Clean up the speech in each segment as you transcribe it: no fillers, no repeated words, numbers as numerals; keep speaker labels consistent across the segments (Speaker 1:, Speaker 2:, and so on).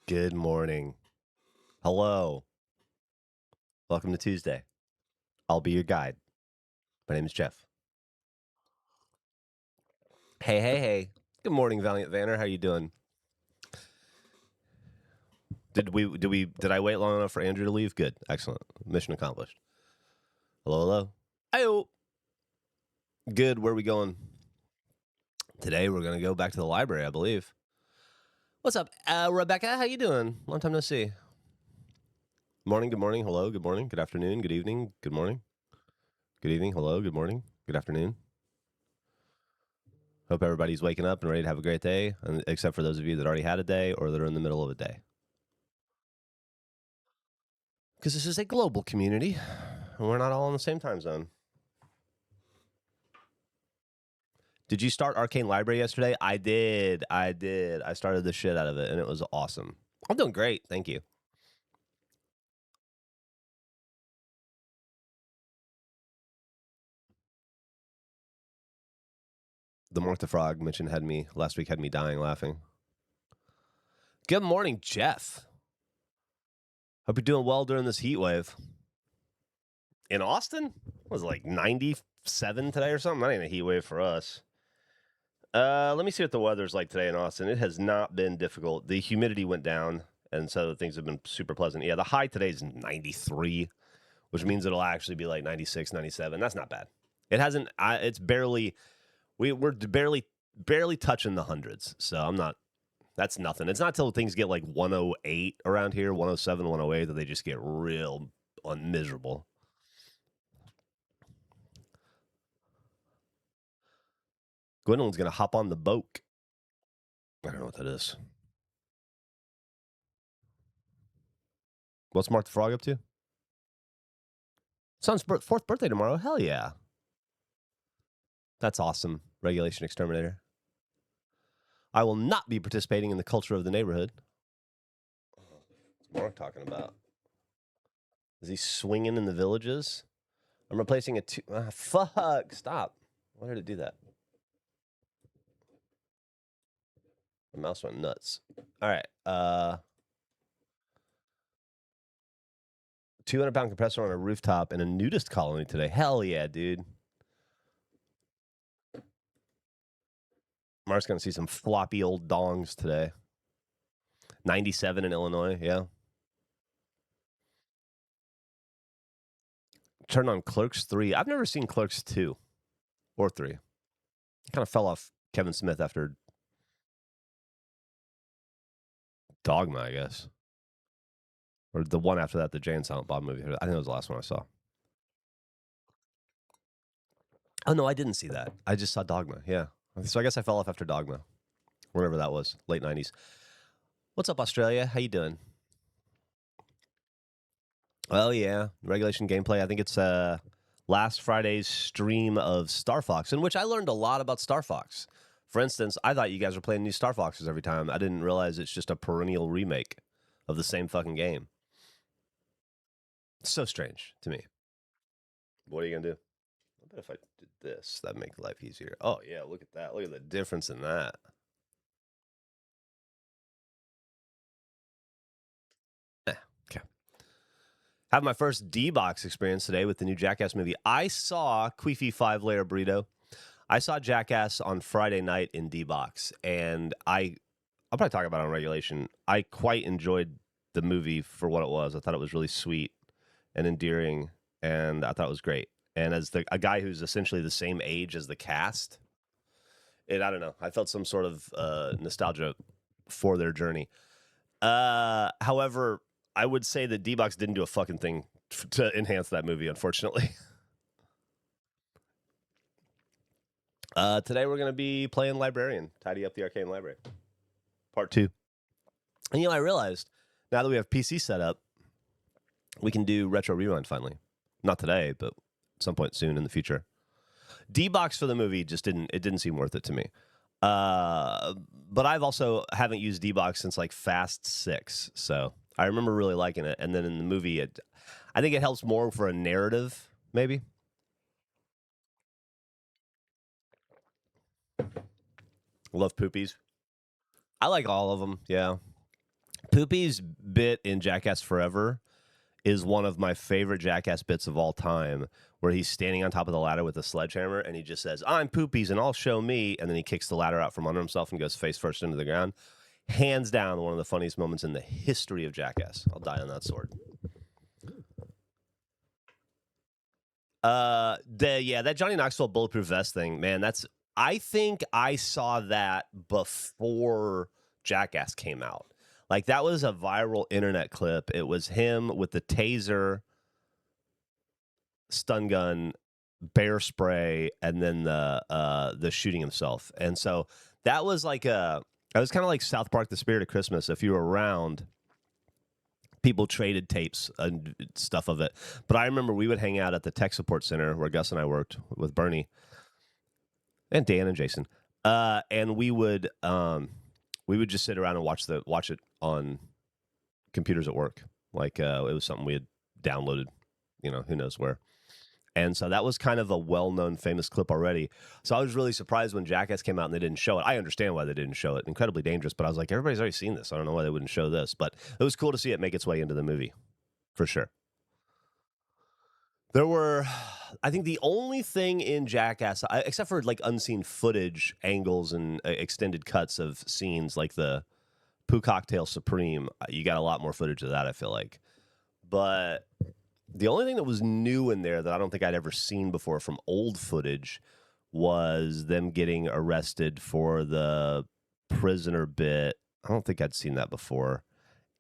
Speaker 1: Good morning. Hello. Welcome to Tuesday. I'll be your guide. My name is Geoff. Hey. Good morning, Valiant Vanner. How you doing? Did I wait long enough for Andrew to leave? Good. Excellent. Mission accomplished. Hello. Ayo. Good. Where are we going? Today we're going to go back to the library, I believe. What's up, Rebecca? How you doing? Long time no see. Morning, good morning, hello, good morning, good afternoon, good evening, good morning, good evening, hello, good morning, good afternoon. Hope everybody's waking up and ready to have a great day, except for those of you that already had a day or that are in the middle of a day. Because this is a global community, and we're not all in the same time zone. Did you start Arcane Library yesterday? I did. I started the shit out of it, and it was awesome. I'm doing great. Thank you. The Martha Frog mentioned last week had me dying laughing. Good morning, Geoff. Hope you're doing well during this heat wave. In Austin? Was it like 97 today or something? Not even a heat wave for us. Let me see what the weather's like today in Austin. It has not been difficult. The humidity went down, and so things have been super pleasant. Yeah, the high today is 93, which means it'll actually be like 96, 97. That's not bad. It hasn't. It's barely. We're barely touching the hundreds. So I'm not. That's nothing. It's not till things get like 108 around here, 107, 108 that they just get real miserable. Gwendolyn's gonna hop on the boat. I don't know what that is. What's Mark the Frog up to? Son's fourth birthday tomorrow. Hell yeah. That's awesome. Regulation Exterminator. I will not be participating in the culture of the neighborhood. What's Mark talking about? Is he swinging in the villages? I'm replacing a two. Fuck. Stop. Why did it do that? The mouse went nuts. All right. 200-pound compressor on a rooftop in a nudist colony today. Hell yeah, dude. Mark's going to see some floppy old dongs today. 97 in Illinois, yeah. Turn on Clerks 3. I've never seen Clerks 2 or 3. Kind of fell off Kevin Smith after Dogma, I guess. Or the one after that, the Jay and Silent Bob movie. I think that was the last one I saw. Oh, no, I didn't see that. I just saw Dogma, yeah. So I guess I fell off after Dogma. Wherever that was, late 90s. What's up, Australia? How you doing? Oh, yeah. Regulation gameplay. I think it's last Friday's stream of Star Fox, in which I learned a lot about Star Fox. For instance, I thought you guys were playing new Star Foxes every time. I didn't realize it's just a perennial remake of the same fucking game. So strange to me. What are you going to do? I bet if I did this, that'd make life easier. Oh, yeah, look at that. Look at the difference in that. Okay. Have my first D-Box experience today with the new Jackass movie. I saw Queefy 5-layer burrito. I saw Jackass on Friday night in D-Box, and I'll probably talk about it on Regulation. I quite enjoyed the movie for what it was. I thought it was really sweet and endearing, and I thought it was great. And as a guy who's essentially the same age as the cast, I don't know. I felt some sort of nostalgia for their journey. However, I would say that D-Box didn't do a fucking thing to enhance that movie, unfortunately. Today we're going to be playing Librarian, tidy up the Arcane Library. Part 2. And I realized now that we have PC set up, we can do Retro Rewind finally. Not today, but at some point soon in the future. D-Box for the movie just didn't seem worth it to me. But I've also haven't used D-Box since like Fast 6, so I remember really liking it. And then in the movie, I think it helps more for a narrative, maybe. Love Poopies. I like all of them, yeah. Poopy's bit in Jackass Forever is one of my favorite Jackass bits of all time, where he's standing on top of the ladder with a sledgehammer and he just says, "I'm Poopy's and I'll show me," and then he kicks the ladder out from under himself and goes face first into the ground. Hands down, one of the funniest moments in the history of Jackass. I'll die on that sword. That Johnny Knoxville bulletproof vest thing, man, I think I saw that before Jackass came out. Like, that was a viral internet clip. It was him with the taser, stun gun, bear spray, and then the shooting himself. And so that was like it was kind of like South Park: The Spirit of Christmas. If you were around, people traded tapes and stuff of it. But I remember we would hang out at the tech support center where Gus and I worked with Bernie and Dan and Jason. And we would just sit around and watch it on computers at work. Like, it was something we had downloaded, who knows where. And so that was kind of a well-known, famous clip already. So I was really surprised when Jackass came out and they didn't show it. I understand why they didn't show it. Incredibly dangerous. But I was like, everybody's already seen this. I don't know why they wouldn't show this. But it was cool to see it make its way into the movie, for sure. There were, I think the only thing in Jackass, except for like unseen footage, angles, and extended cuts of scenes like the Poo Cocktail Supreme, you got a lot more footage of that, I feel like. But the only thing that was new in there that I don't think I'd ever seen before from old footage was them getting arrested for the prisoner bit. I don't think I'd seen that before.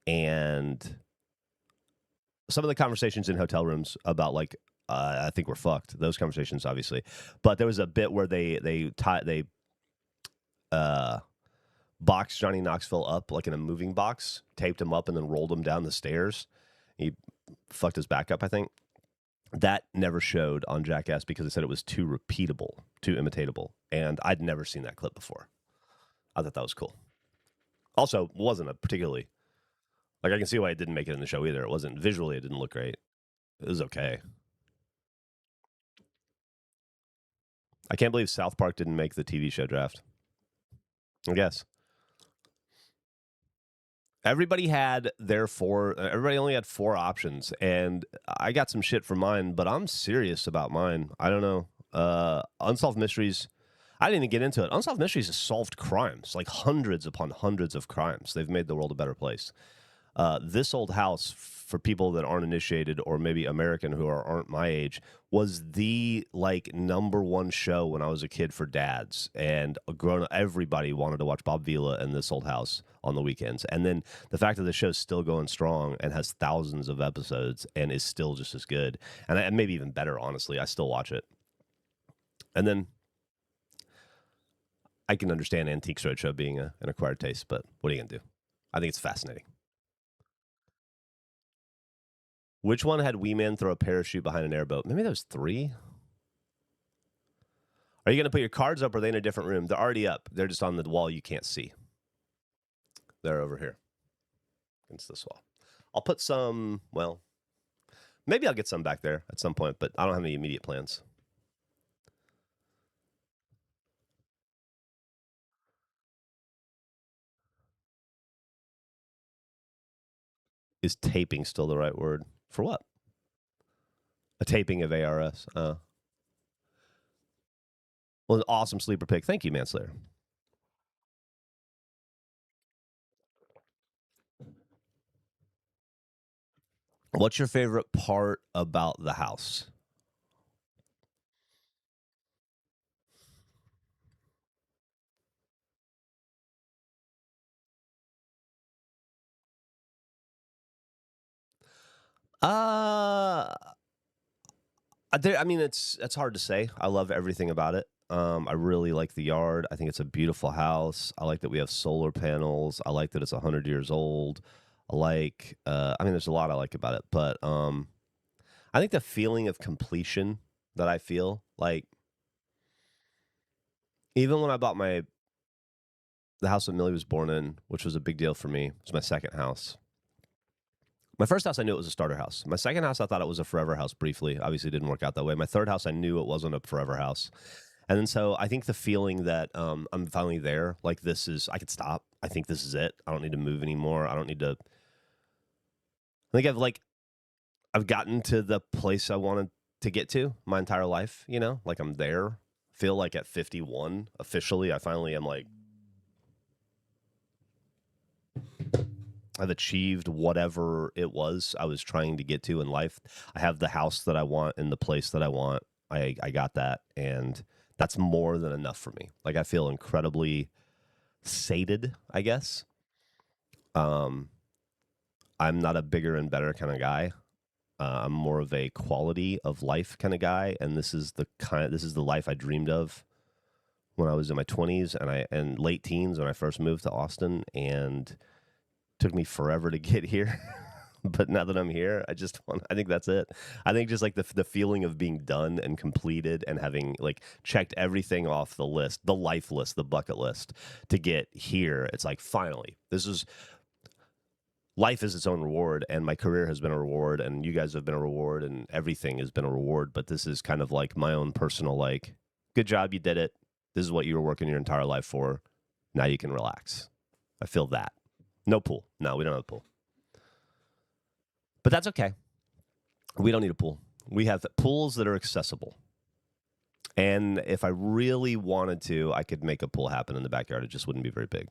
Speaker 1: And some of the conversations in hotel rooms about, like, I think we're fucked. Those conversations, obviously. But there was a bit where they boxed Johnny Knoxville up, like in a moving box, taped him up, and then rolled him down the stairs. He fucked his back up, I think. That never showed on Jackass because they said it was too repeatable, too imitatable. And I'd never seen that clip before. I thought that was cool. Also, wasn't a particularly, like, I can see why it didn't make it in the show either. It wasn't, visually, it didn't look great. It was okay. I can't believe South Park didn't make the TV show draft. I guess. Everybody only had 4 options, and I got some shit for mine, but I'm serious about mine. I don't know. Unsolved Mysteries, I didn't even get into it. Unsolved Mysteries has solved crimes, like hundreds upon hundreds of crimes. They've made the world a better place. This Old House, for people that aren't initiated or maybe American who aren't my age, was the #1 show when I was a kid for dads, and everybody wanted to watch Bob Vila and This Old House on the weekends. And then the fact that the show's still going strong and has thousands of episodes and is still just as good, and maybe even better, honestly. I still watch it. And then I can understand Antiques Roadshow being an acquired taste, but what are you gonna do? I think it's fascinating. Which one had Wee Man throw a parachute behind an airboat? Maybe there was 3. Are you going to put your cards up, or are they in a different room? They're already up. They're just on the wall you can't see. They're over here against this wall. I'll put some, maybe I'll get some back there at some point, but I don't have any immediate plans. Is taping still the right word? For what? A taping of ARS. Well, an awesome sleeper pick. Thank you, Manslayer. What's your favorite part about the house? It's hard to say. I love everything about it. I really like the yard. I think it's a beautiful house. I like that we have solar panels. I like that it's 100 years old. I like, there's a lot I like about it, but I think the feeling of completion that I feel, like, even when I bought the house that Millie was born in, which was a big deal for me, it was my second house. My first house, I knew it was a starter house. My second house, I thought it was a forever house briefly. Obviously, it didn't work out that way. My third house, I knew it wasn't a forever house. And then so I think the feeling that I'm finally there, like, I could stop. I think this is it. I don't need to move anymore. I don't need to. I think I've gotten to the place I wanted to get to my entire life. Like I'm there. Feel like at 51 officially, I finally am like, I've achieved whatever it was I was trying to get to in life. I have the house that I want in the place that I want. I got that, and that's more than enough for me. Like I feel incredibly sated, I guess. Um, I'm not a bigger and better kind of guy. I'm more of a quality of life kind of guy, and this is the life I dreamed of when I was in my 20s and late teens when I first moved to Austin, and took me forever to get here. But now that I'm here, I think that's it. I think just like the feeling of being done and completed and having like checked everything off the list, the life list, the bucket list to get here. It's like, finally, life is its own reward, and my career has been a reward, and you guys have been a reward, and everything has been a reward. But this is kind of like my own personal, like, good job, you did it. This is what you were working your entire life for. Now you can relax. I feel that. No pool. No, we don't have a pool. But that's okay. We don't need a pool. We have pools that are accessible. And if I really wanted to, I could make a pool happen in the backyard. It just wouldn't be very big.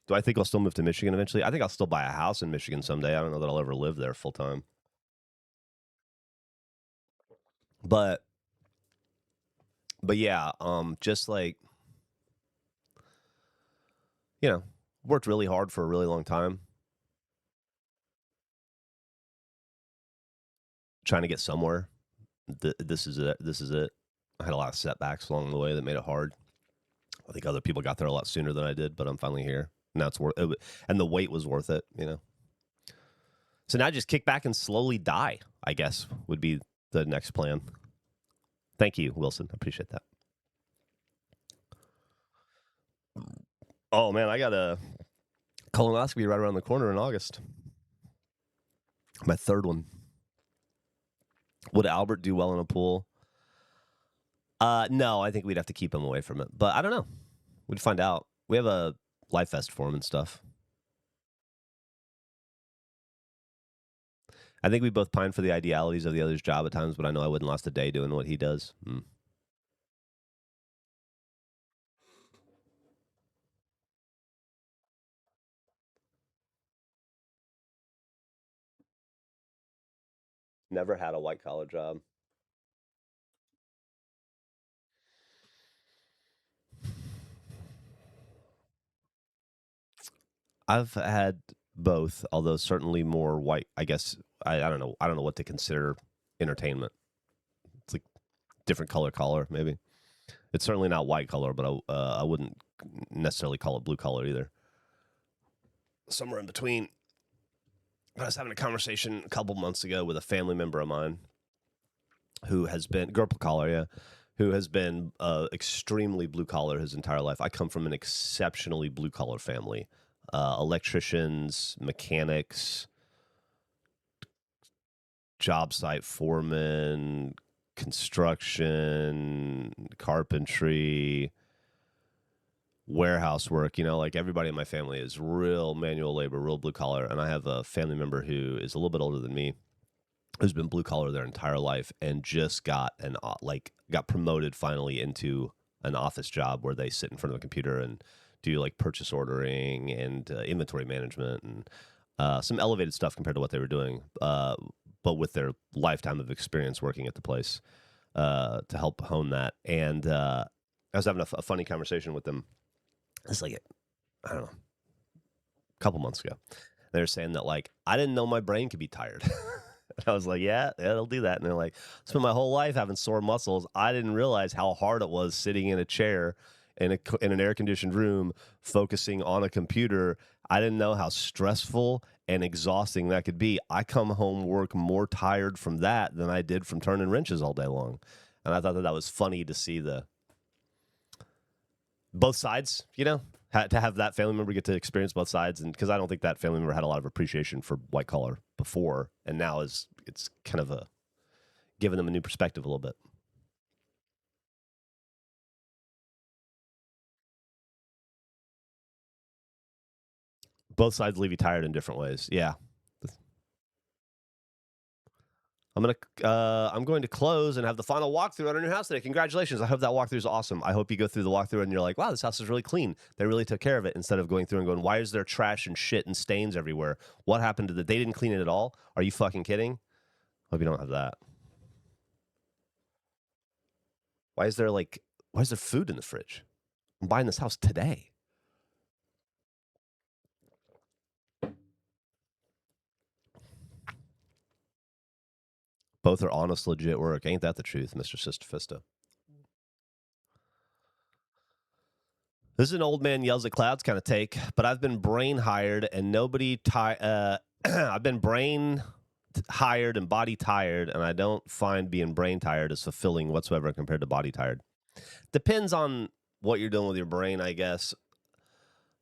Speaker 1: Do I think I'll still move to Michigan eventually? I think I'll still buy a house in Michigan someday. I don't know that I'll ever live there full time. But yeah, just like, worked really hard for a really long time trying to get somewhere. This is it. This is it. I had a lot of setbacks along the way that made it hard. I think other people got there a lot sooner than I did, but I'm finally here. Now it's worth it, and the wait was worth it. So now just kick back and slowly die, I guess, would be the next plan. Thank you, Wilson. I appreciate that. Oh man, I got a colonoscopy right around the corner in August. My third one. Would Albert do well in a pool? No, I think we'd have to keep him away from it. But I don't know. We'd find out. We have a life vest for him and stuff. I think we both pine for the idealities of the other's job at times, but I know I wouldn't last a day doing what he does. Never had a white collar job. I've had both, although certainly more white. I guess I don't know. I don't know what to consider entertainment. It's like different collar, maybe. It's certainly not white collar, but I wouldn't necessarily call it blue collar either. Somewhere in between. I was having a conversation a couple months ago with a family member of mine who has been purple collar, yeah, who has been extremely blue collar his entire life. I come from an exceptionally blue collar family. Electricians, mechanics, job site foremen, construction, carpentry, warehouse work. Like everybody in my family is real manual labor, real blue collar. And I have a family member who is a little bit older than me, who's been blue collar their entire life and just got got promoted finally into an office job where they sit in front of a computer and do like purchase ordering and inventory management and some elevated stuff compared to what they were doing, but with their lifetime of experience working at the place to help hone that. And I was having a funny conversation with them. It's like, I don't know, a couple months ago. They were saying that like, I didn't know my brain could be tired. I was like, yeah, it'll do that. And they're like, I spent my whole life having sore muscles. I didn't realize how hard it was sitting in a chair in an air-conditioned room focusing on a computer. I didn't know how stressful and exhausting that could be. I come home work more tired from that than I did from turning wrenches all day long. And I thought that was funny to see both sides, to have that family member get to experience both sides. And because I don't think that family member had a lot of appreciation for white collar before, and now it's kind of giving them a new perspective a little bit. Both sides leave you tired in different ways. Yeah. I'm going to close and have the final walkthrough on our new house today. Congratulations. I hope that walkthrough is awesome. I hope you go through the walkthrough and you're like, wow, this house is really clean. They really took care of it, instead of going through and going, why is there trash and shit and stains everywhere? What happened to they didn't clean it at all? Are you fucking kidding? Hope you don't have that. Why is there food in the fridge? I'm buying this house today. Both are honest, legit work. Ain't that the truth, Mr. Sister Fista? This is an old man yells at clouds kind of take, but I've been brain hired and nobody I've been brain hired and body tired, and I don't find being brain tired as fulfilling whatsoever compared to body tired. Depends on what you're doing with your brain, I guess.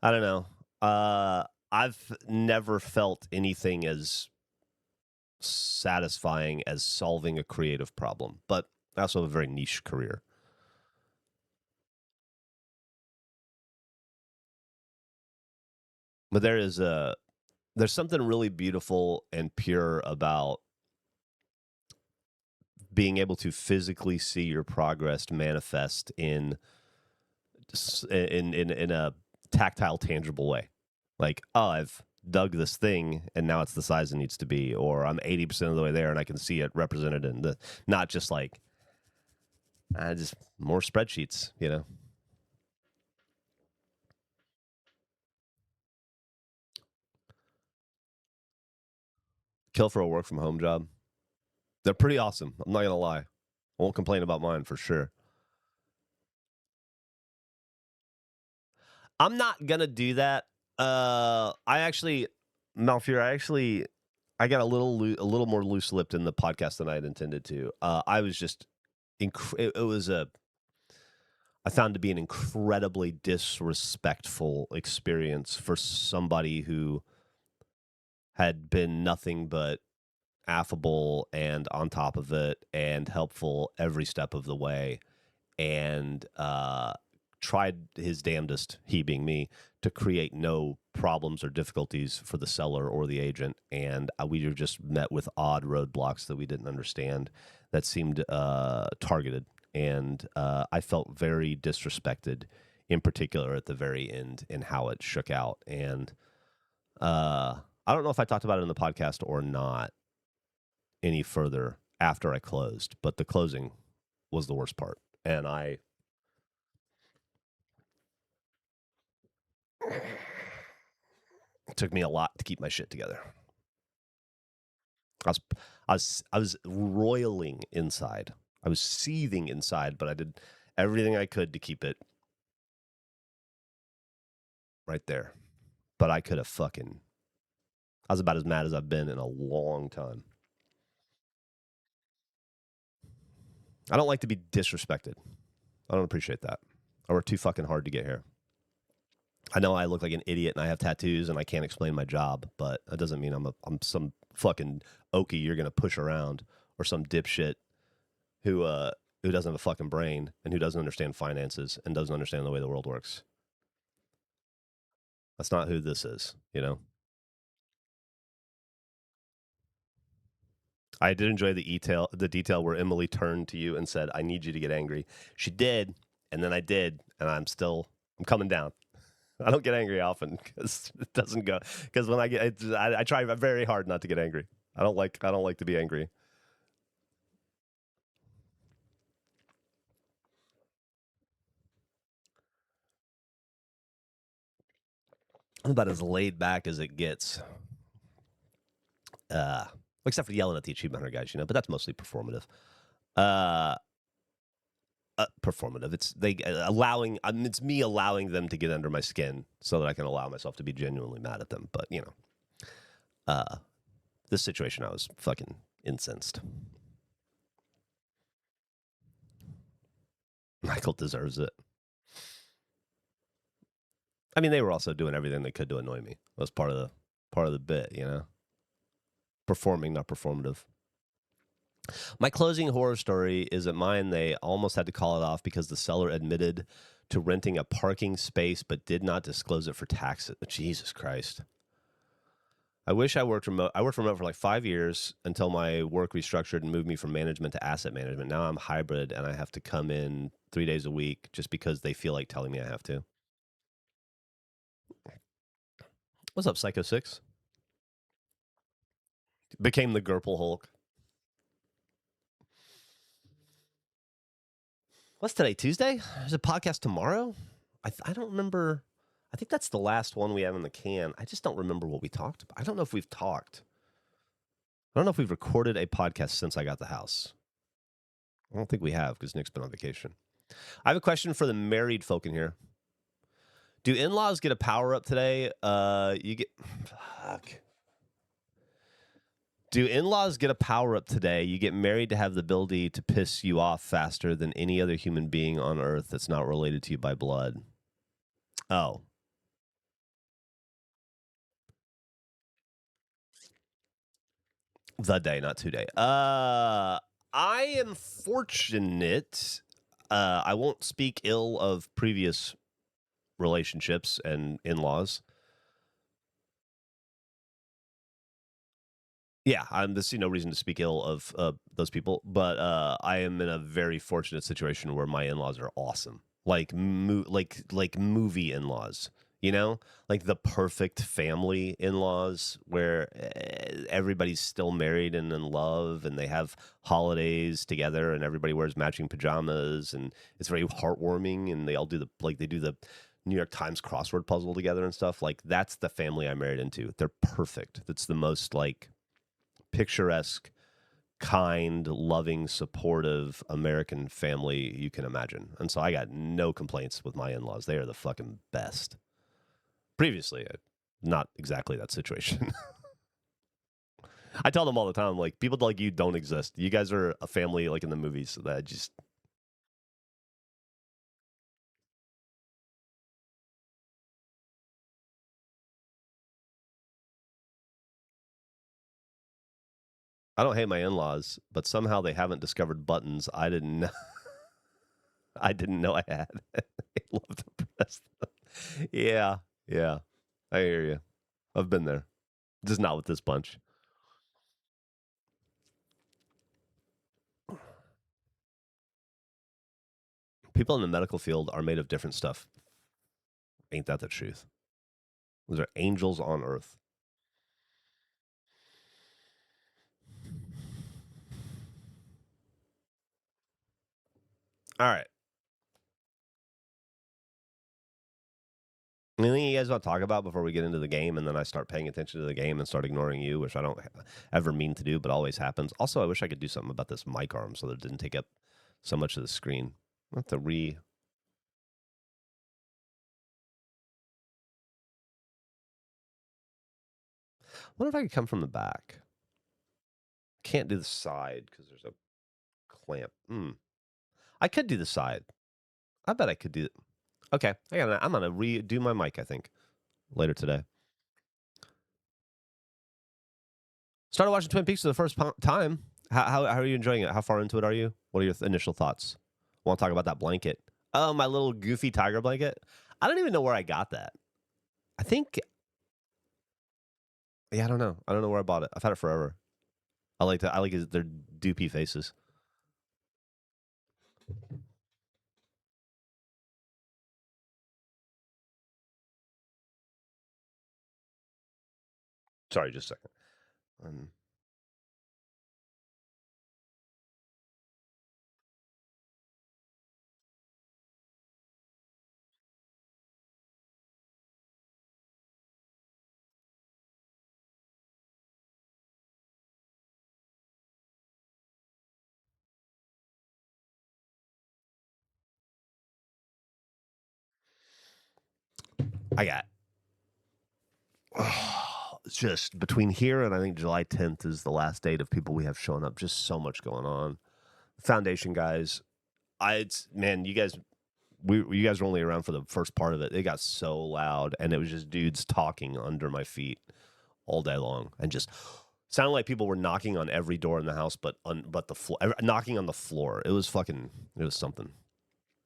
Speaker 1: I don't know. I've never felt anything as satisfying as solving a creative problem, but I also have a very niche career. But there's something really beautiful and pure about being able to physically see your progress manifest in a tactile, tangible way. Like, oh, I've dug this thing and now it's the size it needs to be, or I'm 80% of the way there and I can see it represented in the, not just like just more spreadsheets, you know. Kill for a work from home job. They're pretty awesome. I'm not gonna lie. I won't complain about mine for sure. I'm not gonna do that. I actually, Malfear, I got a little more loose lipped in the podcast than I had intended to. I was just, I found to be an incredibly disrespectful experience for somebody who had been nothing but affable and on top of it and helpful every step of the way, and tried his damnedest, he being me, to create no problems or difficulties for the seller or the agent. And we were just met with odd roadblocks that we didn't understand that seemed targeted. And I felt very disrespected, in particular at the very end, in how it shook out. And I don't know if I talked about it in the podcast or not any further after I closed, but the closing was the worst part. And it took me a lot to keep my shit together. I was roiling inside. I was seething inside, but I did everything I could to keep it right there. But I could have I was about as mad as I've been in a long time. I don't like to be disrespected. I don't appreciate that. I work too fucking hard to get here. I know I look like an idiot and I have tattoos and I can't explain my job, but that doesn't mean I'm some fucking okie you're gonna push around, or some dipshit who doesn't have a fucking brain and who doesn't understand finances and doesn't understand the way the world works. That's not who this is, you know. I did enjoy the detail where Emily turned to you and said, "I need you to get angry." She did, and then I did, and I'm coming down. I don't get angry often because it doesn't go. Because when I try very hard not to get angry. I don't like to be angry. I'm about as laid back as it gets. Except for yelling at the achievement hunter guys, you know, but that's mostly performative. Performative. It's me allowing them to get under my skin so that I can allow myself to be genuinely mad at them. But you know, this situation, I was fucking incensed. Michael deserves it. I mean, they were also doing everything they could to annoy me. That was part of the bit, you know. Performing, not performative. My closing horror story is at mine. They almost had to call it off because the seller admitted to renting a parking space but did not disclose it for taxes. Jesus Christ. I wish I worked remote. I worked remote for like 5 years until my work restructured and moved me from management to asset management. Now I'm hybrid and I have to come in 3 days a week just because they feel like telling me I have to. What's up, Psycho 6? Became the Gurple Hulk. What's today, Tuesday? There's a podcast tomorrow? I don't remember. I think that's the last one we have in the can. I just don't remember what we talked about. I don't know if we've talked. I don't know if we've recorded a podcast since I got the house. I don't think we have because Nick's been on vacation. I have a question for the married folk in here. Do in-laws get a power-up today? You get... Fuck. Do in-laws get a power-up today? You get married to have the ability to piss you off faster than any other human being on Earth that's not related to you by blood. Oh. The day, not today. I am fortunate. I won't speak ill of previous relationships and in-laws. Yeah, I see no reason to speak ill of those people, but I am in a very fortunate situation where my in-laws are awesome, like movie in-laws, you know, like the perfect family in-laws where everybody's still married and in love, and they have holidays together, and everybody wears matching pajamas, and it's very heartwarming, and they all do the New York Times crossword puzzle together and stuff. Like that's the family I married into. They're perfect. That's the most like picturesque, kind, loving, supportive American family you can imagine. And so I got no complaints with my in-laws. They are the fucking best. Previously, not exactly that situation. I tell them all the time, like, people like you don't exist. You guys are a family like in the movies that just... I don't hate my in-laws, but somehow they haven't discovered buttons I didn't know. I didn't know I had. I love to press them. Yeah, yeah. I hear you. I've been there. Just not with this bunch. People in the medical field are made of different stuff. Ain't that the truth? Those are angels on earth. All right. Anything you guys want to talk about before we get into the game, and then I start paying attention to the game and start ignoring you, which I don't ever mean to do, but always happens. Also, I wish I could do something about this mic arm so that it didn't take up so much of the screen. I have to What if I could come from the back? Can't do the side because there's a clamp. I could do the side. I bet I could do it. Okay, I'm gonna redo my mic, I think, later today. Started watching Twin Peaks for the first time. How are you enjoying it? How far into it are you? What are your initial thoughts? Want to talk about that blanket? Oh, my little goofy tiger blanket. I don't even know where I got that. I think, yeah, I don't know. I don't know where I bought it. I've had it forever. I like their doopy faces. Sorry, just a second. I got just between here and I think July 10th is the last date of people we have showing up. Just so much going on. Foundation guys, man, you guys were only around for the first part of it. It got so loud, and it was just dudes talking under my feet all day long, and just sounded like people were knocking on every door in the house, but the floor, knocking on the floor. It was something.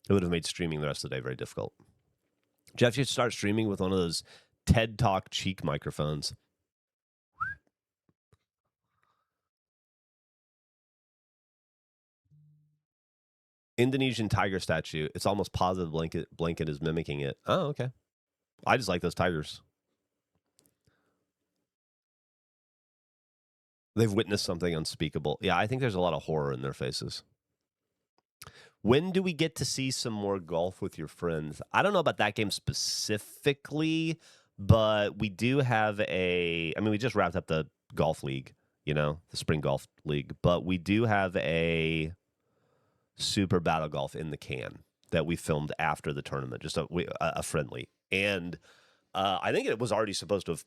Speaker 1: It would have made streaming the rest of the day very difficult. Geoff, you should start streaming with one of those TED Talk cheek microphones. Indonesian tiger statue. It's almost positive blanket is mimicking it. Oh, okay. I just like those tigers. They've witnessed something unspeakable. Yeah, I think there's a lot of horror in their faces. When do we get to see some more golf with your friends? I don't know about that game specifically, but we do have we just wrapped up the golf league, the spring golf league, but we do have a super battle golf in the can that we filmed after the tournament, just a friendly. And I think it was already supposed to have,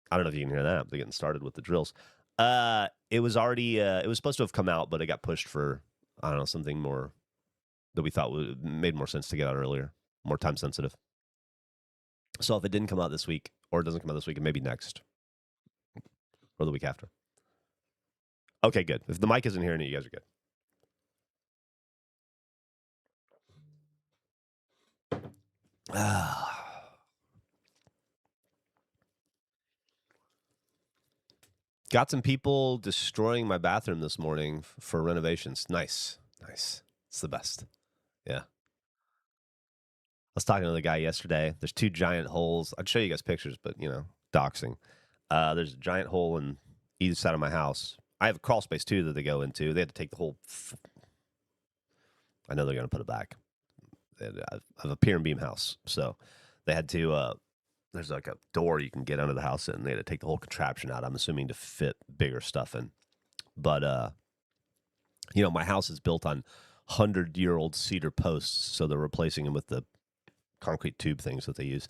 Speaker 1: I don't know if you can hear that, they're getting started with the drills. It was supposed to have come out, but it got pushed for, I don't know, something more that we thought made more sense to get out earlier, more time sensitive. So if it didn't come out this week, or it doesn't come out this week, it may be next, or the week after. Okay, good. If the mic isn't hearing it, you guys are good. Got some people destroying my bathroom this morning for renovations. Nice. It's the best. Yeah. I was talking to the guy yesterday. There's 2 giant holes. I'd show you guys pictures, but, doxing. There's a giant hole in either side of my house. I have a crawl space, too, that they go into. They had to take the whole... I know they're going to put it back. I have a pier and beam house, so they had to... there's like a door you can get under the house in. They had to take the whole contraption out, I'm assuming, to fit bigger stuff in. But, my house is built on 100-year-old cedar posts, so they're replacing them with the concrete tube things that they use.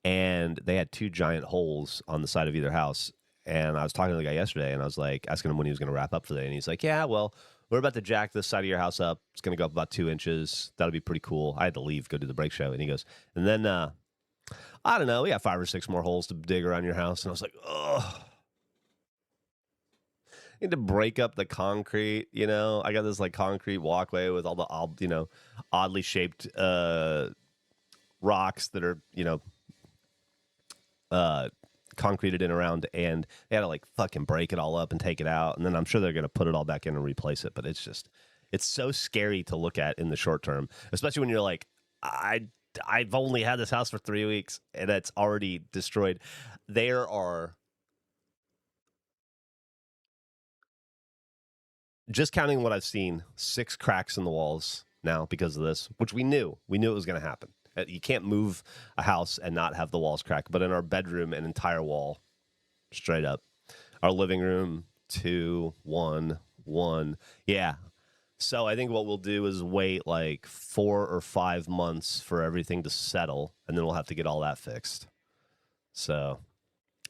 Speaker 1: And they had 2 giant holes on the side of either house. And I was talking to the guy yesterday, and I was like, asking him when he was going to wrap up today. And he's like, yeah, well, we're about to jack this side of your house up. It's going to go up about 2 inches. That'll be pretty cool. I had to leave, go do the brake show. And he goes, and then, I don't know, we got 5 or 6 more holes to dig around your house. And I was like, ugh. I need to break up the concrete, I got this like concrete walkway with all the oddly shaped rocks that are concreted in around, and they had to like fucking break it all up and take it out, and then I'm sure they're going to put it all back in and replace it. But it's so scary to look at in the short term, especially when you're like, I've only had this house for 3 weeks and it's already destroyed. There are, just counting what I've seen, 6 cracks in the walls now because of this, which we knew it was going to happen. You can't move a house and not have the walls crack. But in our bedroom, an entire wall, straight up. Our living room, 2, 1, 1. Yeah. So I think what we'll do is wait like 4 or 5 months for everything to settle, and then we'll have to get all that fixed. So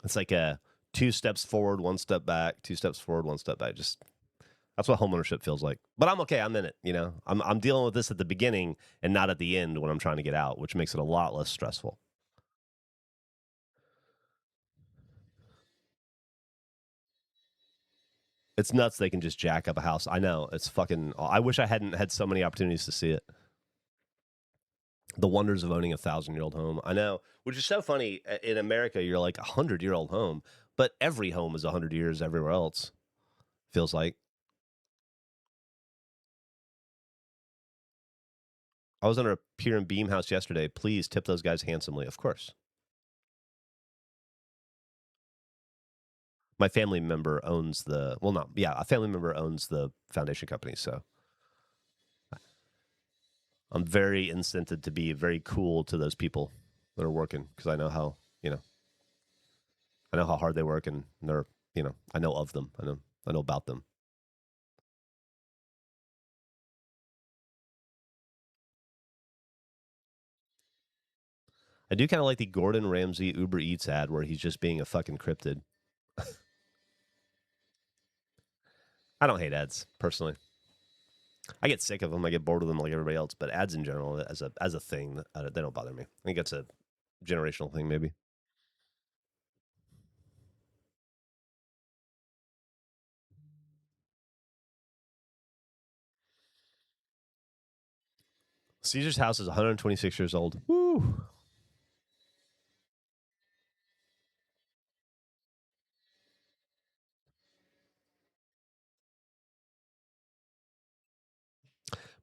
Speaker 1: it's like a 2 steps forward, 1 step back, 2 steps forward, 1 step back. Just that's what homeownership feels like. But I'm okay. I'm in it. I'm dealing with this at the beginning and not at the end when I'm trying to get out, which makes it a lot less stressful. It's nuts. They can just jack up a house. I know. It's fucking. I wish I hadn't had so many opportunities to see it. The wonders of owning a 1,000-year-old home. I know, which is so funny. In America, you're like 100-year-old home, but every home is 100 years everywhere else. Feels like. I was under a pier and beam house yesterday. Please tip those guys handsomely. Of course. My family member owns a family member owns the foundation company. So I'm very incented to be very cool to those people that are working, because I know how, I know how hard they work, and they're, I know of them. I know about them. I do kind of like the Gordon Ramsay Uber Eats ad where he's just being a fucking cryptid. I don't hate ads, personally. I get sick of them. I get bored of them like everybody else. But ads in general, as a thing, they don't bother me. I think it's a generational thing, maybe. Caesar's house is 126 years old. Woo!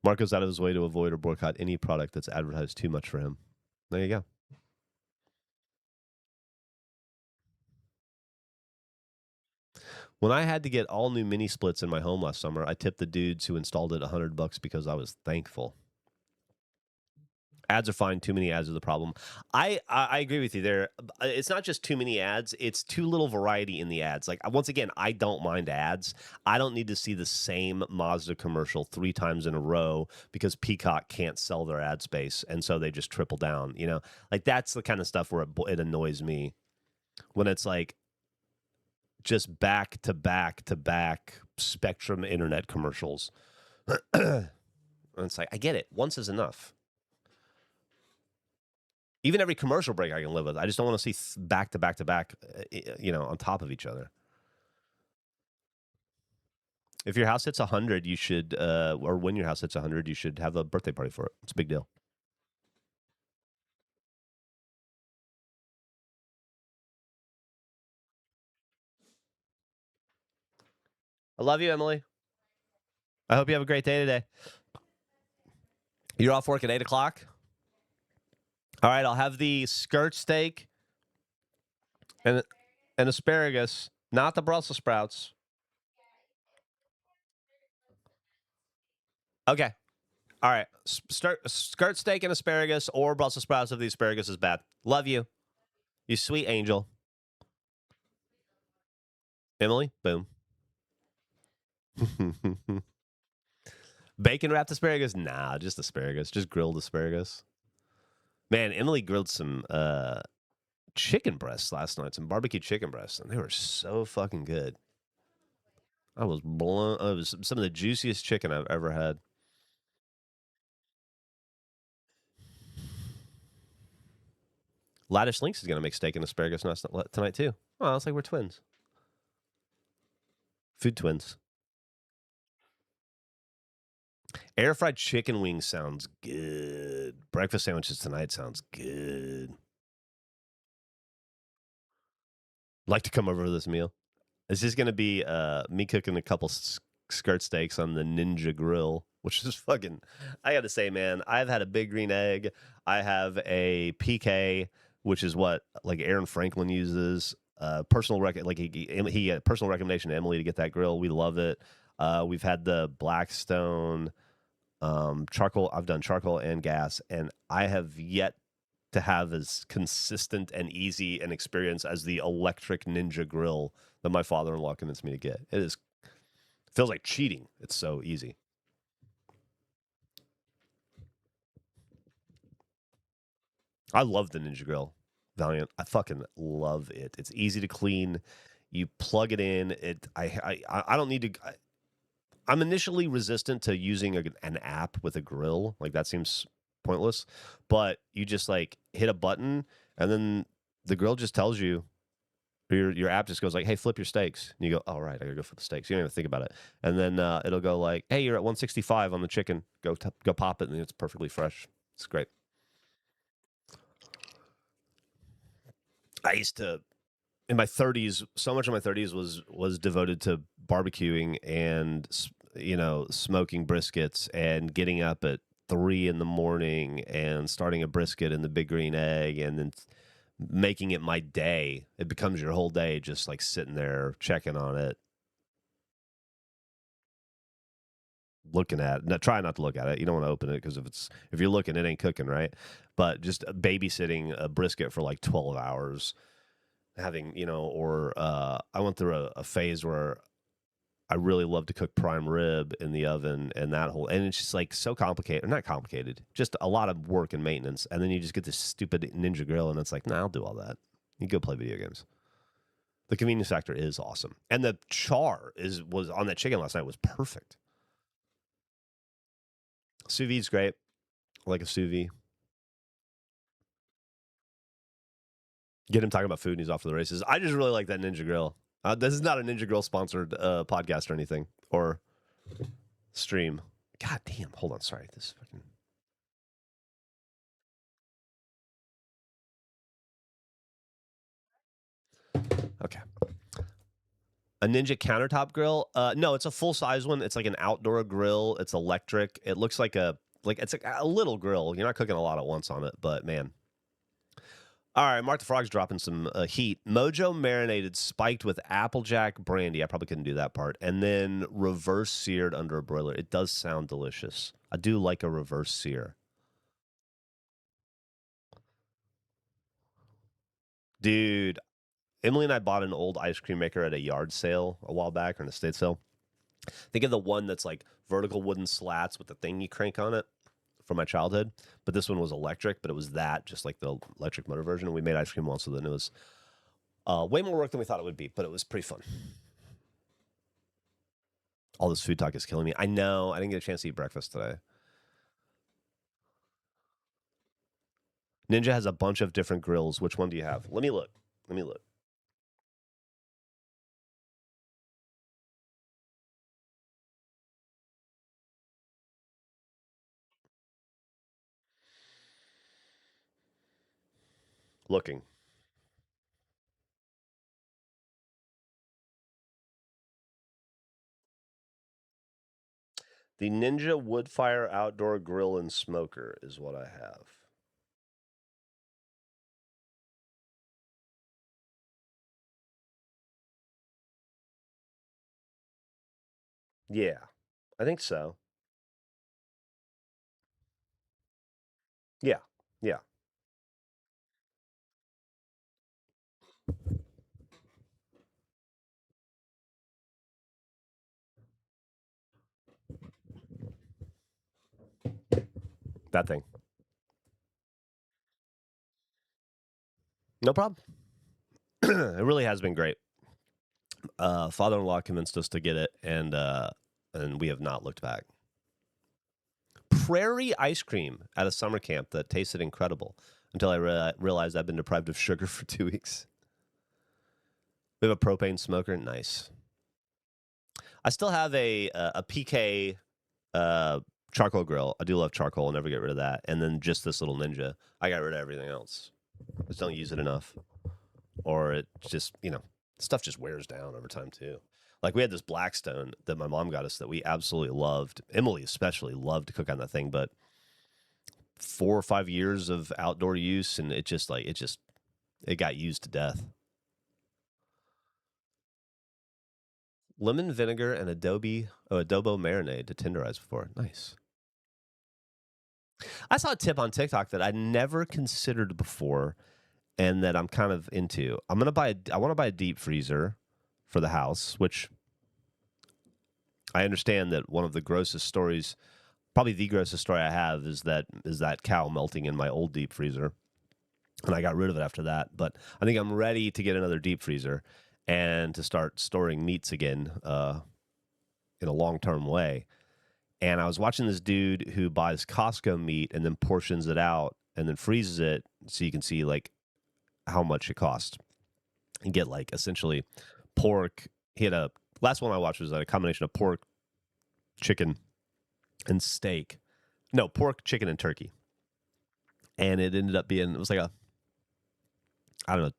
Speaker 1: Mark goes out of his way to avoid or boycott any product that's advertised too much for him. There you go. When I had to get all new mini splits in my home last summer, I tipped the dudes who installed it $100 because I was thankful. Ads are fine. Too many ads are the problem. I agree with you there. It's not just too many ads. It's too little variety in the ads. Like, once again, I don't mind ads. I don't need to see the same Mazda commercial 3 times in a row because Peacock can't sell their ad space, and so they just triple down. You know, like that's the kind of stuff where it annoys me when it's like just back to back to back Spectrum internet commercials. And it's like, I get it. Once is enough. Even every commercial break I can live with. I just don't want to see back to back to back, on top of each other. If your house hits 100, you should, or when your house hits 100, you should have a birthday party for it. It's a big deal. I love you, Emily. I hope you have a great day today. You're off work at 8 o'clock? All right, I'll have the skirt steak and asparagus, not the Brussels sprouts. Okay. All right. Skirt steak and asparagus or Brussels sprouts if the asparagus is bad. Love you. You sweet angel. Emily, boom. Bacon wrapped asparagus? Nah, just asparagus. Just grilled asparagus. Man, Emily grilled some chicken breasts last night, some barbecue chicken breasts, and they were so fucking good. I was blown. It was some of the juiciest chicken I've ever had. Laddish Links is going to make steak and asparagus tonight, too. Oh, it's like we're twins. Food twins. Air fried chicken wings sounds good. Breakfast sandwiches tonight sounds good. Like to come over for this meal. This is going to be me cooking a couple skirt steaks on the Ninja Grill, which is fucking, I got to say, man, I've had a big green egg. I have a PK, which is what like Aaron Franklin uses. Personal personal recommendation to Emily to get that grill. We love it. We've had the Blackstone charcoal. I've done charcoal and gas, and I have yet to have as consistent and easy an experience as the electric Ninja Grill that my father-in-law convinced me to get. It feels like cheating. It's so easy. I love the Ninja Grill, Valiant. I fucking love it. It's easy to clean. You plug it in. I don't need to. I'm initially resistant to using an app with a grill. Like that seems pointless. But you just like hit a button, and then the grill just tells you. Your app just goes like, "Hey, flip your steaks," and you go, "All right, I gotta go flip the steaks." You don't even think about it, and then it'll go like, "Hey, you're at 165 on the chicken. Go pop it, and it's perfectly fresh. It's great." I used to in my 30s. So much of my 30s was devoted to barbecuing and smoking briskets and getting up at 3 in the morning and starting a brisket in the Big Green Egg and then making it my day. It becomes your whole day, just like sitting there checking on it, looking at it. Try not to look at it. You don't want to open it because if you're looking, it ain't cooking, right? But just babysitting a brisket for like 12 hours, having I went through a phase where I really love to cook prime rib in the oven and it's just like so complicated. Not complicated, just a lot of work and maintenance. And then you just get this stupid Ninja Grill and it's like, nah, I'll do all that. You go play video games. The convenience factor is awesome. And the char was on that chicken last night was perfect. Sous vide's great. I like a sous vide. Get him talking about food and he's off to the races. I just really like that Ninja Grill. This is not a Ninja Grill sponsored podcast or anything or stream. God damn. Hold on. Sorry. This fucking. Okay. A Ninja countertop grill? No, it's a full size one. It's like an outdoor grill. It's electric. It looks like it's a little grill. You're not cooking a lot at once on it, but man. All right, Mark the Frog's dropping some heat. Mojo marinated, spiked with Applejack brandy. I probably couldn't do that part. And then reverse seared under a broiler. It does sound delicious. I do like a reverse sear. Dude, Emily and I bought an old ice cream maker at a yard sale a while back, or an estate sale. Think of the one that's like vertical wooden slats with the thing you crank on it from my childhood. But this one was electric, but it was that, just like the electric motor version. We made ice cream once, so then it was way more work than we thought it would be, but it was pretty fun. All this food talk is killing me. I know. I didn't get a chance to eat breakfast today. Ninja has a bunch of different grills. Which one do you have? Let me look. Looking. The Ninja Woodfire Outdoor Grill and Smoker is what I have. Yeah, I think so. Yeah, yeah. That thing. No problem. It really has been great. Father-in-law convinced us to get it, and we have not looked back. Prairie ice cream at a summer camp that tasted incredible until I realized I've been deprived of sugar for 2 weeks. We have a propane smoker. Nice. I still have a PK charcoal grill. I do love charcoal. I'll never get rid of that. And then just this little Ninja. I got rid of everything else. Just don't use it enough. Or it just, stuff just wears down over time too. Like we had this Blackstone that my mom got us that we absolutely loved. Emily especially loved to cook on that thing, but 4 or 5 years of outdoor use and it got used to death. Lemon vinegar and adobo marinade to tenderize before. Nice. I saw a tip on TikTok that I never considered before and that I'm kind of into. I want to buy a deep freezer for the house, which I understand that one of the grossest stories, probably the grossest story I have is that cow melting in my old deep freezer. And I got rid of it after that, but I think I'm ready to get another deep freezer and to start storing meats again in a long-term way. And I was watching this dude who buys Costco meat and then portions it out and then freezes it so you can see like how much it costs. And get like essentially pork. Last one I watched was a combination of pork, chicken, and steak. No, pork, chicken, and turkey. And it ended up being, it was like I don't know,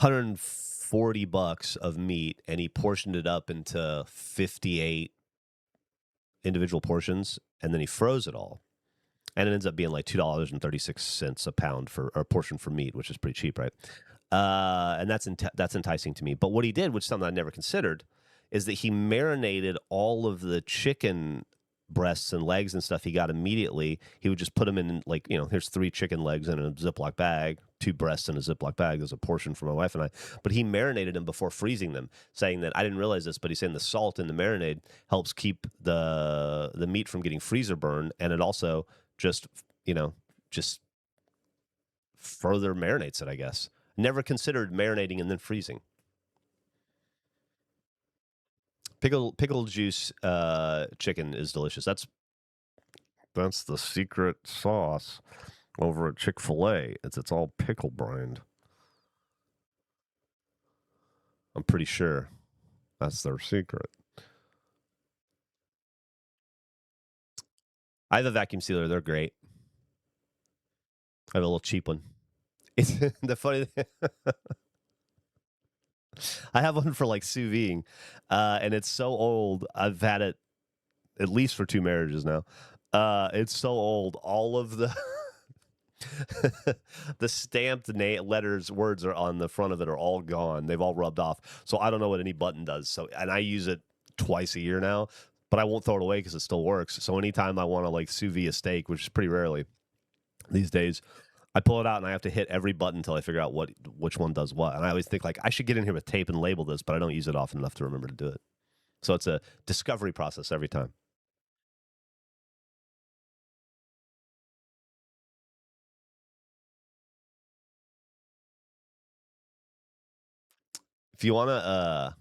Speaker 1: $140 of meat, and he portioned it up into 58 individual portions, and then he froze it all. And it ends up being like $2.36 a pound for or a portion for meat, which is pretty cheap, right? And that's enticing to me. But what he did, which is something I never considered, is that he marinated all of the chicken breasts and legs and stuff he got immediately. He would just put them in like, here's 3 chicken legs in a Ziploc bag, 2 breasts in a Ziploc bag. There's a portion for my wife and I. But he marinated them before freezing them, saying that I didn't realize this, but he's saying the salt in the marinade helps keep the meat from getting freezer burn, and it also just further marinates it, I guess. Never considered marinating and then freezing. Pickle juice chicken is delicious. That's the secret sauce over at Chick-fil-A. It's all pickle brined. I'm pretty sure that's their secret. I have a vacuum sealer. They're great. I have a little cheap one. It's the funny thing. I have one for like sous videing, and it's so old. I've had it at least for 2 marriages now. It's so old. All of the the stamped letters, words are on the front of it are all gone. They've all rubbed off. So I don't know what any button does. So, and I use it twice a year now, but I won't throw it away because it still works. So anytime I want to like sous vide a steak, which is pretty rarely these days, I pull it out and I have to hit every button until I figure out which one does what. And I always think like I should get in here with tape and label this, but I don't use it often enough to remember to do it. So it's a discovery process every time. If you want to,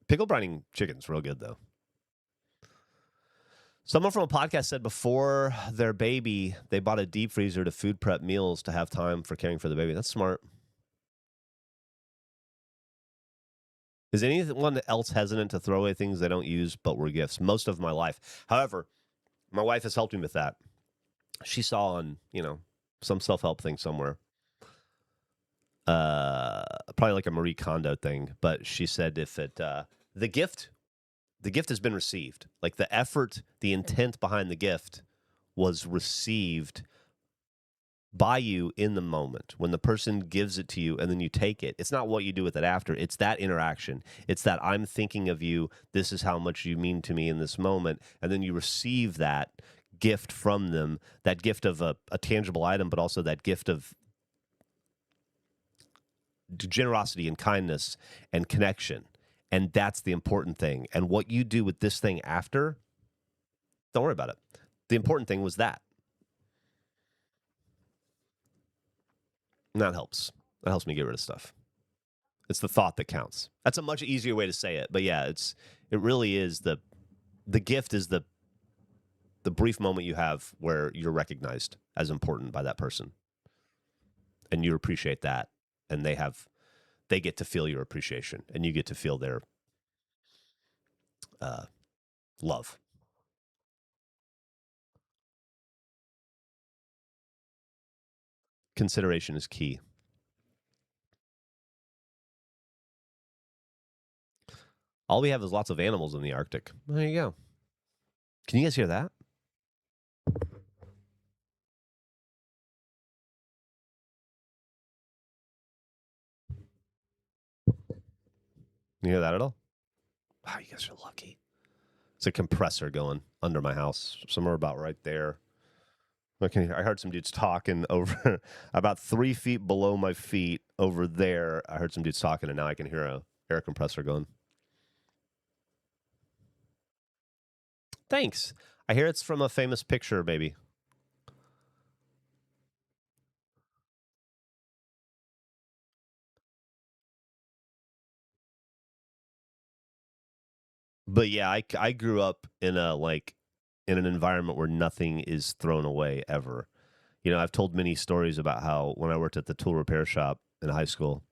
Speaker 1: pickle brining chicken's real good though. Someone from a podcast said before their baby, they bought a deep freezer to food prep meals to have time for caring for the baby. That's smart. Is anyone else hesitant to throw away things they don't use but were gifts? Most of my life. However, my wife has helped me with that. She saw on, some self-help thing somewhere. Probably like a Marie Kondo thing, but she said if the gift has been received. Like the effort, the intent behind the gift was received by you in the moment when the person gives it to you and then you take it. It's not what you do with it after. It's that interaction. It's that I'm thinking of you. This is how much you mean to me in this moment. And then you receive that gift from them, that gift of a tangible item, but also that gift of generosity and kindness and connection. And that's the important thing. And what you do with this thing after, don't worry about it. The important thing was that. And that helps. That helps me get rid of stuff. It's the thought that counts. That's a much easier way to say it. But yeah, it really is the gift is the brief moment you have where you're recognized as important by that person. And you appreciate that. And they get to feel your appreciation, and you get to feel their love. Consideration is key. All we have is lots of animals in the Arctic. There you go. Can you guys hear that? You hear that at all? Wow, you guys are lucky. It's a compressor going under my house, somewhere about right there. Okay, I heard some dudes talking over about 3 feet below my feet over there. I heard some dudes talking, and now I can hear a air compressor going. Thanks. I hear it's from a famous picture, maybe. But yeah, I grew up in an environment where nothing is thrown away ever. I've told many stories about how when I worked at the tool repair shop in high school,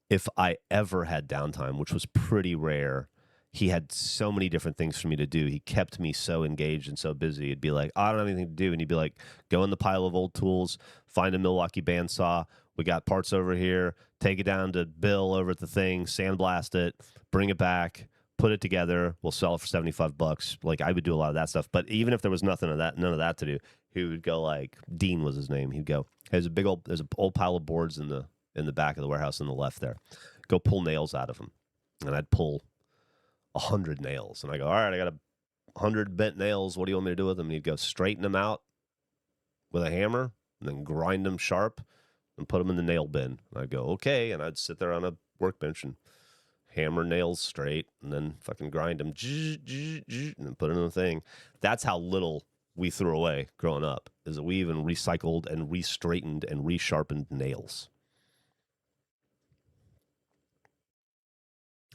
Speaker 1: if I ever had downtime, which was pretty rare, he had so many different things for me to do. He kept me so engaged and so busy. He'd be like, I don't have anything to do. And he'd be like, go in the pile of old tools, find a Milwaukee bandsaw. We got parts over here. Take it down to Bill over at the thing, sandblast it, bring it back, put it together. We'll sell it for $75. Like I would do a lot of that stuff. But even if there was none of that to do, he would go like, Dean was his name. He'd go, there's an old pile of boards in the back of the warehouse on the left there. Go pull nails out of them. And I'd pull 100 nails. And I go, all right, I got 100 bent nails. What do you want me to do with them? And he'd go straighten them out with a hammer and then grind them sharp and put them in the nail bin. And I'd go, okay. And I'd sit there on a workbench and hammer nails straight and then fucking grind them and then put it in the thing. That's how little we threw away growing up, is that we even recycled and re-straightened and resharpened nails.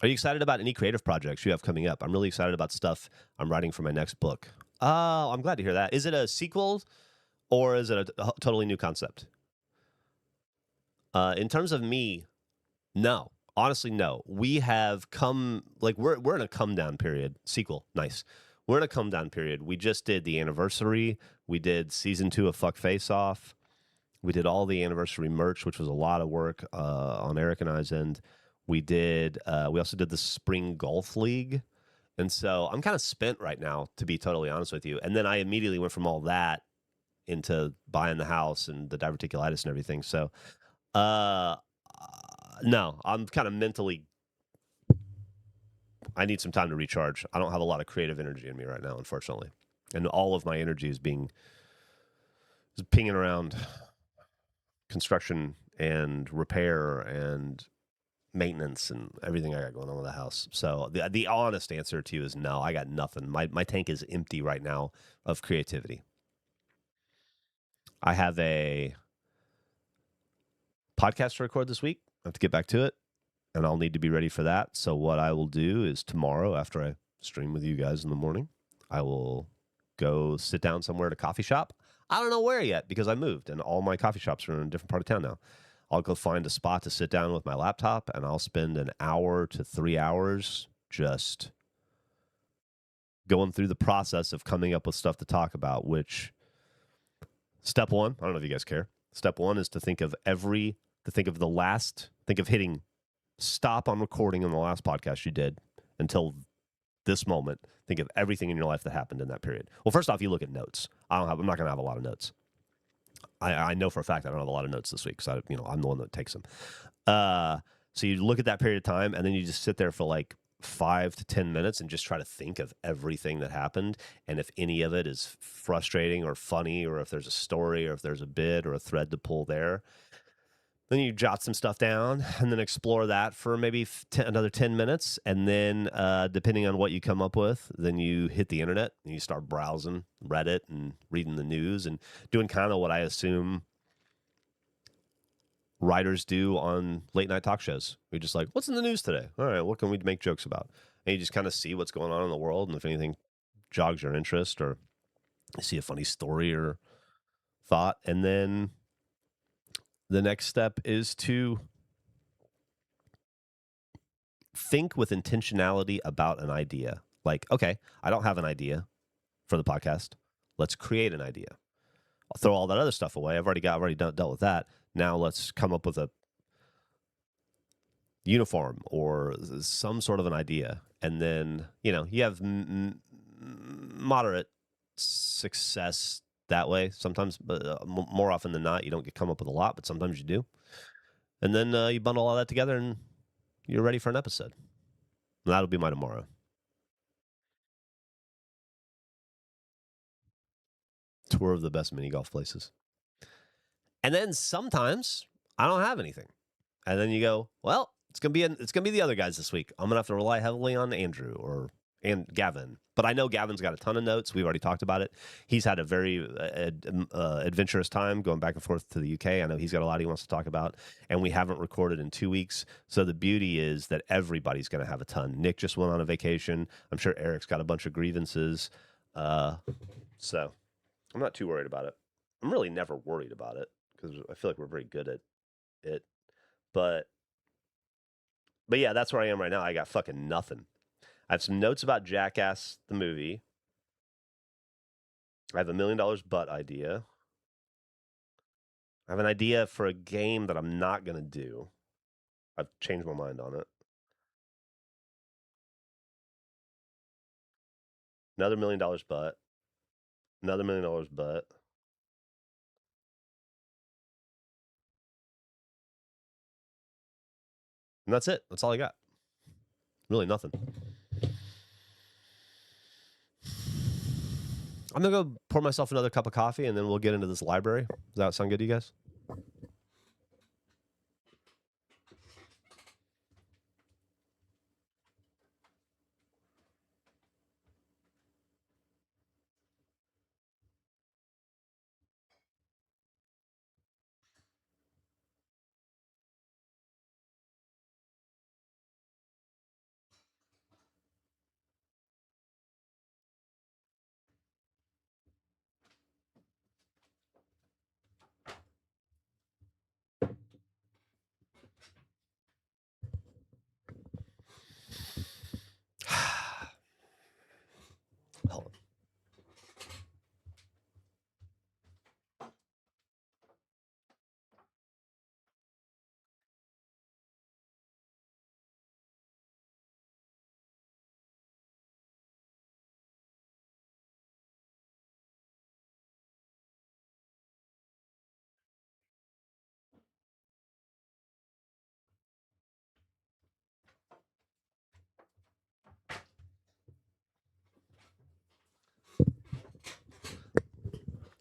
Speaker 1: Are you excited about any creative projects you have coming up? I'm really excited about stuff I'm writing for my next book. Oh, I'm glad to hear that. Is it a sequel or is it a totally new concept? In terms of me, no. Honestly, no. We have come, like, we're in a come down period. Sequel, nice. We're in a come down period. We just did the anniversary. We did season 2 of Fuck Face Off. We did all the anniversary merch, which was a lot of work on Eric and I's end. We also did the spring golf league. And so I'm kind of spent right now, to be totally honest with you. And then I immediately went from all that into buying the house and the diverticulitis and everything. So, uh, no, I'm kind of mentally, I need some time to recharge. I don't have a lot of creative energy in me right now, unfortunately. And all of my energy is pinging around construction and repair and maintenance and everything I got going on with the house. So the honest answer to you is no, I got nothing. My tank is empty right now of creativity. I have a podcast to record this week. I have to get back to it, and I'll need to be ready for that. So what I will do is tomorrow, after I stream with you guys in the morning, I will go sit down somewhere at a coffee shop. I don't know where yet because I moved, and all my coffee shops are in a different part of town now. I'll go find a spot to sit down with my laptop, and I'll spend an hour to 3 hours just going through the process of coming up with stuff to talk about, which step one, I don't know if you guys care. Step one is to think of hitting stop on recording on the last podcast you did until this moment. Think of everything in your life that happened in that period. Well, first off, you look at notes. I'm not going to have a lot of notes. I know for a fact I don't have a lot of notes this week because I'm the one that takes them. So you look at that period of time, and then you just sit there for like 5 to 10 minutes and just try to think of everything that happened, and if any of it is frustrating or funny, or if there's a story, or if there's a bit or a thread to pull there. Then you jot some stuff down and then explore that for maybe another 10 minutes. And then, depending on what you come up with, then you hit the internet and you start browsing Reddit and reading the news and doing kind of what I assume writers do on late night talk shows. You're just like, what's in the news today? All right, what can we make jokes about? And you just kind of see what's going on in the world. And if anything jogs your interest, or you see a funny story or thought, and then the next step is to think with intentionality about an idea. Like, okay, I don't have an idea for the podcast. Let's create an idea. I'll throw all that other stuff away. I've already dealt with that. Now let's come up with a uniform or some sort of an idea. And then, you have moderate success that way. Sometimes, more often than not, you don't come up with a lot, but sometimes you do. And then you bundle all that together and you're ready for an episode. And that'll be my tomorrow. Tour of the best mini golf places. And then sometimes I don't have anything. And then you go, well, it's gonna be the other guys this week. I'm gonna have to rely heavily on Andrew and Gavin. But I know Gavin's got a ton of notes. We've already talked about it. He's had a very adventurous time going back and forth to the UK. I know he's got a lot he wants to talk about, and we haven't recorded in 2 weeks. So the beauty is that everybody's going to have a ton. Nick just went on a vacation. I'm sure Eric's got a bunch of grievances. So I'm not too worried about it. I'm really never worried about it because I feel like we're very good at it. But yeah, that's where I am right now. I got fucking nothing. I have some notes about Jackass, the movie. I have $1 million butt idea. I have an idea for a game that I'm not going to do. I've changed my mind on it. Another $1 million butt. Another $1 million butt. And that's it. That's all I got. Really nothing. I'm going to go pour myself another cup of coffee, and then we'll get into this library. Does that sound good to you guys?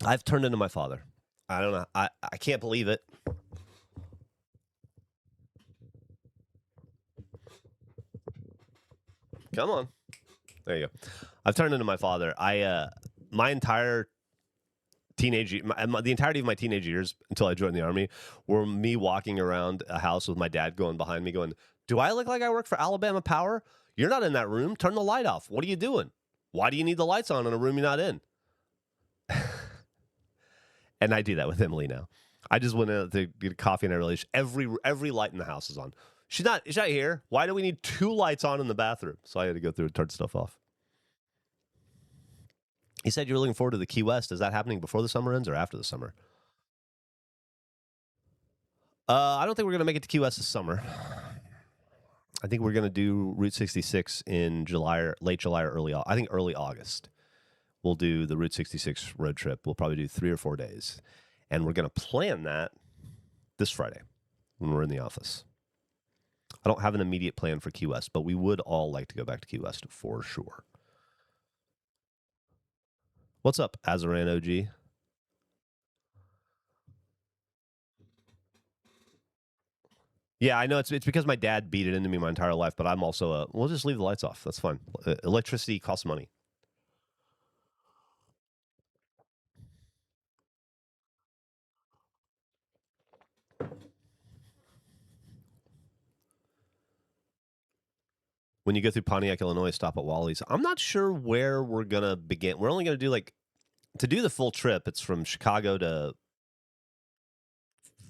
Speaker 1: I've turned into my father. I don't know. I can't believe it. Come on. There you go. I've turned into my father. My entire the entirety of my teenage years until I joined the Army were me walking around a house with my dad going behind me going, do I look like I work for Alabama Power? You're not in that room. Turn the light off. What are you doing? Why do you need the lights on in a room you're not in? And I do that with Emily now. I just went out to get coffee and I realized every light in the house is on. She's not here. Why do we need 2 lights on in the bathroom? So I had to go through and turn stuff off. You said you're looking forward to the Key West. Is that happening before the summer ends or after the summer? I don't think we're going to make it to Key West this summer. I think we're going to do Route 66 in July or late July or early August. We'll do the Route 66 road trip. We'll probably do 3 or 4 days. And we're going to plan that this Friday when we're in the office. I don't have an immediate plan for Key West, but we would all like to go back to Key West for sure. What's up, Azaran OG? Yeah, I know it's because my dad beat it into me my entire life, but I'm also we'll just leave the lights off. That's fine. Electricity costs money. When you go through Pontiac, Illinois, stop at Wally's. I'm not sure where we're going to begin. We're only going to do to do the full trip, it's from Chicago to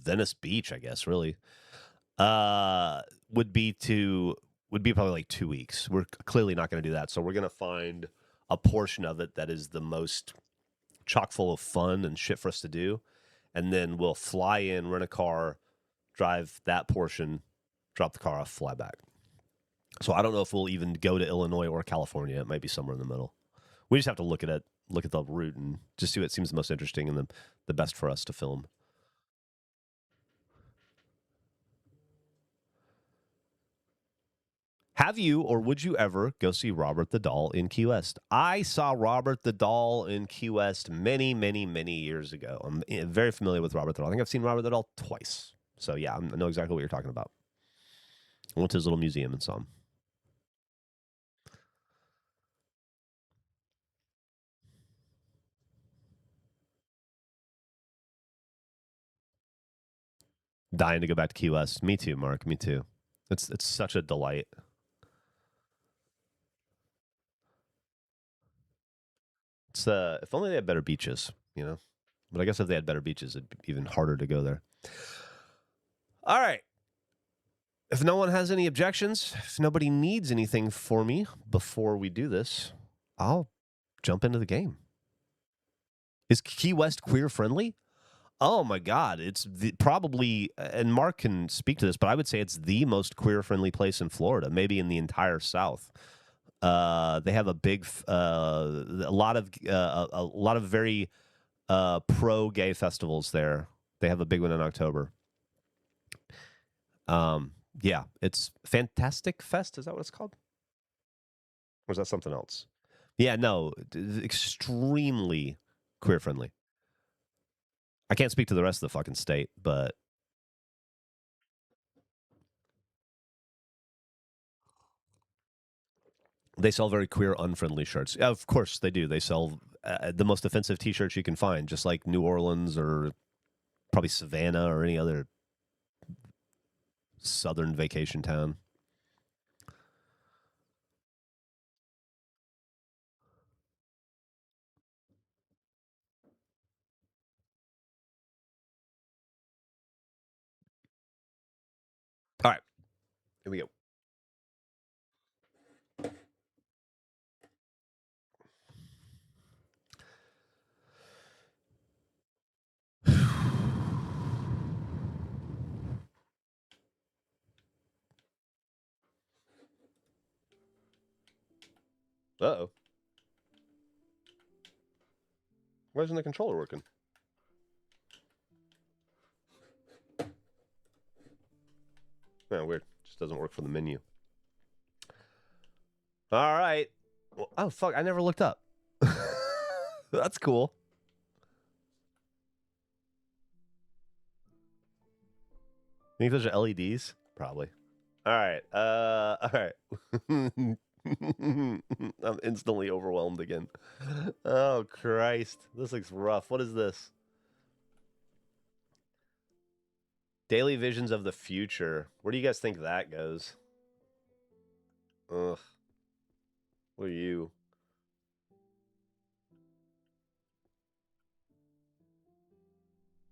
Speaker 1: Venice Beach, I guess, really. Would be probably like 2 weeks. We're clearly not going to do that. So we're going to find a portion of it that is the most chock full of fun and shit for us to do. And then we'll fly in, rent a car, drive that portion, drop the car off, fly back. So I don't know if we'll even go to Illinois or California. It might be somewhere in the middle. We just have to look at the route and just see what seems the most interesting and the best for us to film. Have you or would you ever go see Robert the Doll in Key West? I saw Robert the Doll in Key West many, many, many years ago. I'm very familiar with Robert the Doll. I think I've seen Robert the Doll twice. So yeah, I know exactly what you're talking about. I went to his little museum and saw him. Dying to go back to Key West. Me too, Mark. Me too. It's such a delight. It's if only they had better beaches, you know. But I guess if they had better beaches, it'd be even harder to go there. All right. If no one has any objections, if nobody needs anything for me before we do this, I'll jump into the game. Is Key West queer friendly? Oh my God. It's probably, and Mark can speak to this, but I would say it's the most queer friendly place in Florida, maybe in the entire South. They have a big, a lot of very pro gay festivals there. They have a big one in October. Yeah, it's Fantastic Fest. Is that what it's called? Or is that something else? Yeah, no, extremely queer friendly. I can't speak to the rest of the fucking state, but they sell very queer unfriendly shirts. Of course they do. They sell the most offensive T-shirts you can find, just like New Orleans or probably Savannah or any other southern vacation town. All right, here we go. Uh-oh. Why isn't the controller working? Oh, weird. Just doesn't work for the menu. All right. Well, oh, fuck. I never looked up. That's cool. Think those are LEDs? Probably. All right. All right. I'm instantly overwhelmed again. Oh, Christ. This looks rough. What is this? Daily Visions of the Future. Where do you guys think that goes? Ugh. What are you?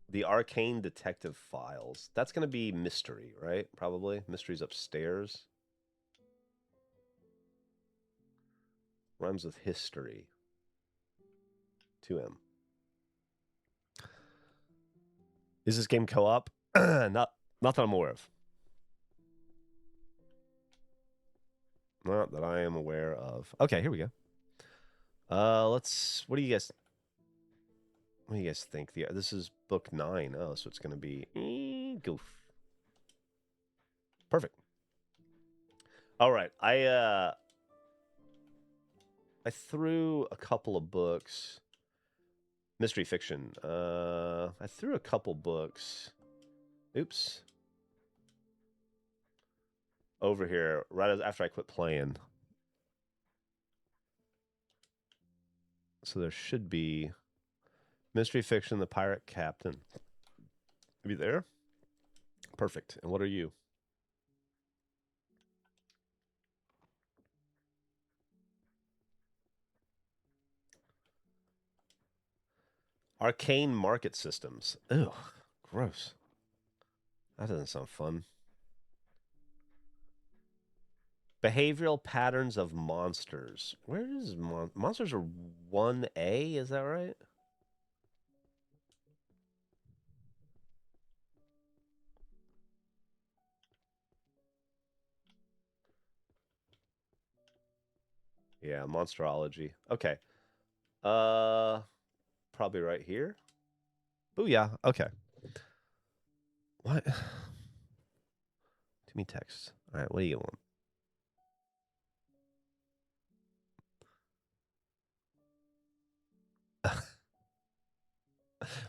Speaker 1: The Arcane Detective Files. That's going to be mystery, right? Probably. Mystery's upstairs. Rhymes with history. 2M. Is this game co-op? Not that I'm aware of. Not that I am aware of. Okay, here we go. What do you guys think? This is book 9. Oh, so it's going to be goof. Perfect. All right. I threw a couple of books. Mystery fiction. I threw a couple books. Oops. Over here, right after I quit playing. So there should be Mystery Fiction, The Pirate Captain. Are you there? Perfect. And what are you? Arcane Market Systems. Ew, gross. That doesn't sound fun. Behavioral Patterns of Monsters. Where is monsters are 1A? Is that right? Yeah, Monsterology. Okay. Probably right here. Booyah. Okay. What? Too many texts. All right, what do you want?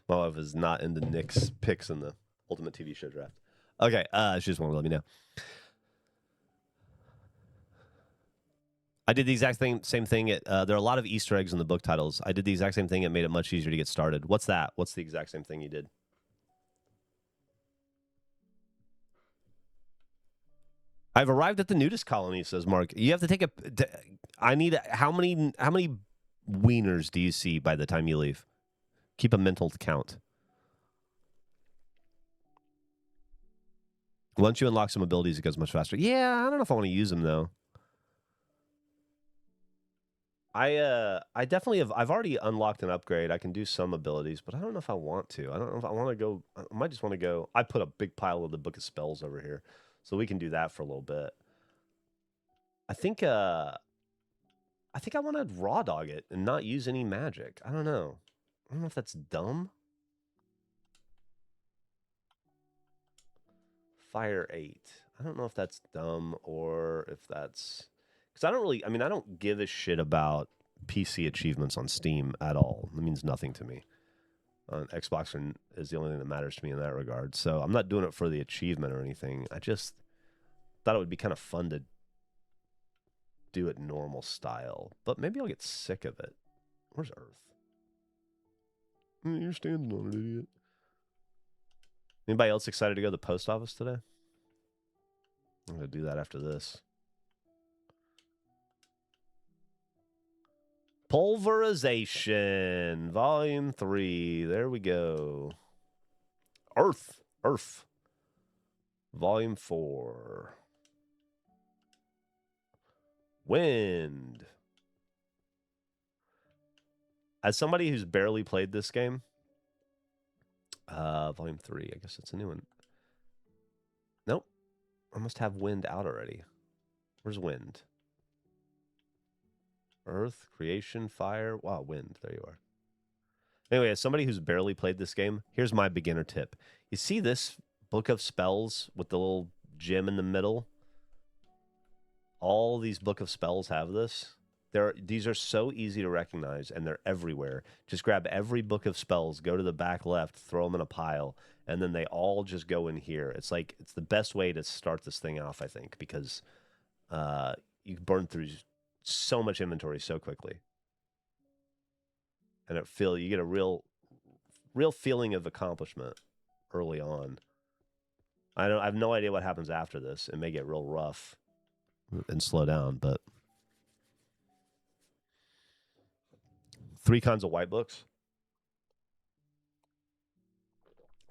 Speaker 1: My wife is not into Nick's picks in the Ultimate TV Show draft. Okay, she just wanted to let me know. I did the exact same thing. There are a lot of Easter eggs in the book titles. I did the exact same thing. It made it much easier to get started. What's that? What's the exact same thing you did? I've arrived at the nudist colony, says Mark. You have to take I need how many wieners do you see by the time you leave? Keep a mental count. Once you unlock some abilities, it goes much faster. Yeah, I don't know if I want to use them though. I definitely have. I've already unlocked an upgrade. I can do some abilities, but I don't know if I want to. I don't know if I want to go. I might just want to go. I put a big pile of the Book of Spells over here, so we can do that for a little bit. I think I want to raw dog it and not use any magic. I don't know. I don't know if that's dumb. Fire 8. I don't know if that's dumb or if that's because I don't really. I mean, I don't give a shit about PC achievements on Steam at all. It means nothing to me. On Xbox is the only thing that matters to me in that regard. So I'm not doing it for the achievement or anything. I just thought it would be kind of fun to do it normal style. But maybe I'll get sick of it. Where's Earth? You're standing on it, idiot. Anybody else excited to go to the post office today? I'm going to do that after this. Pulverization, Volume 3. There we go. Earth. Volume 4. Wind. As somebody who's barely played this game, Volume 3, I guess it's a new one. Nope. I must have wind out already. Where's wind? Earth, creation, fire. Wow, wind. There you are. Anyway, as somebody who's barely played this game, here's my beginner tip. You see this Book of Spells with the little gem in the middle? All these Book of Spells have this. These are so easy to recognize, and they're everywhere. Just grab every book of spells, go to the back left, throw them in a pile, and then they all just go in here. It's like it's the best way to start this thing off, I think, because you burn through so much inventory so quickly, and you get a real feeling of accomplishment early on. I have no idea what happens after this. It may get real rough and slow down, but 3 kinds of white books.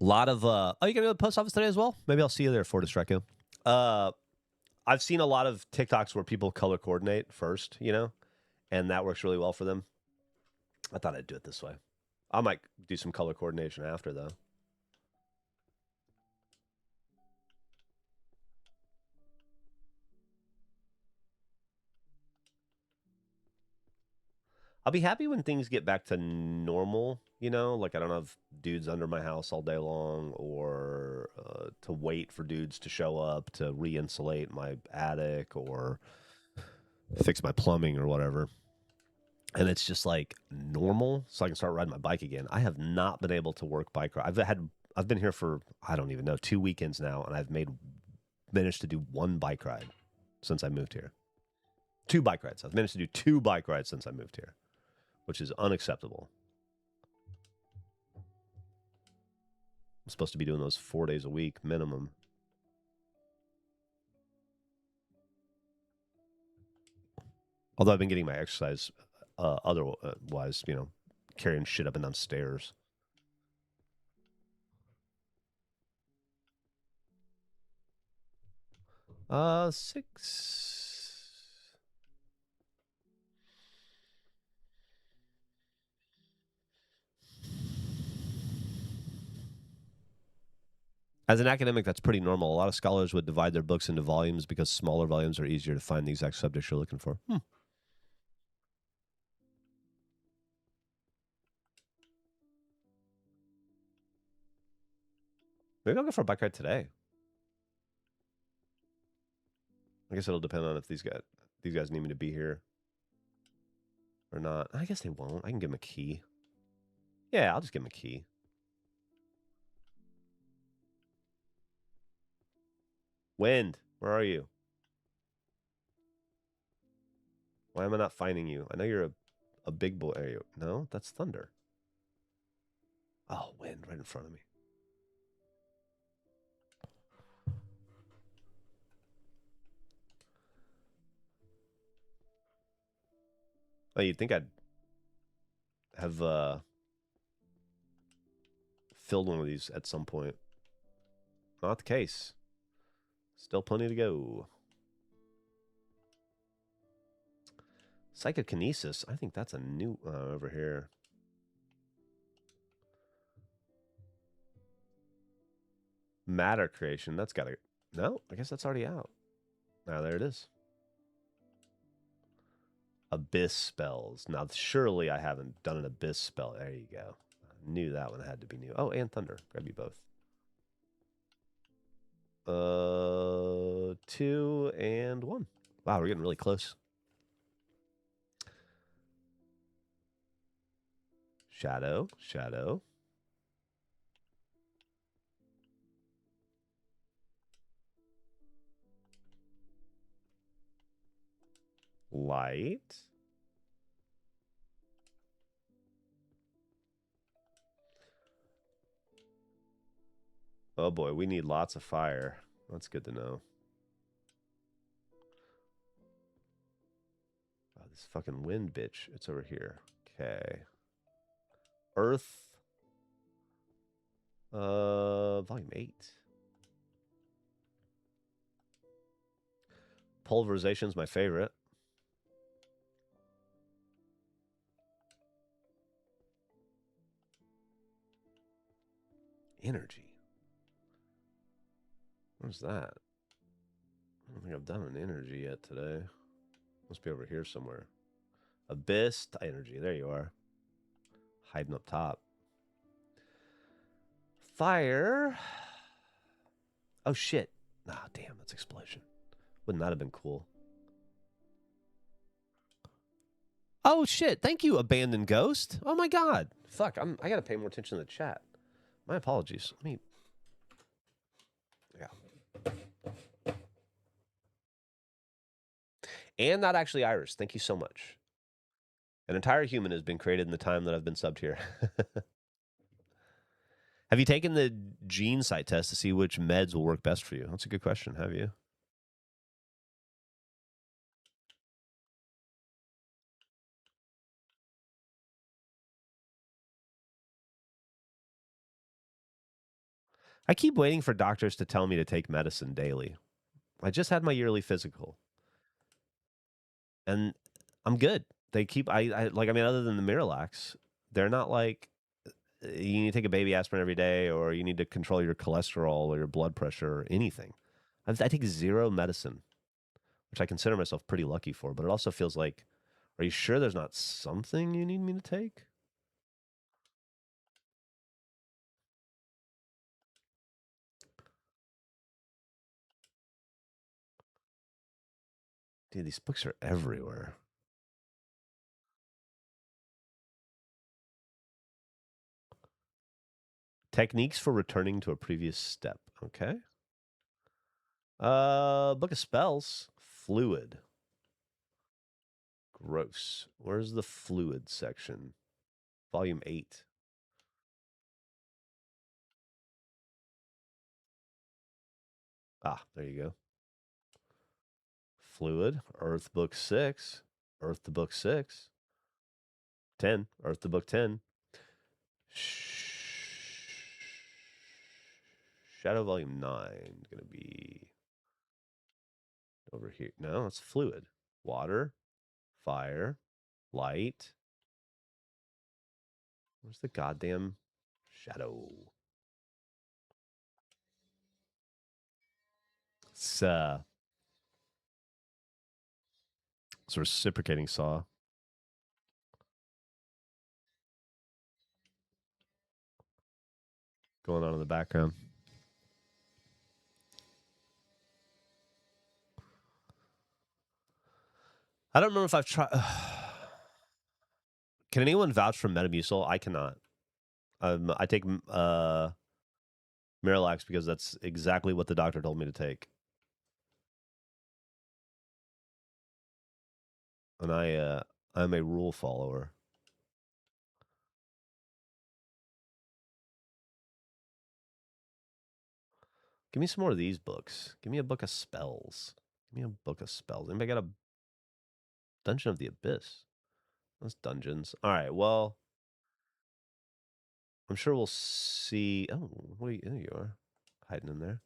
Speaker 1: A lot of oh, you gonna go to the post office today as well? Maybe I'll see you there, Fortis Reco. I've seen a lot of TikToks where people color coordinate first, and that works really well for them. I thought I'd do it this way. I might do some color coordination after, though. I'll be happy when things get back to normal, like I don't have dudes under my house all day long, or to wait for dudes to show up to re-insulate my attic or fix my plumbing or whatever. And it's just like normal, so I can start riding my bike again. I have not been able to work bike ride. I've been here for, I don't even know, 2 weekends now, and I've managed to do 1 bike ride since I moved here. 2 bike rides. I've managed to do 2 bike rides since I moved here, which is unacceptable. I'm supposed to be doing those 4 days a week minimum. Although I've been getting my exercise otherwise, carrying shit up and down stairs. Six. As an academic, that's pretty normal. A lot of scholars would divide their books into volumes because smaller volumes are easier to find the exact subjects you're looking for. Maybe I'll go for a bike ride today. I guess it'll depend on if these guys need me to be here or not. I guess they won't. I can give them a key. Yeah, I'll just give them a key. Wind, where are you? Why am I not finding you? I know you're a big boy. Are you? No, that's thunder. Oh, wind right in front of me. Oh, you'd think I'd have filled one of these at some point. Not the case. Still plenty to go. Psychokinesis. I think that's a new over here. Matter creation. That's got to... No, I guess that's already out. Now there it is. Abyss spells. Now, surely I haven't done an abyss spell. There you go. I knew that one had to be new. Oh, and thunder. Grab you both. 2 and 1. Wow, we're getting really close. Shadow. Shadow. Light. Oh boy, we need lots of fire. That's good to know. Oh, this fucking wind bitch. It's over here. Okay. Earth. Volume 8. Pulverization's my favorite. Energy. Where's that? I don't think I've done an energy yet today. Must be over here somewhere. Abyss energy. There you are. Hiding up top. Fire. Oh, shit. Ah, damn. That's explosion. Wouldn't that have been cool? Oh shit! Thank you, abandoned ghost. Oh my god. Fuck. I gotta pay more attention to the chat. My apologies. Let me. Yeah. And not actually Irish. Thank you so much. An entire human has been created in the time that I've been subbed here. Have you taken the gene site test to see which meds will work best for you? That's a good question. Have you? I keep waiting for doctors to tell me to take medicine daily. I just had my yearly physical, and I'm good. They keep I like I mean, other than the Miralax, they're not like you need to take a baby aspirin every day, or you need to control your cholesterol or your blood pressure or anything. I take zero medicine, which I consider myself pretty lucky for. But it also feels like, are you sure there's not something you need me to take? Dude, these books are everywhere. Techniques for returning to a previous step. Okay. Book of Spells. Fluid. Gross. Where's the fluid section? Volume 8. Ah, there you go. Fluid. Earth Book 6. Earth to Book 6. 10. Earth to Book 10. Shadow Volume 9. Gonna be over here. No, it's fluid. Water. Fire. Light. Where's the goddamn shadow? It's reciprocating saw. Going on in the background. I don't remember if I've tried. Can anyone vouch for Metamucil? I cannot. I take Miralax because that's exactly what the doctor told me to take. And I'm a rule follower. Give me some more of these books. Give me a book of spells. Give me a book of spells. Anybody got a Dungeon of the Abyss? Those dungeons. All right, well, I'm sure we'll see. Oh, there you are, hiding in there.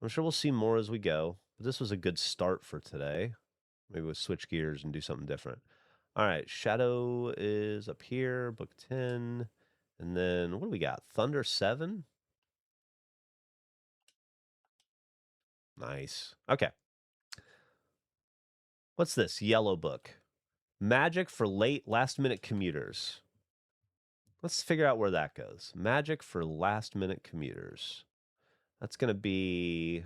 Speaker 1: I'm sure we'll see more as we go. But this was a good start for today. Maybe we'll switch gears and do something different. All right, Shadow is up here, book 10. And then what do we got? Thunder 7? Nice. Okay. What's this? Yellow book. Magic for last minute commuters. Let's figure out where that goes. Magic for last minute commuters. That's going to be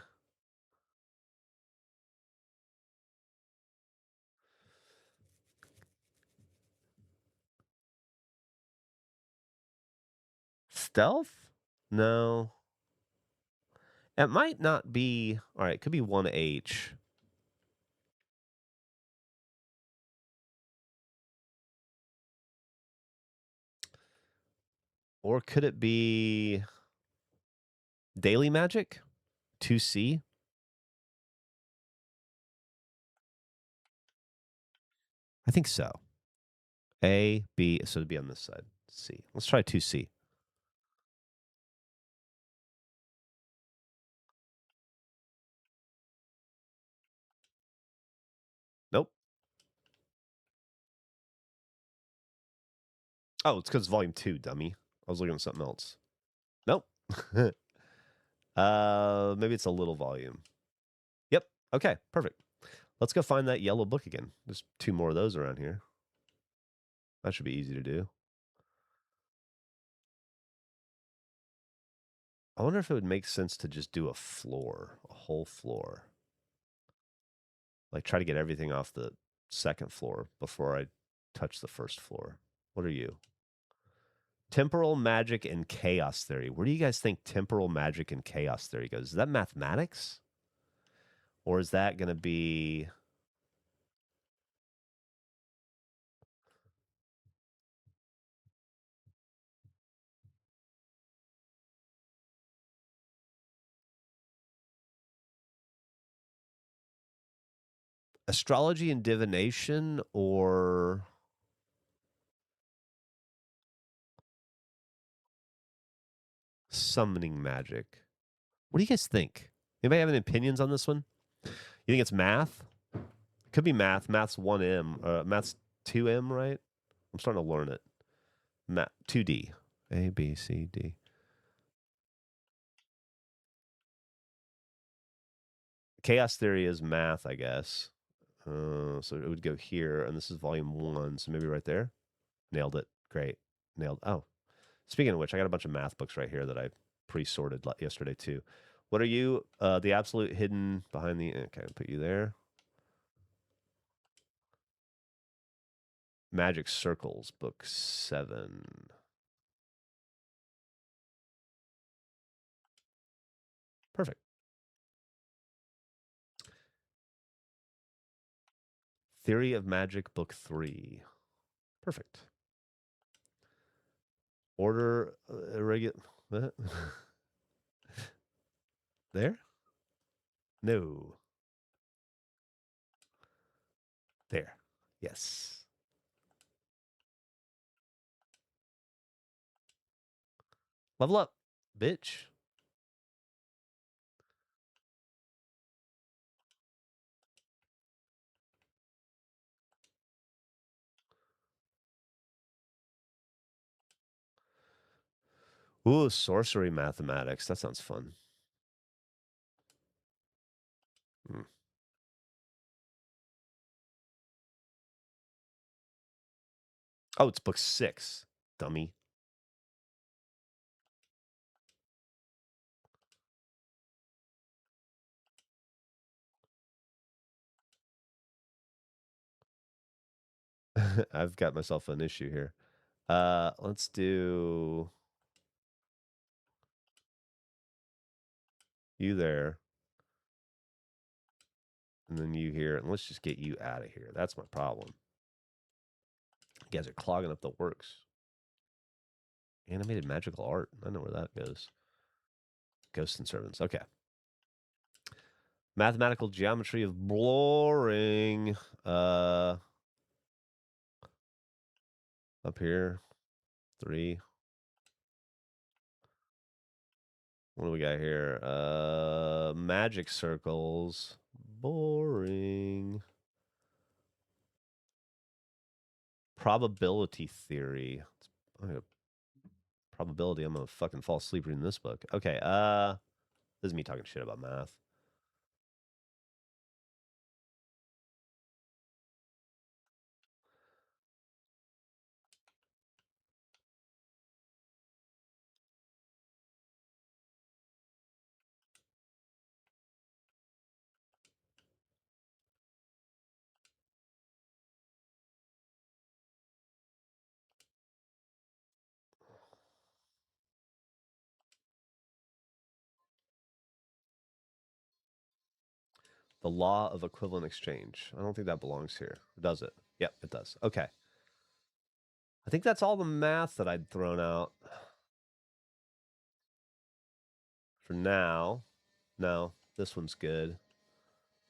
Speaker 1: stealth? No. It might not be. All right, it could be 1H. Or could it be daily magic? 2C? I think so. A, B, so it'd be on this side. C. Let's try 2C. Nope. Oh, it's because it's volume 2, dummy. I was looking at something else. Nope. Maybe it's a little volume. Yep. Okay, perfect. Let's go find that yellow book again. There's 2 more of those around here. That should be easy to do. I wonder if it would make sense to just do a whole floor. Like try to get everything off the second floor before I touch the first floor. What are you? Temporal magic and chaos theory. Where do you guys think temporal magic and chaos theory goes? Is that mathematics? Or is that going to be... astrology and divination, or summoning magic? What do you guys think? Anybody have any opinions on this one? You think it's math? Could be math. Math's 1M. Math's 2M, right? I'm starting to learn it. Math 2D. A, B, C, D. Chaos theory is math, I guess. So it would go here, and this is volume 1, so maybe right there. Nailed it. Great. Nailed. Oh, speaking of which, I got a bunch of math books right here that I pre-sorted yesterday too. What are you? The absolute hidden behind the... Okay, I'll put you there. Magic Circles, book 7. Perfect. Theory of Magic, book 3. Perfect. Order irregular... There? No. There. Yes. Level up, bitch. Ooh, sorcery mathematics. That sounds fun. Hmm. Oh, it's book 6. Dummy. I've got myself an issue here. Let's do you there. And then you here. And let's just get you out of here. That's my problem. You guys are clogging up the works. Animated magical art. I know where that goes. Ghosts and servants. Okay. Mathematical geometry of boring. Up here. 3. What do we got here? Magic circles. Boring. Probability theory. Probability I'm gonna fucking fall asleep reading this book. Okay, this is me talking shit about math. The law of equivalent exchange. I don't think that belongs here. Does it? Yep, it does. Okay. I think that's all the math that I'd thrown out for now. No, this one's good.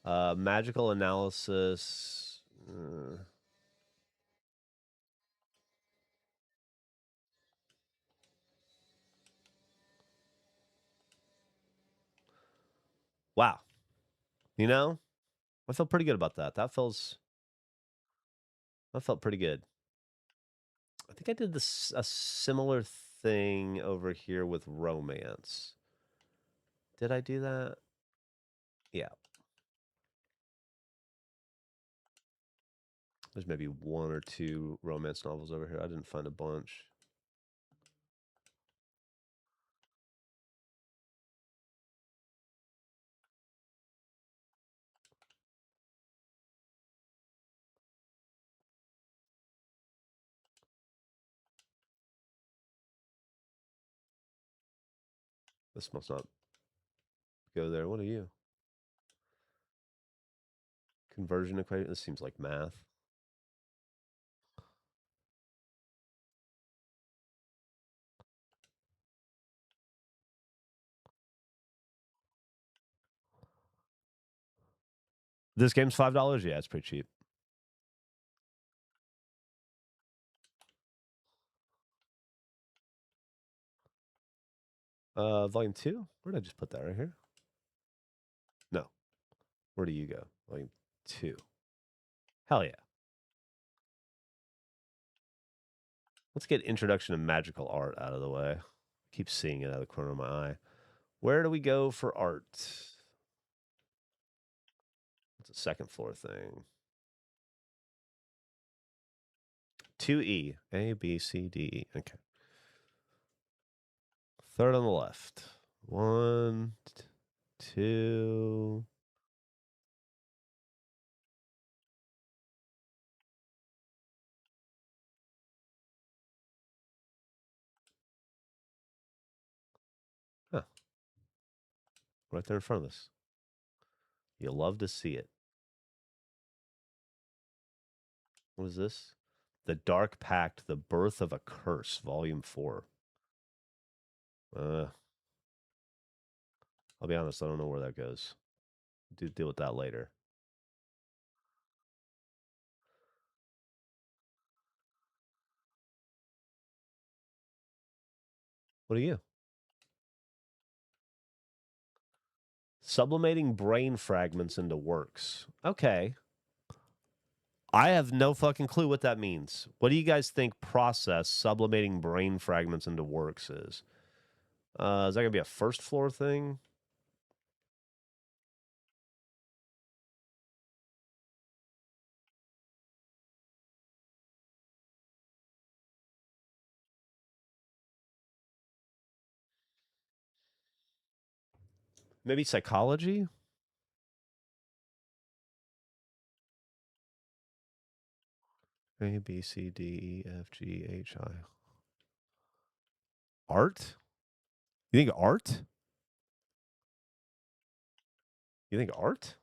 Speaker 1: Magical analysis. Wow. You know, I feel pretty good about that. That felt pretty good. I think I did this a similar thing over here with romance. Did I do that? Yeah. There's maybe 1 or 2 romance novels over here. I didn't find a bunch. This must not go there. What are you? Conversion equation? This seems like math. This game's $5? Yeah, it's pretty cheap. Volume 2? Where did I just put that? Right here? No. Where do you go? Volume 2. Hell yeah. Let's get Introduction to Magical Art out of the way. Keep seeing it out of the corner of my eye. Where do we go for art? It's a second floor thing. 2E. A, B, C, D, E. Okay. Third on the left. 1, 2. Huh. Right there in front of us. You'll love to see it. What is this? The Dark Pact, The Birth of a Curse, Volume 4. I'll be honest, I don't know where that goes. Deal with that later. What are you? Sublimating brain fragments into works. Okay. I have no fucking clue what that means. What do you guys think process sublimating brain fragments into works is? Is that going to be a first floor thing? Maybe psychology? A, B, C, D, E, F, G, H, I. Art? You think art? You think art?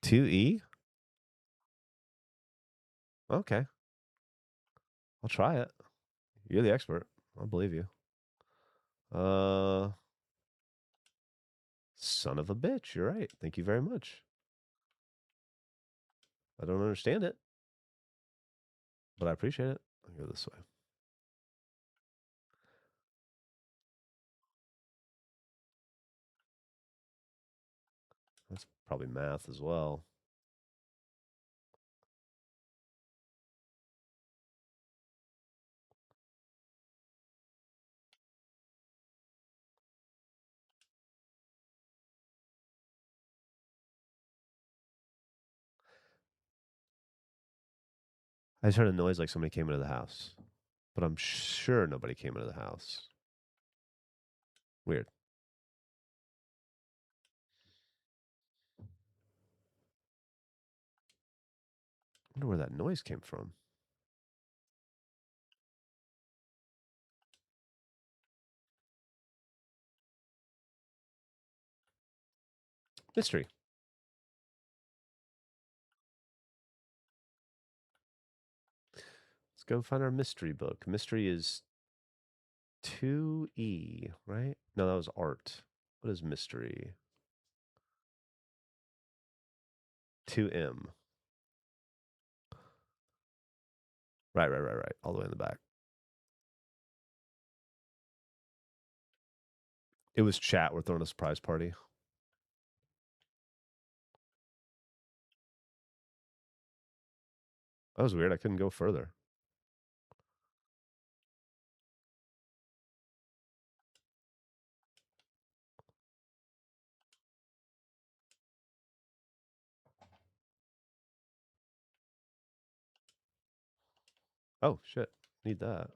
Speaker 1: 2E? Okay. I'll try it. You're the expert. I'll believe you. Son of a bitch. You're right. Thank you very much. I don't understand it, but I appreciate it. I'll go this way. That's probably math as well. I just heard a noise like somebody came into the house, but I'm sure nobody came into the house. Weird. I wonder where that noise came from. Mystery. Let's go find our mystery book. Mystery is 2E, right? No, that was art. What is mystery? 2M. Right. All the way in the back. It was chat. We're throwing a surprise party. That was weird. I couldn't go further. Oh, shit. Need that.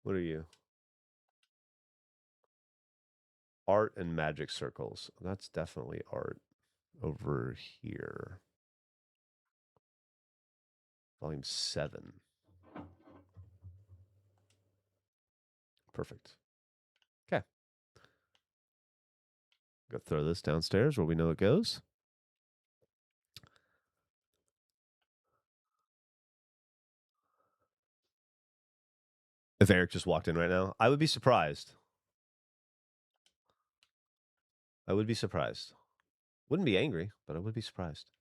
Speaker 1: What are you? Art and magic circles. That's definitely art over here. Volume 7. Perfect. Okay. Go throw this downstairs where we know it goes. If Eric just walked in right now, I would be surprised. I would be surprised. Wouldn't be angry, but I would be surprised.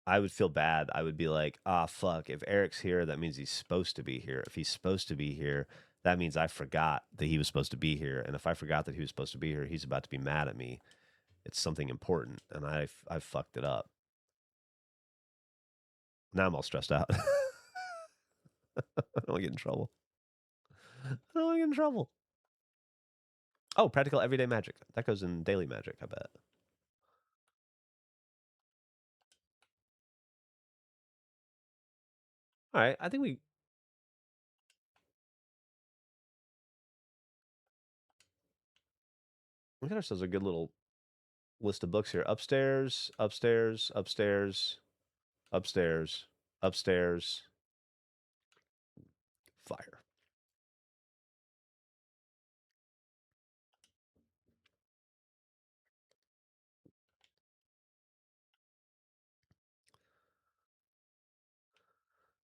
Speaker 1: I would feel bad. I would be like, fuck. If Eric's here, that means he's supposed to be here. If he's supposed to be here, that means I forgot that he was supposed to be here. And if I forgot that he was supposed to be here, he's about to be mad at me. It's something important, and I've fucked it up. Now I'm all stressed out. I don't want to get in trouble. I don't want to get in trouble. Oh, practical everyday magic. That goes in daily magic, I bet. All right, I think we got ourselves a good little list of books here. Upstairs, upstairs, upstairs, upstairs, upstairs. Fire.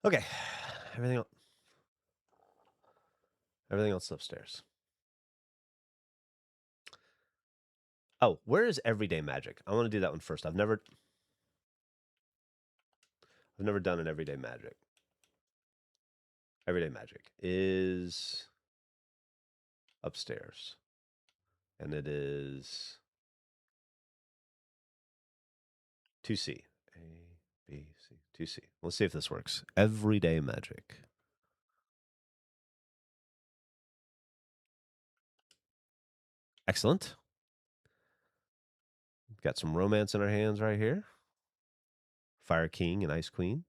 Speaker 1: Okay. Everything else upstairs. Oh, where is everyday magic? I want to do that one first. I've never done an everyday magic. Everyday magic is upstairs. And it is 2C. A, B, C. 2C. Let's see if this works. Everyday magic. Excellent. Got some romance in our hands right here. Fire King and Ice Queen.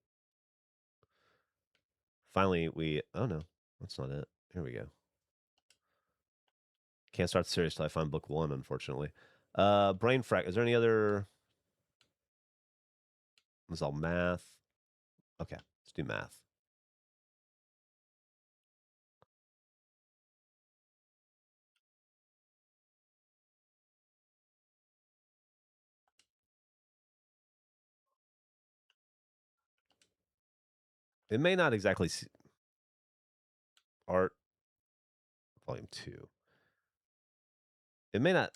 Speaker 1: Finally, oh no, that's not it. Here we go. Can't start the series till I find book 1, unfortunately. Brain Frack. Is there any other? This is all math. Okay, let's do math. It may not exactly art volume 2. It may not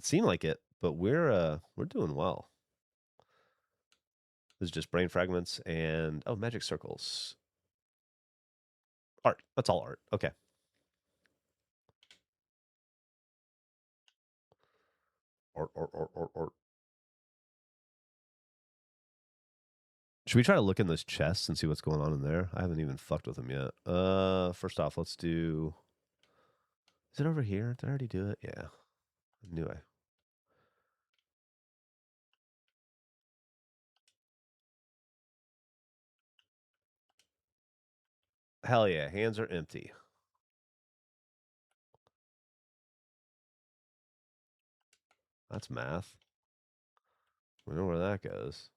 Speaker 1: seem like it, but we're doing well. This is just brain fragments and magic circles. Art. That's all art. Okay. Art. Should we try to look in those chests and see what's going on in there? I haven't even fucked with them yet. First off, let's do. Is it over here? Did I already do it? Yeah. I knew I. Hell yeah. Hands are empty. That's math. We know where that goes.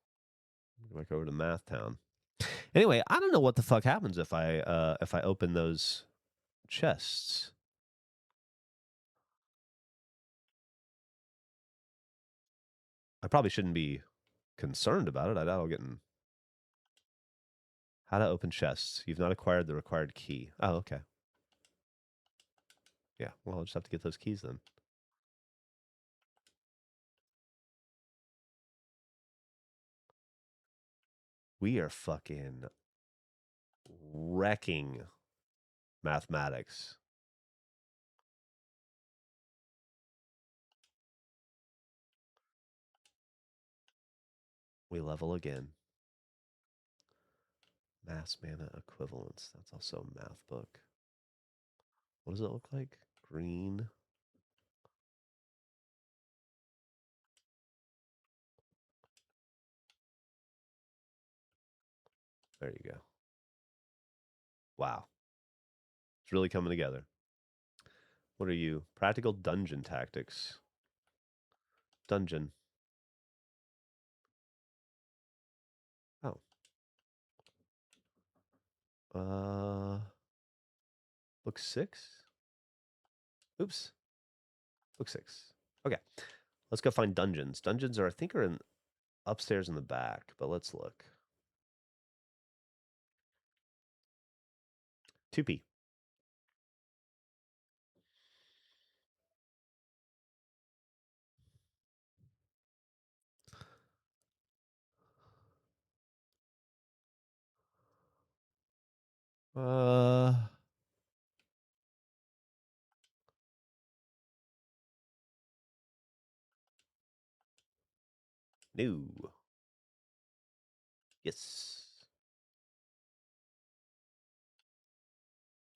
Speaker 1: Go back over to Math Town. Anyway, I don't know what the fuck happens if I open those chests. I probably shouldn't be concerned about it. I doubt I'll get in. How to open chests. You've not acquired the required key. Oh, okay. Yeah, well, I'll just have to get those keys then. We are fucking wrecking mathematics. We level again. Mass mana equivalence. That's also a math book. What does it look like? Green. There you go. Wow. It's really coming together. What are you? Practical dungeon tactics. Dungeon. Oh. Book 6? Oops. Book 6. Okay. Let's go find dungeons. Dungeons are, I think, are in upstairs in the back, but let's look. 2P. No. Yes.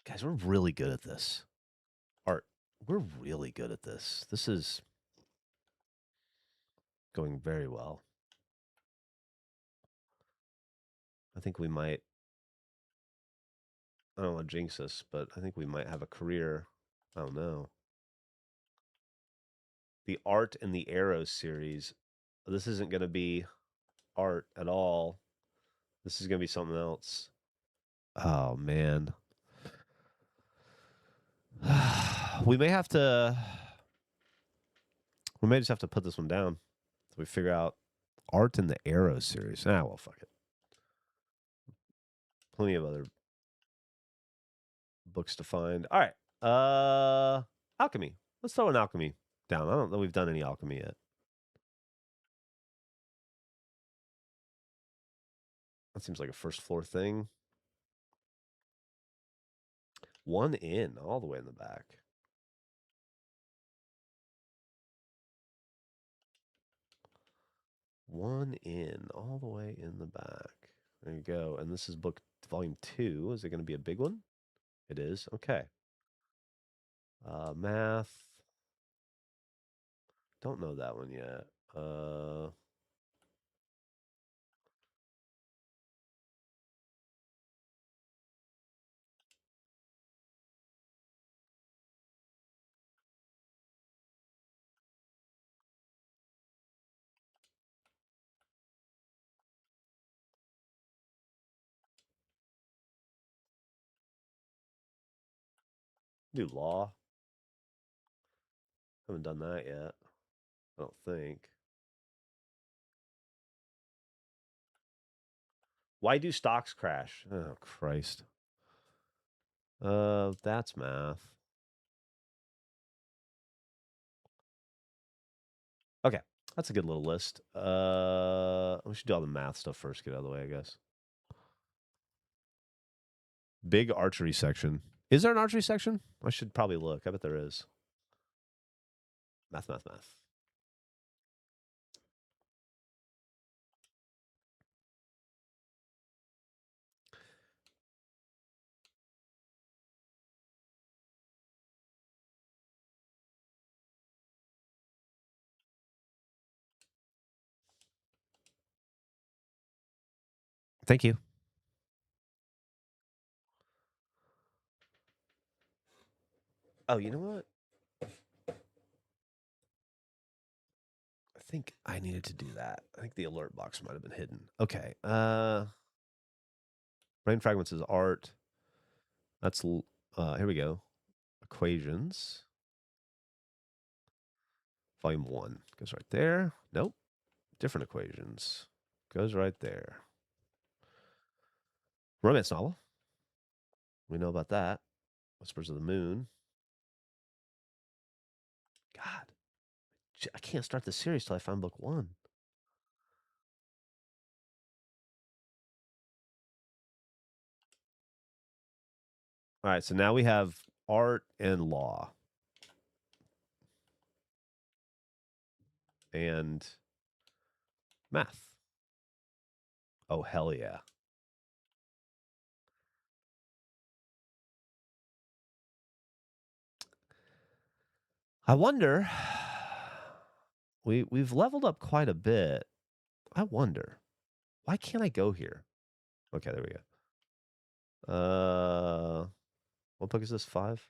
Speaker 1: Guys, we're really good at this. Art, we're really good at this. This is going very well. I think we might, I don't want to jinx us, but I think we might have a career. I don't know. The Art and the Arrows series. This isn't going to be art at all. This is going to be something else. Oh, man. We may have to, we may just have to put this one down so we figure out Art and the Arrows series. Ah, well, fuck it. Plenty of other books to find. All right. Alchemy. Let's throw an alchemy down. I don't know we've done any alchemy yet. That seems like a first floor thing. 1 in, all the way in the back. One in, all the way in the back. There you go. And this is book volume 2. Is it going to be a big one? It is. Okay. Math. Don't know that one yet. Do law. Haven't done that yet. I don't think. Why do stocks crash? Oh, Christ. That's math. Okay, that's a good little list. We should do all the math stuff first, get out of the way, I guess. Big archery section. Is there an archery section? I should probably look. I bet there is. Math. Thank you. Oh, you know what? I think I needed to do that. I think the alert box might have been hidden. Okay. Brain fragments is art. That's here we go. Equations. Volume 1 goes right there. Nope. Different equations. Goes right there. Romance novel. We know about that. Whispers of the Moon. God. I can't start the series till I find book 1. All right, so now we have art and law. And math. Oh, hell yeah. I wonder, we've leveled up quite a bit. I wonder, why can't I go here? Okay, there we go. What book is this? 5?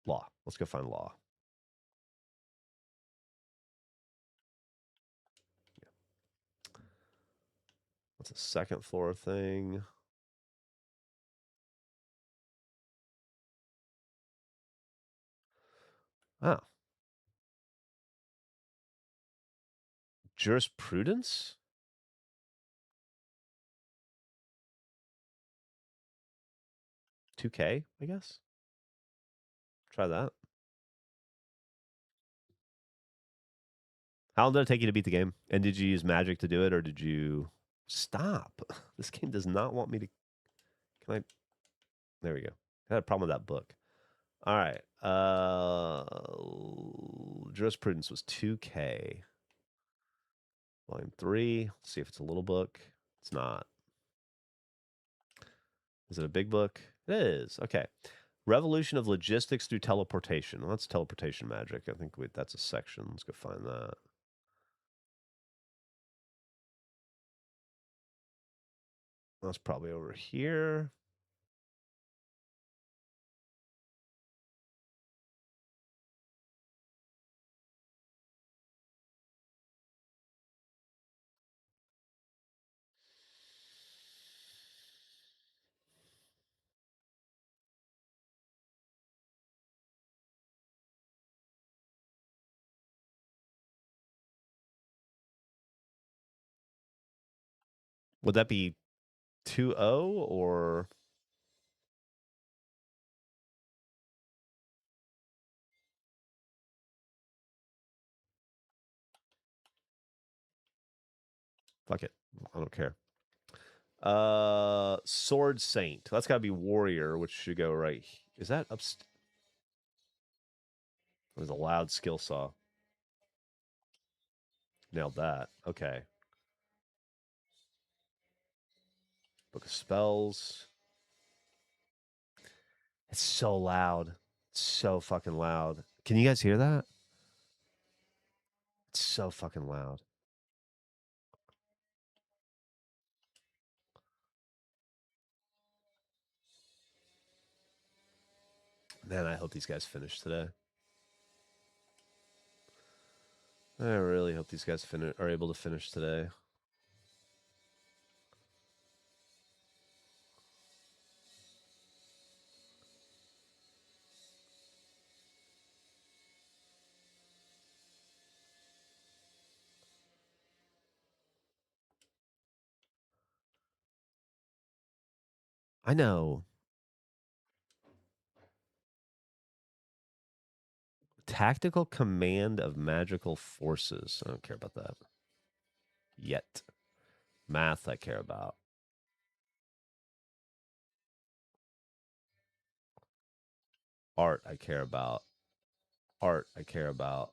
Speaker 1: Law. Let's go find law. That's a second floor thing. Oh. Jurisprudence? $2K, I guess. Try that. How long did it take you to beat the game? And did you use magic to do it, or did you stop? This game does not want me to. Can I? There we go. I had a problem with that book. All right. Jurisprudence was 2K. Volume 3. Let's see if it's a little book. It's not. Is it a big book? It is. Okay. Revolution of Logistics through Teleportation. Well, that's teleportation magic. I think that's a section. Let's go find that. That's probably over here. Would that be 2-0 or? Fuck it. I don't care. Sword Saint. That's got to be Warrior, which should go right. Is that up? There's a loud skill saw. Nailed that. Okay. Book of Spells. It's so loud. It's so fucking loud. Can you guys hear that? It's so fucking loud. Man, I hope these guys finish today. I really hope these guys are able to finish today. I know. Tactical command of magical forces. I don't care about that. Yet. Math I care about. Art I care about. Art I care about.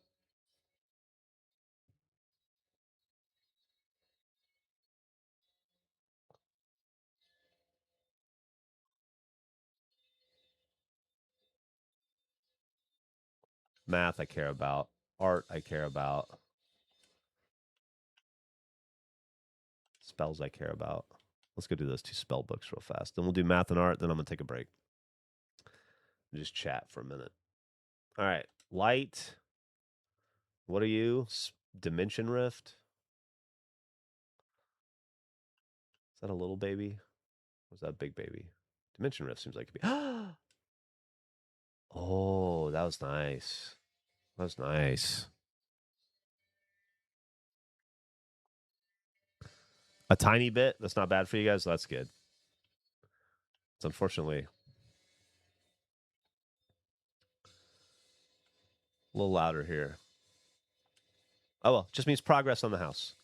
Speaker 1: Math I care about. Art I care about. Spells I care about. Let's go do those 2 spell books real fast. Then we'll do math and art. Then I'm going to take a break. Just chat for a minute. All right. Light. What are you? Dimension Rift. Is that a little baby? Or is that a big baby? Dimension Rift seems like it could be. Oh, that was nice. That was nice. A tiny bit. That's not bad for you guys. That's good. It's unfortunately a little louder here. Oh, well, just means progress on the house.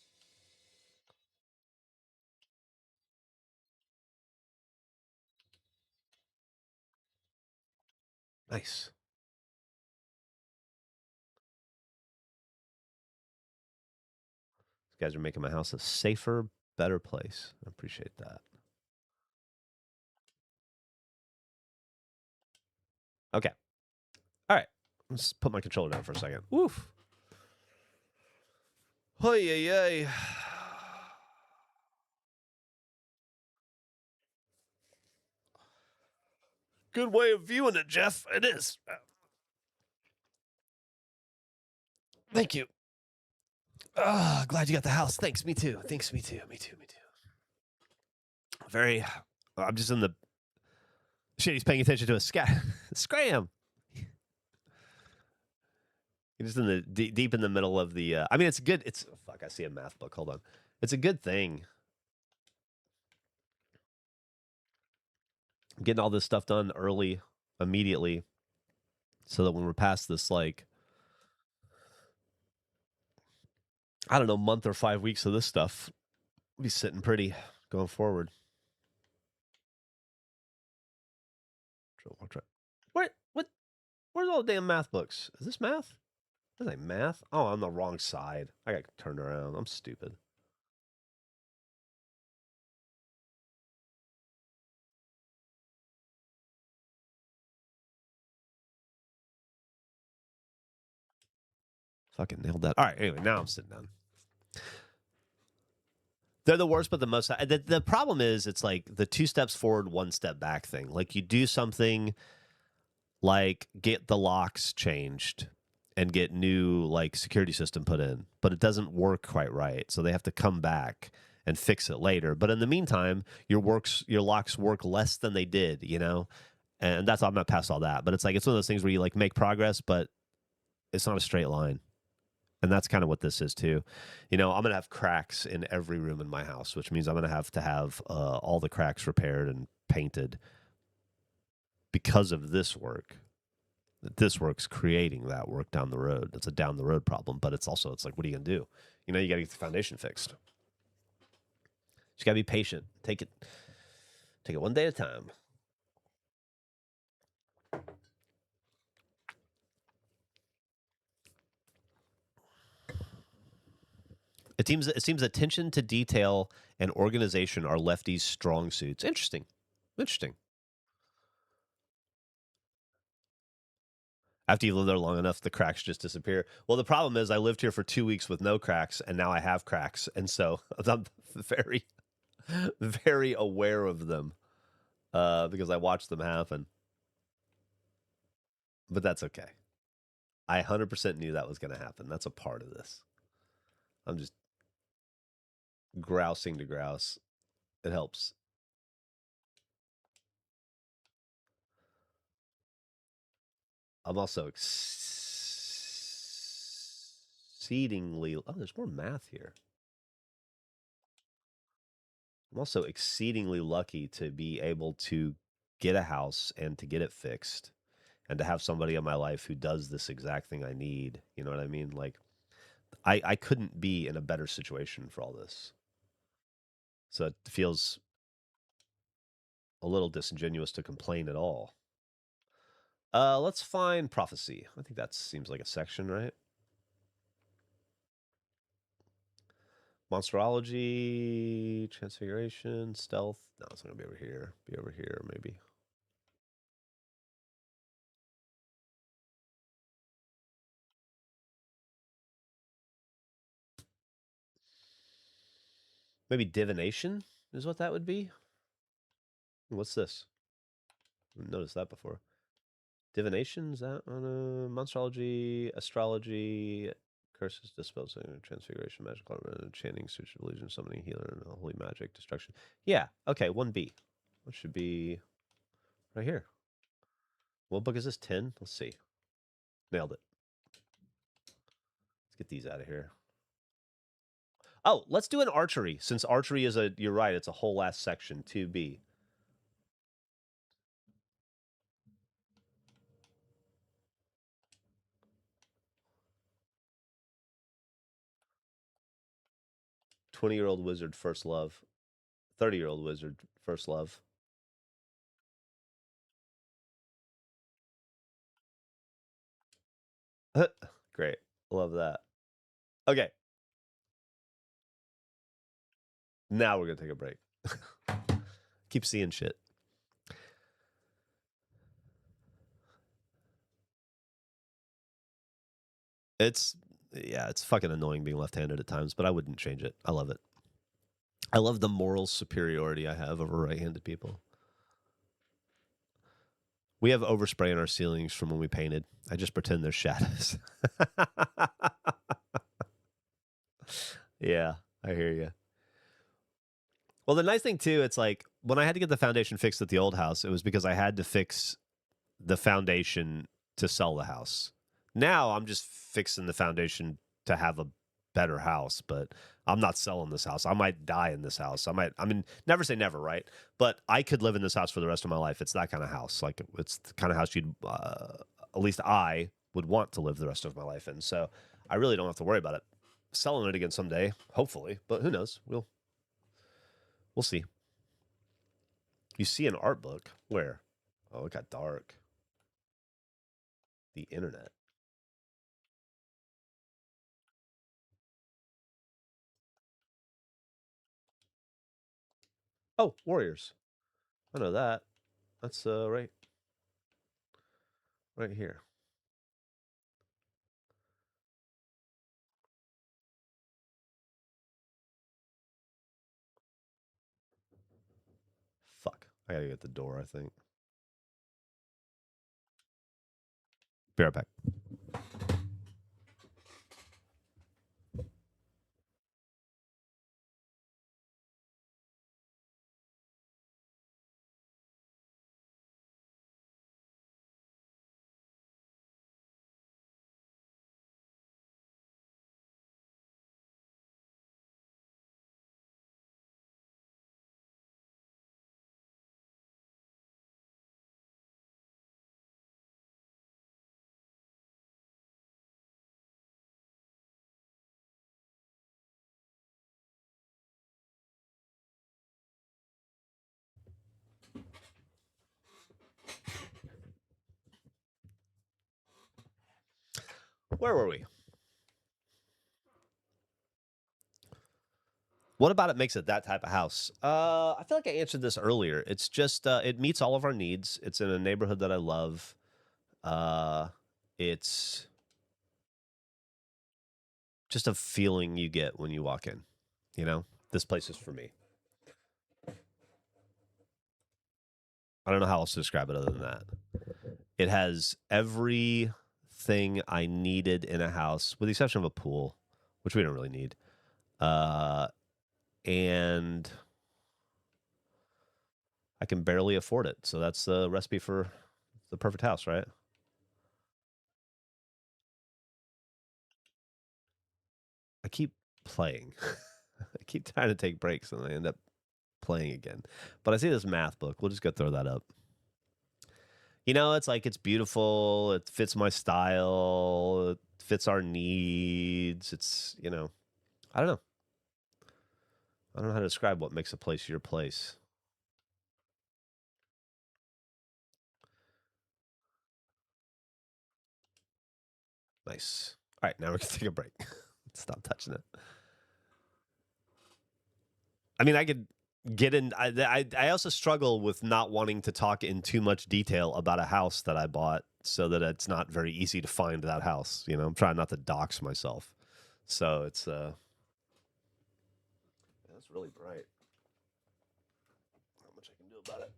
Speaker 1: Nice. These guys are making my house a safer, better place. I appreciate that. Okay. All right. Let's put my controller down for a second. Woof. Hey, hey, hey. Good way of viewing it, Geoff. It is. Thank you. Glad you got the house. Thanks. Me too. Thanks. Me too. Me too. Me too. I'm just in the shit. He's paying attention to a scram. You're just in the deep in the middle of the. I mean, it's good. It's fuck. I see a math book. Hold on. It's a good thing. Getting all this stuff done early, immediately, so that when we're past this, like, I don't know, month or 5 weeks of this stuff, we'll be sitting pretty going forward. Where's all the damn math books? Is this math? This ain't math. Oh, I'm on the wrong side. I got turned around. I'm stupid. Fucking nailed that. All right, anyway, now I'm sitting down. They're the worst, but the most. The problem is, it's like the 2 steps forward, 1 step back thing. Like, you do something like get the locks changed and get new, like, security system put in, but it doesn't work quite right. So they have to come back and fix it later. But in the meantime, your locks work less than they did, you know? And I'm not past all that. But it's like, it's one of those things where you, like, make progress, but it's not a straight line. And that's kind of what this is too. You know, I'm going to have cracks in every room in my house, which means I'm going to have all the cracks repaired and painted because of this work. This work's creating that work down the road. It's a down the road problem, but it's like, what are you going to do? You know, you got to get the foundation fixed. Just got to be patient. Take it one day at a time. It seems attention to detail and organization are Lefty's strong suits. Interesting. After you live there long enough, the cracks just disappear. Well, the problem is I lived here for 2 weeks with no cracks, and now I have cracks. And so I'm very, very aware of them because I watched them happen. But that's okay. I 100% knew that was going to happen. That's a part of this. I'm just grousing to grouse. It helps. I'm also exceedingly... Oh, there's more math here. I'm also exceedingly lucky to be able to get a house and to get it fixed and to have somebody in my life who does this exact thing I need. You know what I mean? Like, I couldn't be in a better situation for all this. So it feels a little disingenuous to complain at all. Let's find prophecy. I think that seems like a section, right? Monsterology, transfiguration, stealth. No, it's not gonna be over here. Be over here, maybe. Maybe divination is what that would be. What's this? I haven't noticed that before. Divination, is that on monsterology, astrology, curses, disposing, transfiguration, magical armor, chanting, suture of illusion, summoning, healer, and holy magic, destruction. Yeah, okay, 1B. What should be right here? What book is this? 10? Let's see. Nailed it. Let's get these out of here. Oh, let's do an archery. Since archery is you're right, it's a whole last section, 2B. "20-year-old wizard, first love. 30-year-old wizard, first love." Great. Love that. Okay. Now we're going to take a break. Keep seeing shit. It's fucking annoying being left-handed at times, but I wouldn't change it. I love it. I love the moral superiority I have over right-handed people. We have overspray in our ceilings from when we painted. I just pretend there's shadows. Yeah, I hear you. Well, the nice thing too, it's like when I had to get the foundation fixed at the old house, it was because I had to fix the foundation to sell the house. Now I'm just fixing the foundation to have a better house, but I'm not selling this house. I might die in this house. I mean, never say never, right? But I could live in this house for the rest of my life. It's that kind of house. Like, it's the kind of house at least I would want to live the rest of my life in. So I really don't have to worry about it. Selling it again someday, hopefully, but who knows? We'll see. You see an art book. Where? Oh, it got dark. The internet. Oh, Warriors. I know that. That's right here. Fuck. I gotta get the door, I think. Be right back. Where were we? What about it makes it that type of house? I feel like I answered this earlier. It's just it meets all of our needs. It's in a neighborhood that I love. It's just a feeling you get when you walk in. You know, this place is for me. I don't know how else to describe it other than that. It has everything I needed in a house, with the exception of a pool, which we don't really need. And I can barely afford it. So that's the recipe for the perfect house, right? I keep playing. I keep trying to take breaks and I end up playing again. But I see this math book. We'll just go throw that up. You know, it's like it's beautiful. It fits my style. It fits our needs. It's, you know, I don't know. I don't know how to describe what makes a place your place. Nice. All right, now we're going to take a break. Stop touching it. I mean, I could get in. I also struggle with not wanting to talk in too much detail about a house that I bought so that it's not very easy to find that house. You know, I'm trying not to dox myself. So it's that's really bright. Not much I can do about it.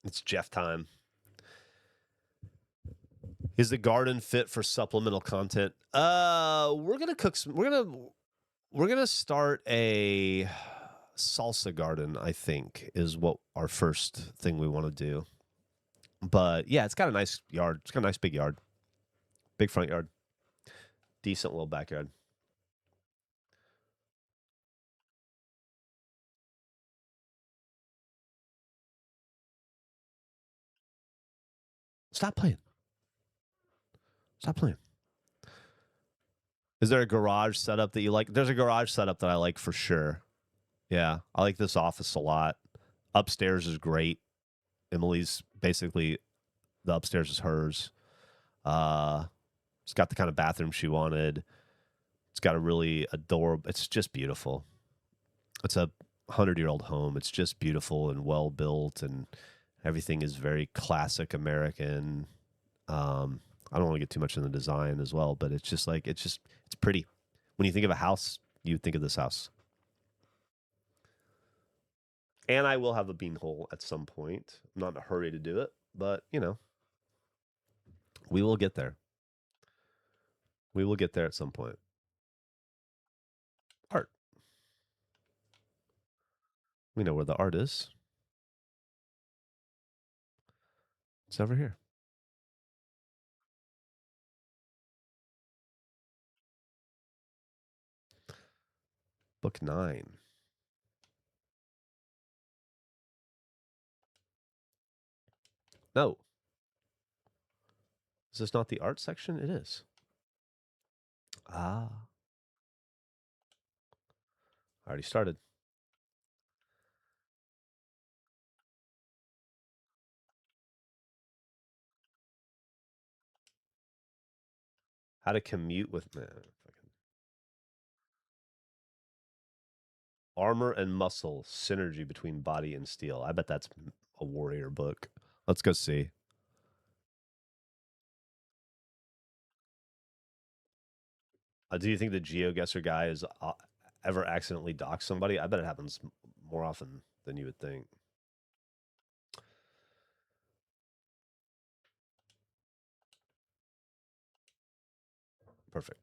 Speaker 1: It's Geoff time. Is the garden fit for supplemental content? We're gonna cook some. We're gonna start a salsa garden. I think is what our first thing we want to do. But yeah, it's got a nice yard. It's got a nice big yard, big front yard, decent little backyard. Stop playing. Stop playing. Is there a garage setup that you like? There's a garage setup that I like for sure. Yeah, I like this office a lot. Upstairs is great. Emily's basically the upstairs is hers. It's got the kind of bathroom she wanted. It's got a really adorable. It's just beautiful. It's a 100-year-old home. It's just beautiful and well built, and everything is very classic American. I don't want to get too much in the design as well, but it's just like it's pretty. When you think of a house, you think of this house. And I will have a beanhole at some point. I'm not in a hurry to do it, but, you know, we will get there. We will get there at some point. Art. We know where the art is. It's over here. Book 9. No. Is this not the art section? It is. Ah. Already started. How to commute with armor and muscle, synergy between body and steel. I bet that's a warrior book. Let's go see. Do you think the GeoGuessr guy is ever accidentally dox somebody? I bet it happens more often than you would think. Perfect.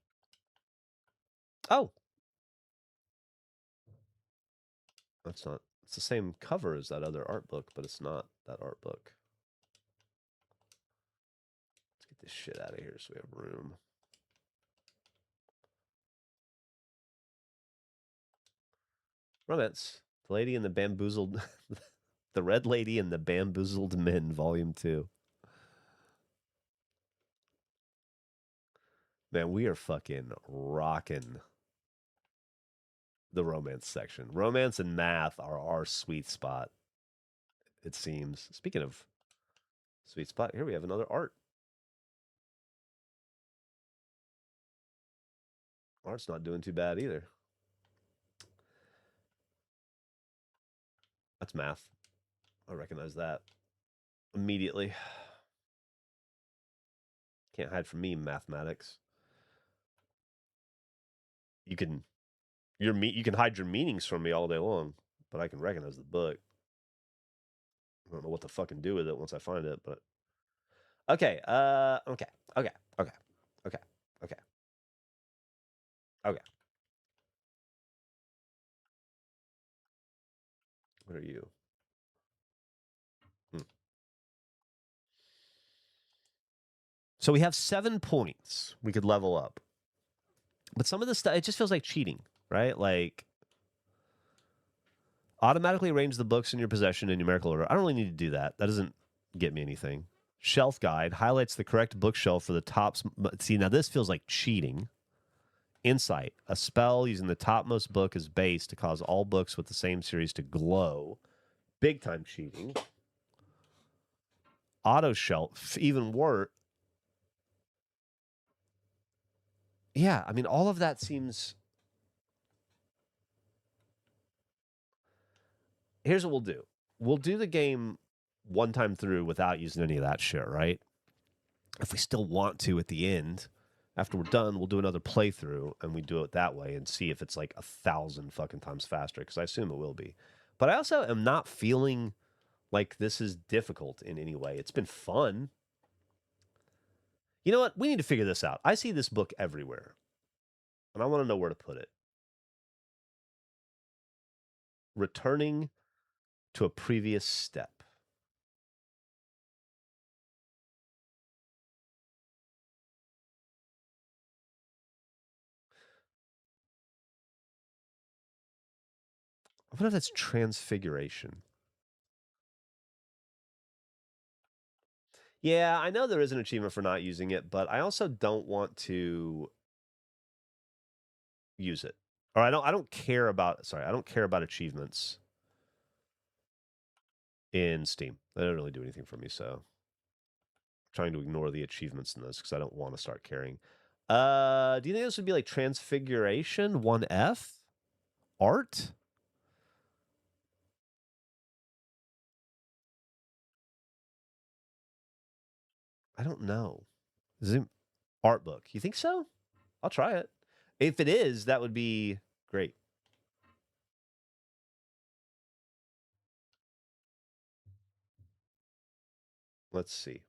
Speaker 1: Oh. That's not. It's the same cover as that other art book, but it's not that art book. Let's get this shit out of here so we have room. Romance. The Lady and the Bamboozled... the Red Lady and the Bamboozled Men, Volume 2. Man, we are fucking rocking the romance section. Romance and math are our sweet spot, it seems. Speaking of sweet spot, here we have another art. Art's not doing too bad either. That's math. I recognize that immediately. Can't hide from me, mathematics. You can you can hide your meanings from me all day long, but I can recognize the book. I don't know what to fucking do with it once I find it, but okay. Okay. Okay. Okay. Okay. Okay. Okay. What are you? So we have 7 points. We could level up. But some of this stuff, it just feels like cheating, right? Like, automatically arrange the books in your possession in numerical order. I don't really need to do that. That doesn't get me anything. Shelf guide highlights the correct bookshelf for the top. See, now this feels like cheating. Insight, a spell using the topmost book as base to cause all books with the same series to glow. Big time cheating. Auto shelf, even worse. Yeah, I mean, all of that seems. Here's what we'll do. We'll do the game one time through without using any of that shit, right? If we still want to at the end, after we're done, we'll do another playthrough and we do it that way and see if it's like 1,000 fucking times faster, because I assume it will be. But I also am not feeling like this is difficult in any way. It's been fun. You know what? We need to figure this out. I see this book everywhere, and I want to know where to put it. Returning to a previous step. I wonder if that's transfiguration. Yeah, I know there is an achievement for not using it, but I also don't want to use it. Or I don't care about achievements in Steam. They don't really do anything for me, so I'm trying to ignore the achievements in this because I don't want to start caring. Do you think this would be like Transfiguration 1F? Art? I don't know. Is it art book? You think so? I'll try it. If it is, that would be great. Let's see.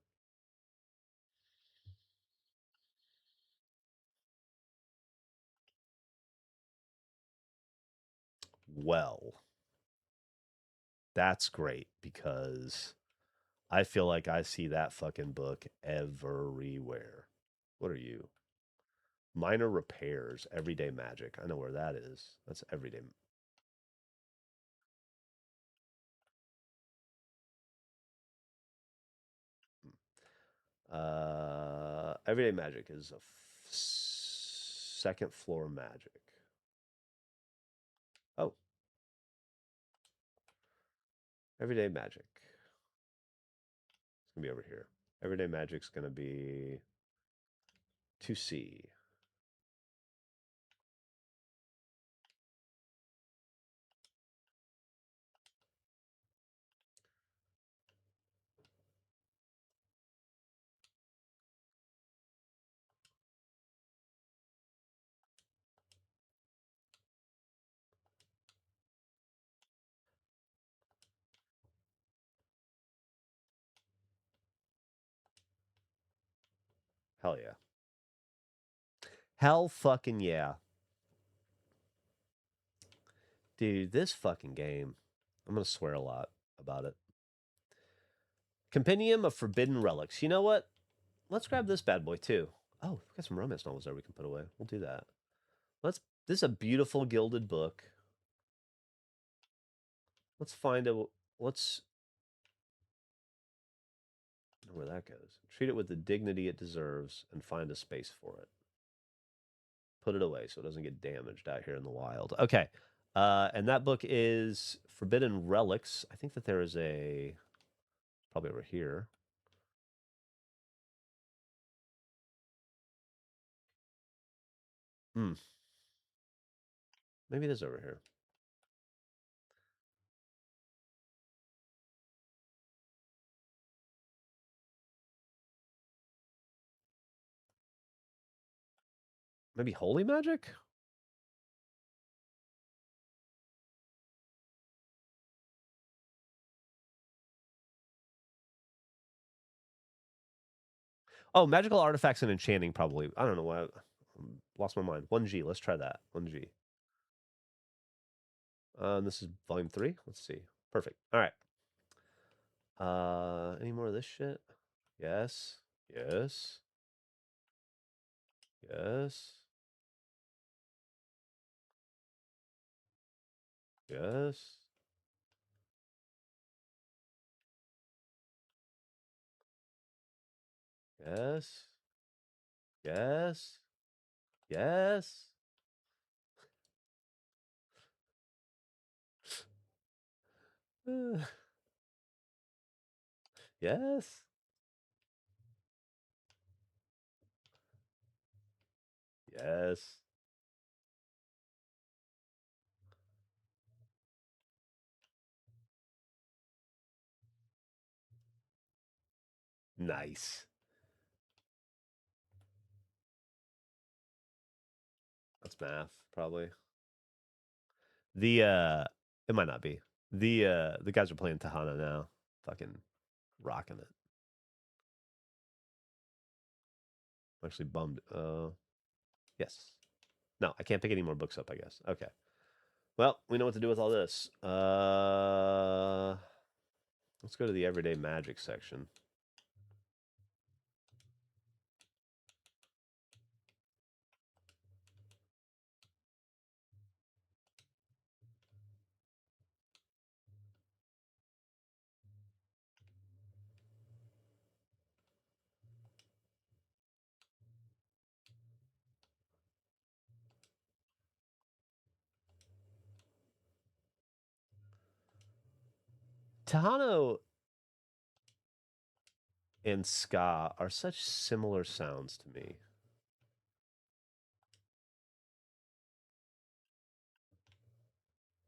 Speaker 1: Well, that's great because I feel like I see that fucking book everywhere. What are you? Minor repairs, everyday magic. I know where that is. That's everyday. Everyday magic is a second floor magic. Oh, everyday magic. It's gonna be over here. Everyday magic's gonna be 2C. Hell yeah. Hell fucking yeah. Dude, this fucking game. I'm gonna swear a lot about it. Compendium of Forbidden Relics. You know what? Let's grab this bad boy too. Oh, we've got some romance novels there we can put away. We'll do that. This is a beautiful gilded book. Let's find a let's know where that goes. Treat it with the dignity it deserves and find a space for it. Put it away so it doesn't get damaged out here in the wild. Okay. And that book is Forbidden Relics. I think that there is a probably over here. Maybe it is over here. Maybe Holy Magic? Oh, magical artifacts and enchanting, probably. I don't know why. Lost my mind. 1G. Let's try that. 1G. And this is volume 3. Let's see. Perfect. All right. Any more of this shit? Yes. Yes. Yes. Yes. Yes. Yes. Yes. Yes. Yes. Nice. That's math, probably. It might not be. The guys are playing Tahana now. Fucking rocking it. I'm actually bummed. Yes. No, I can't pick any more books up, I guess. Okay. Well, we know what to do with all this. Let's go to the everyday magic section. Tahano and ska are such similar sounds to me.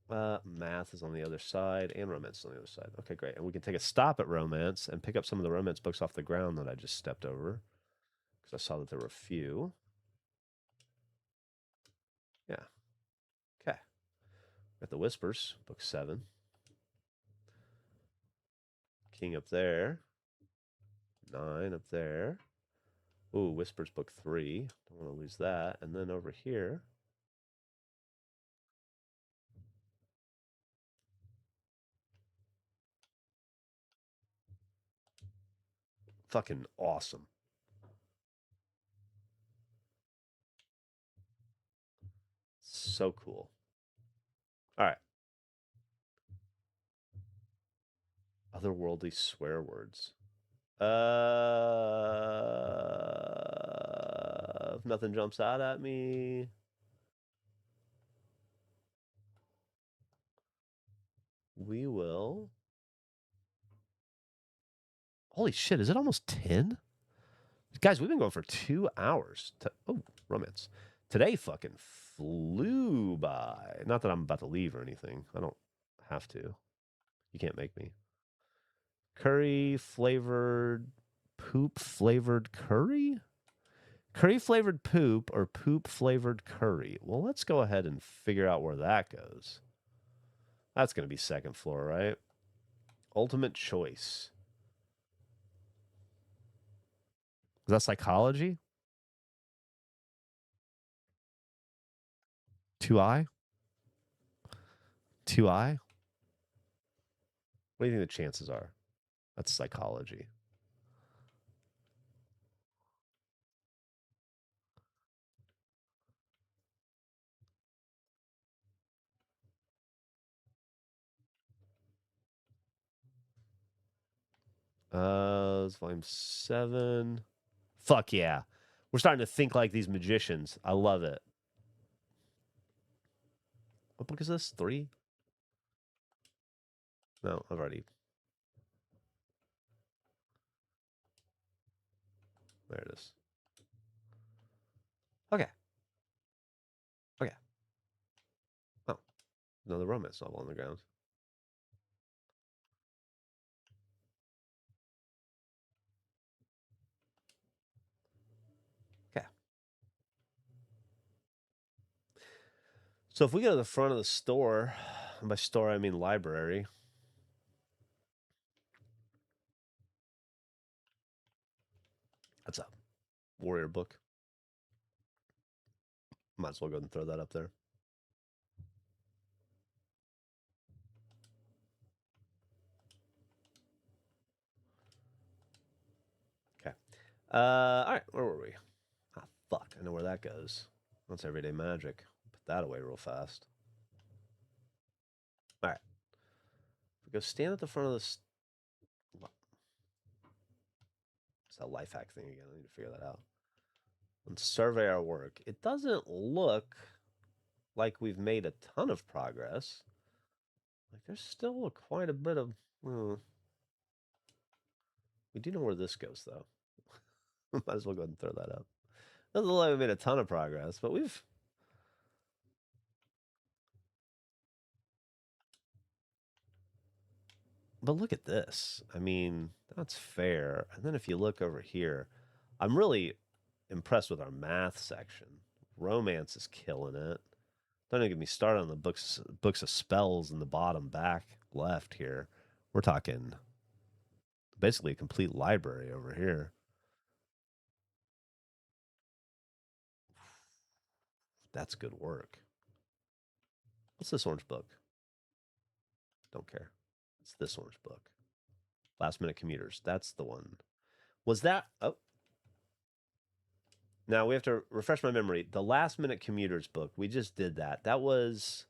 Speaker 1: Math is on the other side, and romance is on the other side. Okay, great. And we can take a stop at romance and pick up some of the romance books off the ground that I just stepped over, because I saw that there were a few. Yeah. Okay. Got the Whispers, book 7. King up there. 9 up there. Ooh, Whispers book 3. Don't want to lose that. And then over here. Fucking awesome. So cool. All right. Otherworldly swear words. If nothing jumps out at me. We will. Holy shit, is it almost 10? Guys, we've been going for 2 hours. Oh, romance. Today fucking flew by. Not that I'm about to leave or anything. I don't have to. You can't make me. Curry flavored poop flavored curry? Curry flavored poop or poop flavored curry? Well, let's go ahead and figure out where that goes. That's going to be second floor, right? Ultimate choice. Is that psychology? 2I? 2I? What do you think the chances are? That's psychology. It's volume 7. Fuck yeah. We're starting to think like these magicians. I love it. What book is this? 3? No, I've already. There it is. Okay. Okay. Oh, another romance novel on the ground. Okay. So if we go to the front of the store, and by store I mean library. That's a warrior book. Might as well go ahead and throw that up there. Okay. All right. Where were we? Ah, fuck. I know where that goes. That's everyday magic. Put that away real fast. All right. We go stand at the front of this. It's that life hack thing again. I need to figure that out. And survey our work. It doesn't look like we've made a ton of progress. Like there's still quite a bit of. We do know where this goes, though. Might as well go ahead and throw that up. Doesn't look like we made a ton of progress, but we've. But look at this. I mean, that's fair. And then if you look over here, I'm really impressed with our math section. Romance is killing it. Don't even get me started on the books of spells in the bottom back left here. We're talking basically a complete library over here. That's good work. What's this orange book? Don't care. It's this orange book. Last Minute Commuters. That's the one. Was that? Oh. Now we have to refresh my memory. The Last Minute Commuters book. We just did that. That was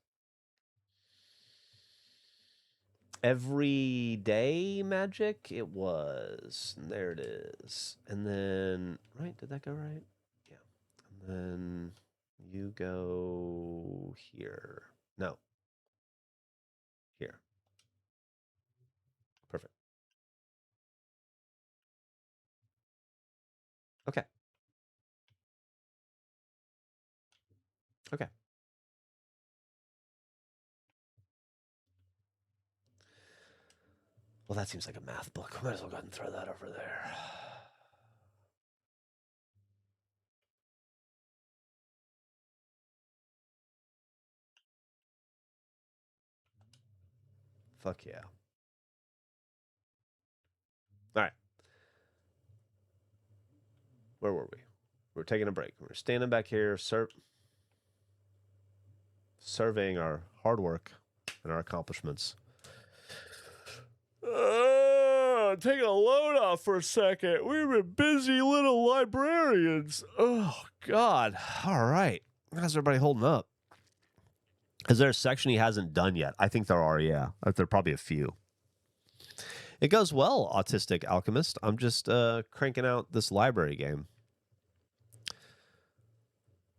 Speaker 1: Everyday Magic. It was. There it is. And then, right? Did that go right? Yeah. And then you go here. No. Here. Perfect. Okay. Okay. Well, that seems like a math book. Might as well go ahead and throw that over there. Fuck yeah. All right. Where were we? We're taking a break. We're standing back here, surveying our hard work and our accomplishments. Taking a load off for a second. We've been busy little librarians. Oh, God. All right. How's everybody holding up? Is there a section he hasn't done yet? I think there are, yeah. There are probably a few. It goes well, Autistic Alchemist. I'm just cranking out this library game.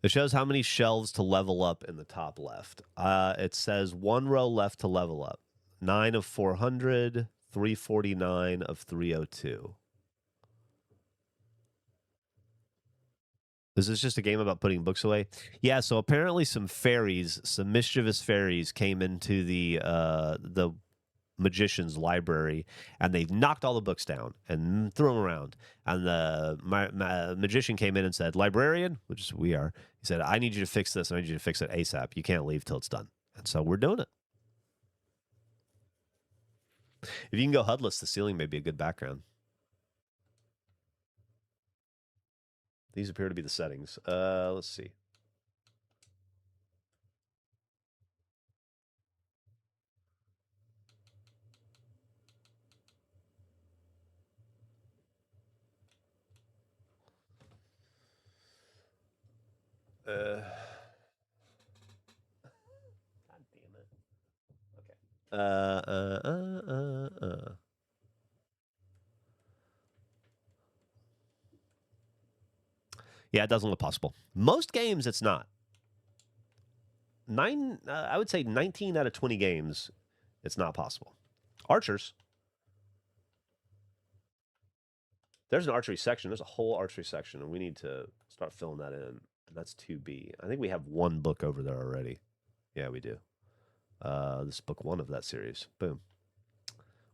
Speaker 1: It shows how many shelves to level up in the top left. It says 1 row left to level up. 9 of 400, 349 of 302. This is just a game about putting books away. Yeah, so apparently some mischievous fairies came into the magician's library, and they knocked all the books down and threw them around. And the magician came in and said, "Librarian," which is we are. He said, "I need you to fix this. I need you to fix it ASAP. You can't leave till it's done." And so we're doing it. If you can go HUDless, the ceiling may be a good background. These appear to be the settings. Let's see. God damn it. Okay. Yeah, it doesn't look possible. Most games, it's not. I would say 19 out of 20 games, it's not possible. Archers. There's an archery section. There's a whole archery section, and we need to start filling that in. And that's 2B. I think we have 1 book over there already. Yeah, we do. This is book 1 of that series. Boom.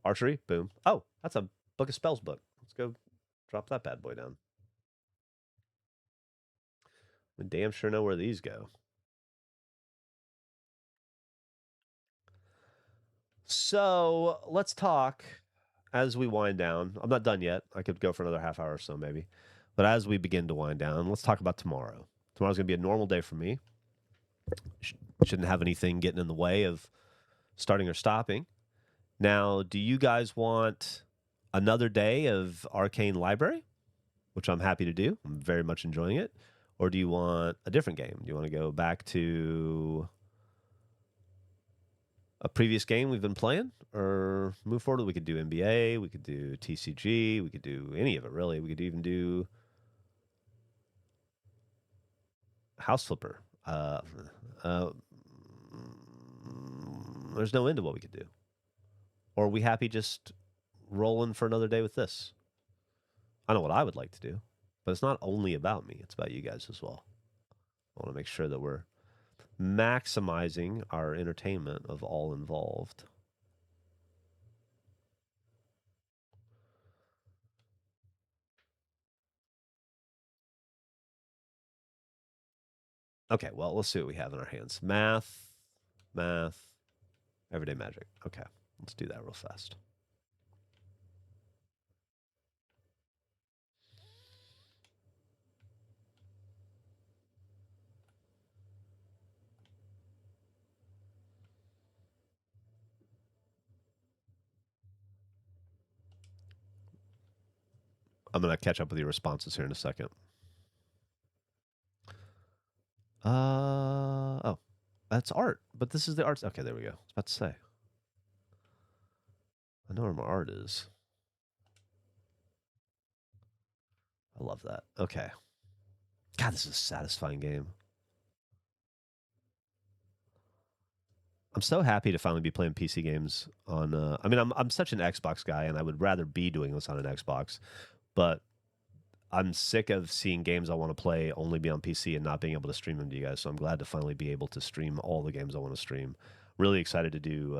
Speaker 1: Archery. Boom. Oh, that's a book of spells book. Let's go drop that bad boy down. We damn sure know where these go. So let's talk as we wind down. I'm not done yet. I could go for another half hour or so maybe. But as we begin to wind down, let's talk about tomorrow. Tomorrow's going to be a normal day for me. Shouldn't have anything getting in the way of starting or stopping. Now, do you guys want another day of Arcane Library, which I'm happy to do? I'm very much enjoying it. Or do you want a different game? Do you want to go back to a previous game we've been playing, or move forward? We could do NBA, we could do TCG, we could do any of it, really. We could even do House Flipper. There's no end to what we could do. Or are we happy just rolling for another day with this? I know what I would like to do, but it's not only about me. It's about you guys as well. I want to make sure that we're maximizing our entertainment of all involved. Okay, well, let's see what we have in our hands. Math, everyday magic. Okay, let's do that real fast. I'm going to catch up with your responses here in a second. Oh, that's art, but this is the art. Okay, there we go. I was about to say. I know where my art is. I love that. Okay. God, this is a satisfying game. I'm so happy to finally be playing PC games on. I mean, I'm such an Xbox guy, and I would rather be doing this on an Xbox, but I'm sick of seeing games I want to play only be on PC and not being able to stream them to you guys. So I'm glad to finally be able to stream all the games I want to stream. Really excited to do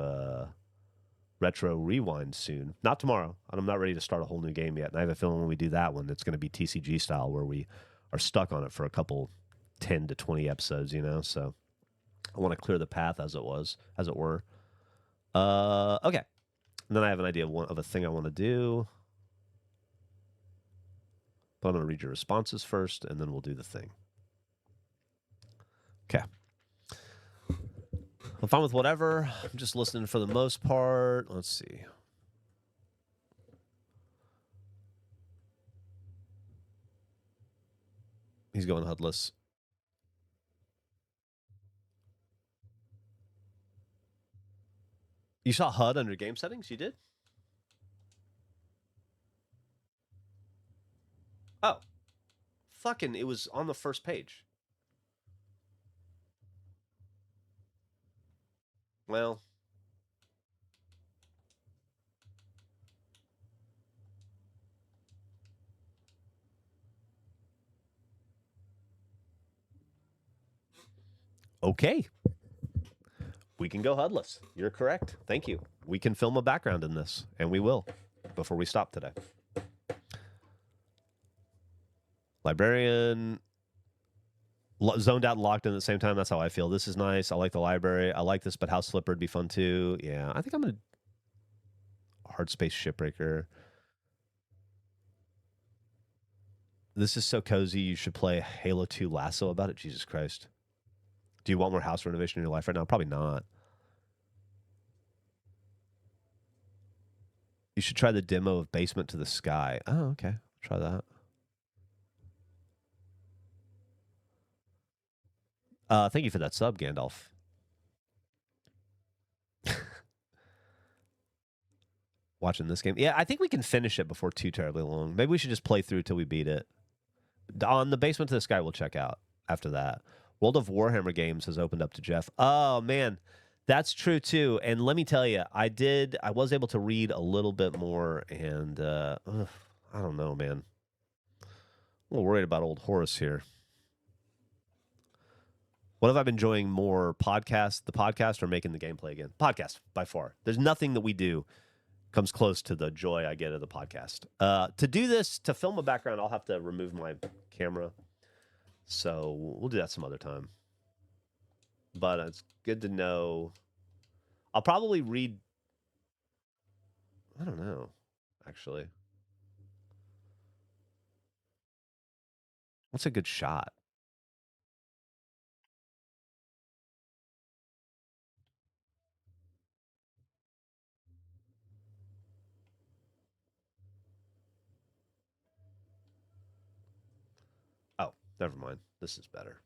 Speaker 1: Retro Rewind soon. Not tomorrow. I'm not ready to start a whole new game yet. And I have a feeling when we do that one, it's going to be TCG style, where we are stuck on it for a couple 10 to 20 episodes, you know? So I want to clear the path, as it were. Okay. And then I have an idea of a thing I want to do. But I'm going to read your responses first, and then we'll do the thing. Okay. I'm fine with whatever. I'm just listening for the most part. Let's see. He's going HUDless. You saw HUD under game settings? You did? Oh. Fucking, it was on the first page. Well. Okay. We can go HUDless. You're correct. Thank you. We can film a background in this, and we will before we stop today. Librarian, zoned out and locked in at the same time. That's how I feel. This is nice. I like the library. I like this, but House Slipper would be fun too. Yeah, I think I'm going to Hard Space Shipbreaker. This is so cozy. You should play Halo 2 Lasso about it. Jesus Christ. Do you want more house renovation in your life right now? Probably not. You should try the demo of Basement to the Sky. Oh, okay. Try that. Thank you for that sub, Gandalf. Watching this game. Yeah, I think we can finish it before too terribly long. Maybe we should just play through till we beat it. On the Basement to the Sky, we'll check out after that. World of Warhammer Games has opened up to Geoff. Oh, man. That's true, too. And let me tell you, I was able to read a little bit more, and I don't know, man. I'm a little worried about old Horace here. What have I been enjoying more, the podcast, or making the gameplay again? Podcast, by far. There's nothing that we do comes close to the joy I get of the podcast. To do this, to film a background, I'll have to remove my camera. So we'll do that some other time. But it's good to know. I'll probably read. I don't know, actually. What's a good shot? Oh, never mind. This is better.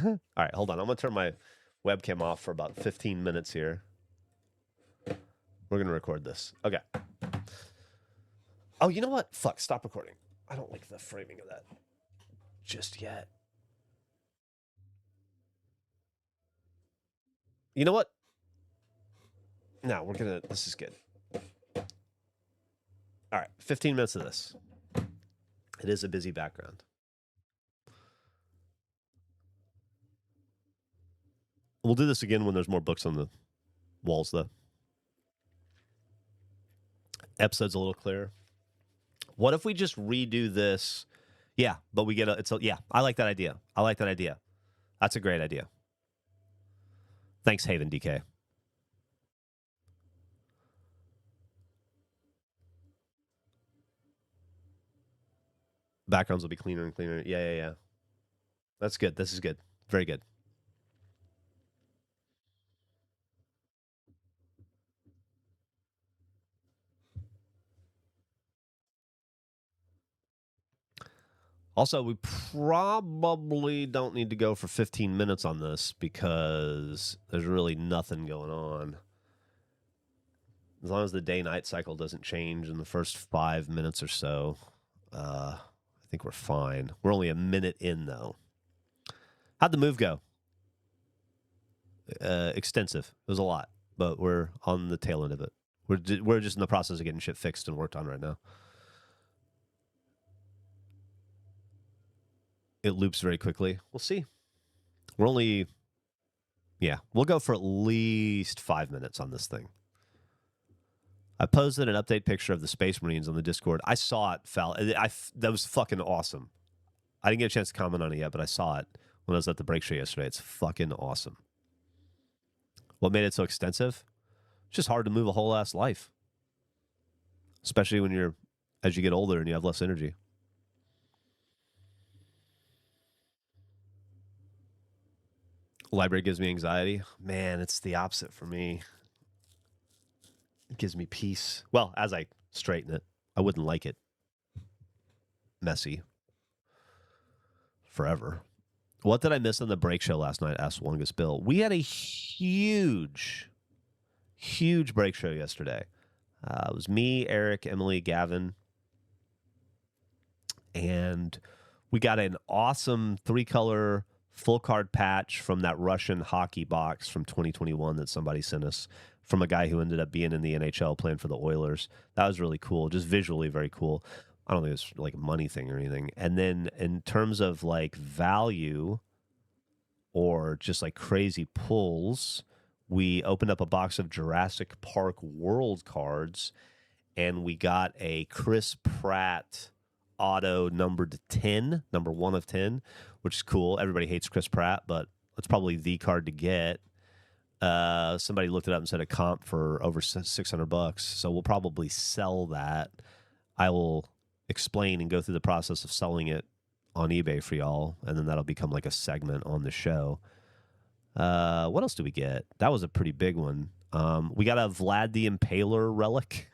Speaker 1: All right, hold on. I'm going to turn my webcam off for about 15 minutes here. We're going to record this. Okay. Oh, you know what? Fuck, stop recording. I don't like the framing of that just yet. You know what? No, this is good. All right, 15 minutes of this. It is a busy background. We'll do this again when there's more books on the walls, though. Episode's a little clearer. What if we just redo this? Yeah, but we get yeah, I like that idea. That's a great idea. Thanks, Haven DK. Backgrounds will be cleaner and cleaner. Yeah. That's good. This is good. Very good. Also, we probably don't need to go for 15 minutes on this because there's really nothing going on. As long as the day-night cycle doesn't change in the first 5 minutes or so, I think we're fine. We're only a minute in, though. How'd the move go? Extensive. It was a lot, but we're on the tail end of it. We're just in the process of getting shit fixed and worked on right now. It loops very quickly. We'll see. We're only... Yeah, we'll go for at least 5 minutes on this thing. I posted an update picture of the Space Marines on the Discord. I saw it, Fal. That was fucking awesome. I didn't get a chance to comment on it yet, but I saw it when I was at the break show yesterday. It's fucking awesome. What made it so extensive? It's just hard to move a whole ass life, especially as you get older and you have less energy. Library gives me anxiety. Man, it's the opposite for me. It gives me peace. Well, as I straighten it, I wouldn't like it messy forever. What did I miss on the break show last night? Asked Longest Bill. We had a huge break show yesterday. It was me, Eric, Emily, Gavin, and we got an awesome 3-color full card patch from that Russian hockey box from 2021 that somebody sent us from a guy who ended up being in the NHL playing for the Oilers. That was really cool, just visually very cool. I don't think it was like a money thing or anything. And then in terms of like value or just like crazy pulls, we opened up a box of Jurassic Park World cards and we got a Chris Pratt auto numbered 10, number 1 of 10, which is cool. Everybody hates Chris Pratt, but it's probably the card to get. Somebody looked it up and said a comp for over $600, so we'll probably sell that. I will explain and go through the process of selling it on eBay for y'all, and then that'll become like a segment on the show. What else do we get? That was a pretty big one. We got a Vlad the Impaler relic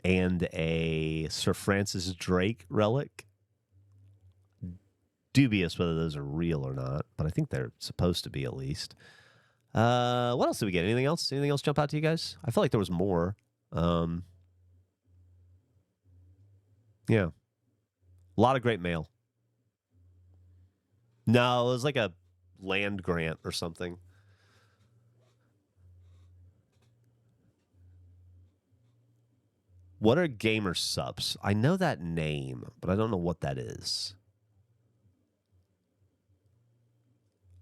Speaker 1: and a Sir Francis Drake relic. Dubious whether those are real or not, but I think they're supposed to be at least. What else did we get? Anything else? Anything else jump out to you guys? I feel like there was more. Yeah. A lot of great mail. No, it was like a land grant or something. What are gamer subs? I know that name, but I don't know what that is.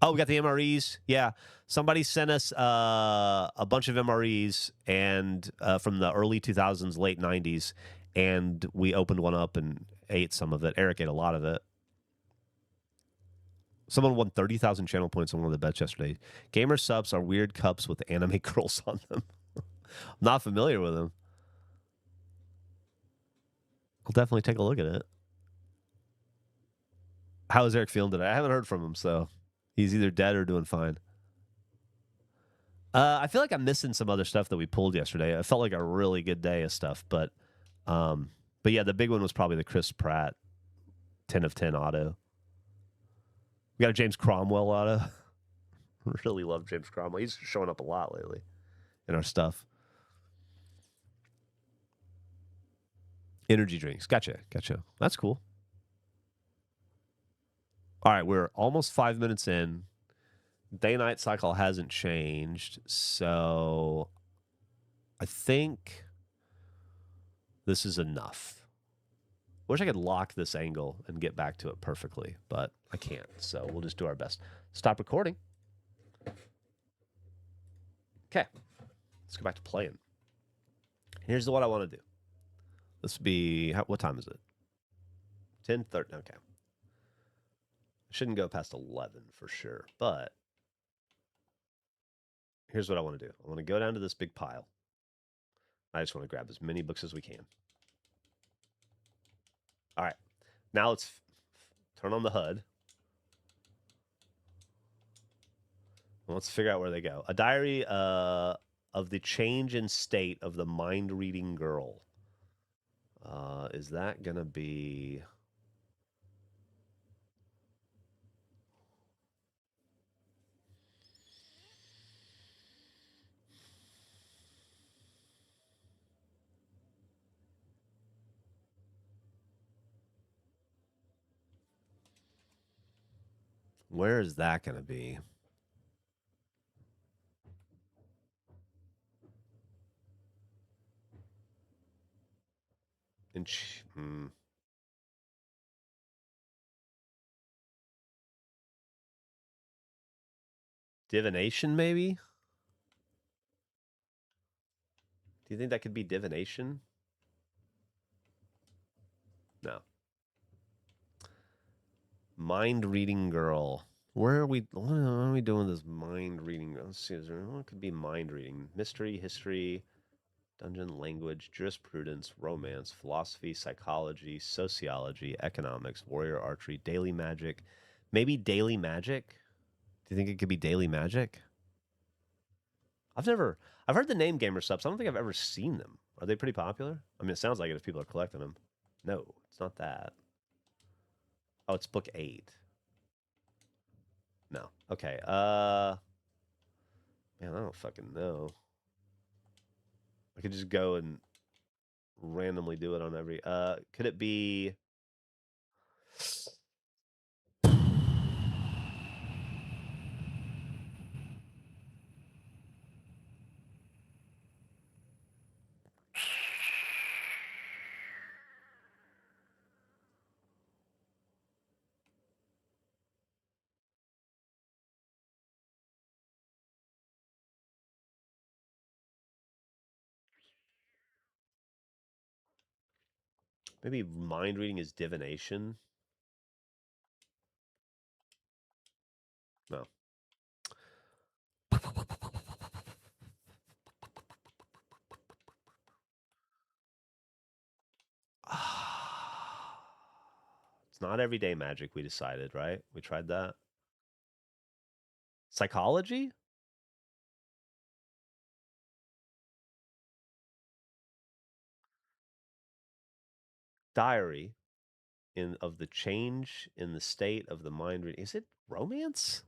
Speaker 1: Oh, we got the MREs. Yeah. Somebody sent us a bunch of MREs and from the early 2000s, late 90s, and we opened one up and ate some of it. Eric ate a lot of it. Someone won 30,000 channel points on one of the bets yesterday. Gamer subs are weird cups with anime girls on them. I'm not familiar with them. I'll definitely take a look at it. How is Eric feeling today? I haven't heard from him, so he's either dead or doing fine. I feel like I'm missing some other stuff that we pulled yesterday. I felt like a really good day of stuff, but yeah, the big one was probably the Chris Pratt 10 of 10 auto. We got a James Cromwell auto. Really love James Cromwell. He's showing up a lot lately in our stuff. Energy drinks. Gotcha. That's cool. All right, we're almost 5 minutes in. Day-night cycle hasn't changed, so I think this is enough. Wish I could lock this angle and get back to it perfectly, but I can't, so we'll just do our best. Stop recording. Okay, let's go back to playing. Here's what I want to do. This would be, what time is it? 10:30, okay. Shouldn't go past 11 for sure, but here's what I want to do. I want to go down to this big pile. I just want to grab as many books as we can. All right. Now let's turn on the HUD. Let's figure out where they go. A diary of the change in state of the mind-reading girl. Is that going to be... Where is that going to be? Divination, maybe? Do you think that could be divination? No. Mind-reading girl. Where are we? What are we doing this mind reading? Let's see. Is there what could be mind reading? Mystery, history, dungeon, language, jurisprudence, romance, philosophy, psychology, sociology, economics, warrior archery, daily magic. Maybe daily magic. Do you think it could be daily magic? I've heard the name gamer subs. I don't think I've ever seen them. Are they pretty popular? I mean, it sounds like it if people are collecting them. No, it's not that. Oh, it's book 8. No. Okay. Man, I don't fucking know. I could just go and randomly do it on every. Could it be? Maybe mind reading is divination. No. It's not everyday magic. We decided, right? We tried that. Psychology, diary, in of the change in the state of the mind reading. Is it romance?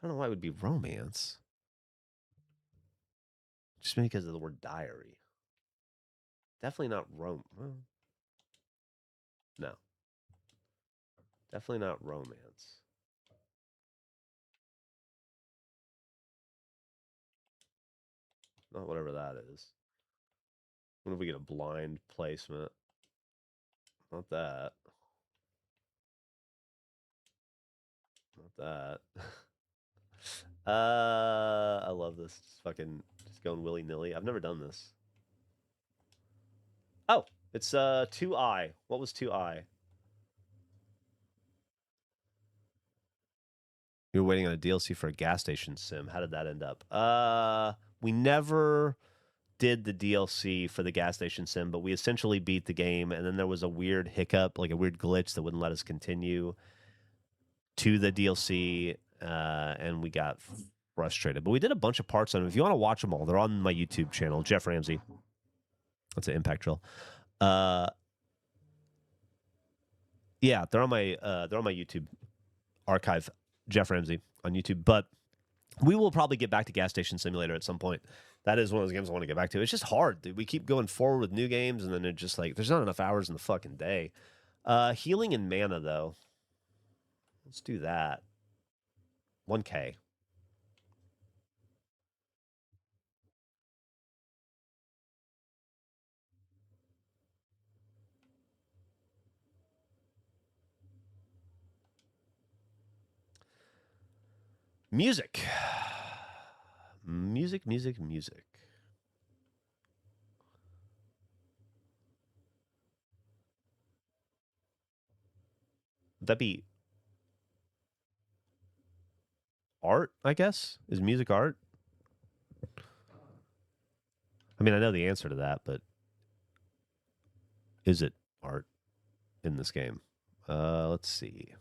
Speaker 1: I don't know why it would be romance. Just because of the word diary. Definitely not no. Definitely not romance. Not whatever that is. What if we get a blind placement? Not that. Not that. I love this. Just going willy nilly. I've never done this. Oh, it's 2i. What was 2i? You were waiting on a DLC for a gas station sim. How did that end up? We never did the DLC for the gas station sim, but we essentially beat the game, and then there was a weird hiccup, like a weird glitch that wouldn't let us continue to the DLC, and we got frustrated. But we did a bunch of parts on them. If you want to watch them all, they're on my YouTube channel, Geoff Ramsey. That's an impact drill. Yeah, they're on my YouTube archive, Geoff Ramsey on YouTube. But we will probably get back to Gas Station Simulator at some point. That is one of those games I want to get back to. It's just hard, dude. We keep going forward with new games, and then it just like there's not enough hours in the fucking day. Healing and mana though. Let's do that. 1K. Music. Music. Would that be art, I guess? Is music art? I mean, I know the answer to that, but is it art in this game? Let's see.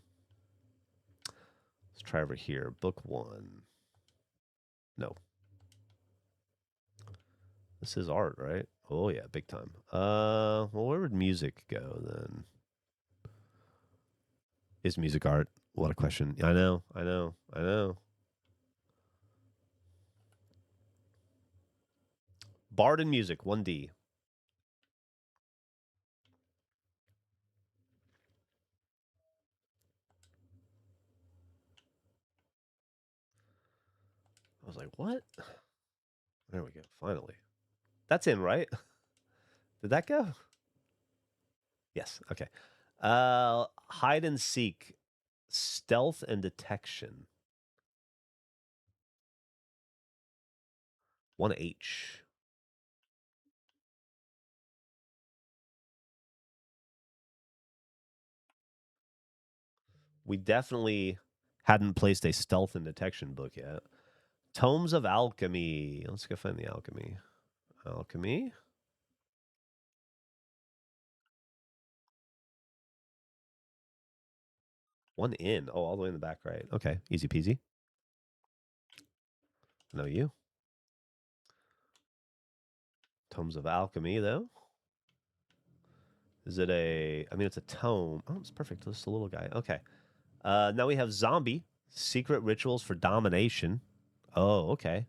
Speaker 1: Let's try over here. Book 1. No. This is art, right? Oh yeah, big time. Well, where would music go then? Is music art? What a question. I know. Bard and music, 1D. I was like, what? There we go. Finally. That's in, right? Did that go? Yes. Okay. Hide and seek, stealth and detection. 1H. We definitely hadn't placed a stealth and detection book yet. Tomes of Alchemy. Let's go find the alchemy. Alchemy. One in. Oh, all the way in the back right. Okay, easy peasy. Know you. Tomes of Alchemy, though. Is it a... I mean, it's a tome. Oh, it's perfect. This is a little guy. Okay. Now we have Zombie. Secret Rituals for Domination. Oh, okay.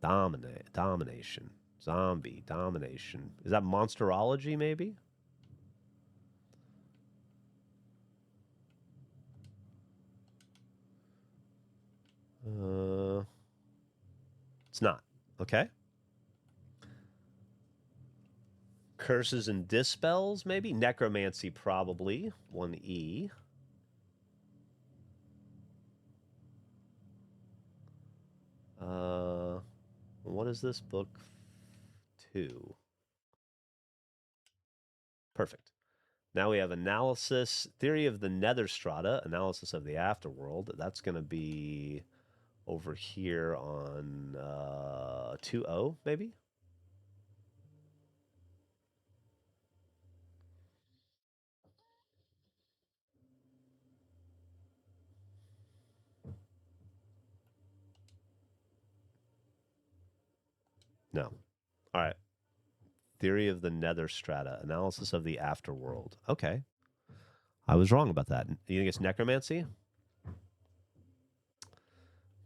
Speaker 1: Domination. Zombie. Domination. Is that Monsterology, maybe? It's not. Okay. Curses and Dispels, maybe? Necromancy, probably. 1E. What is this? Book 2. Perfect. Now we have Analysis, Theory of the Nether Strata, Analysis of the Afterworld. That's going to be over here on 2O, maybe? No. All right. Theory of the Nether Strata, Analysis of the Afterworld. Okay. I was wrong about that. You think it's Necromancy?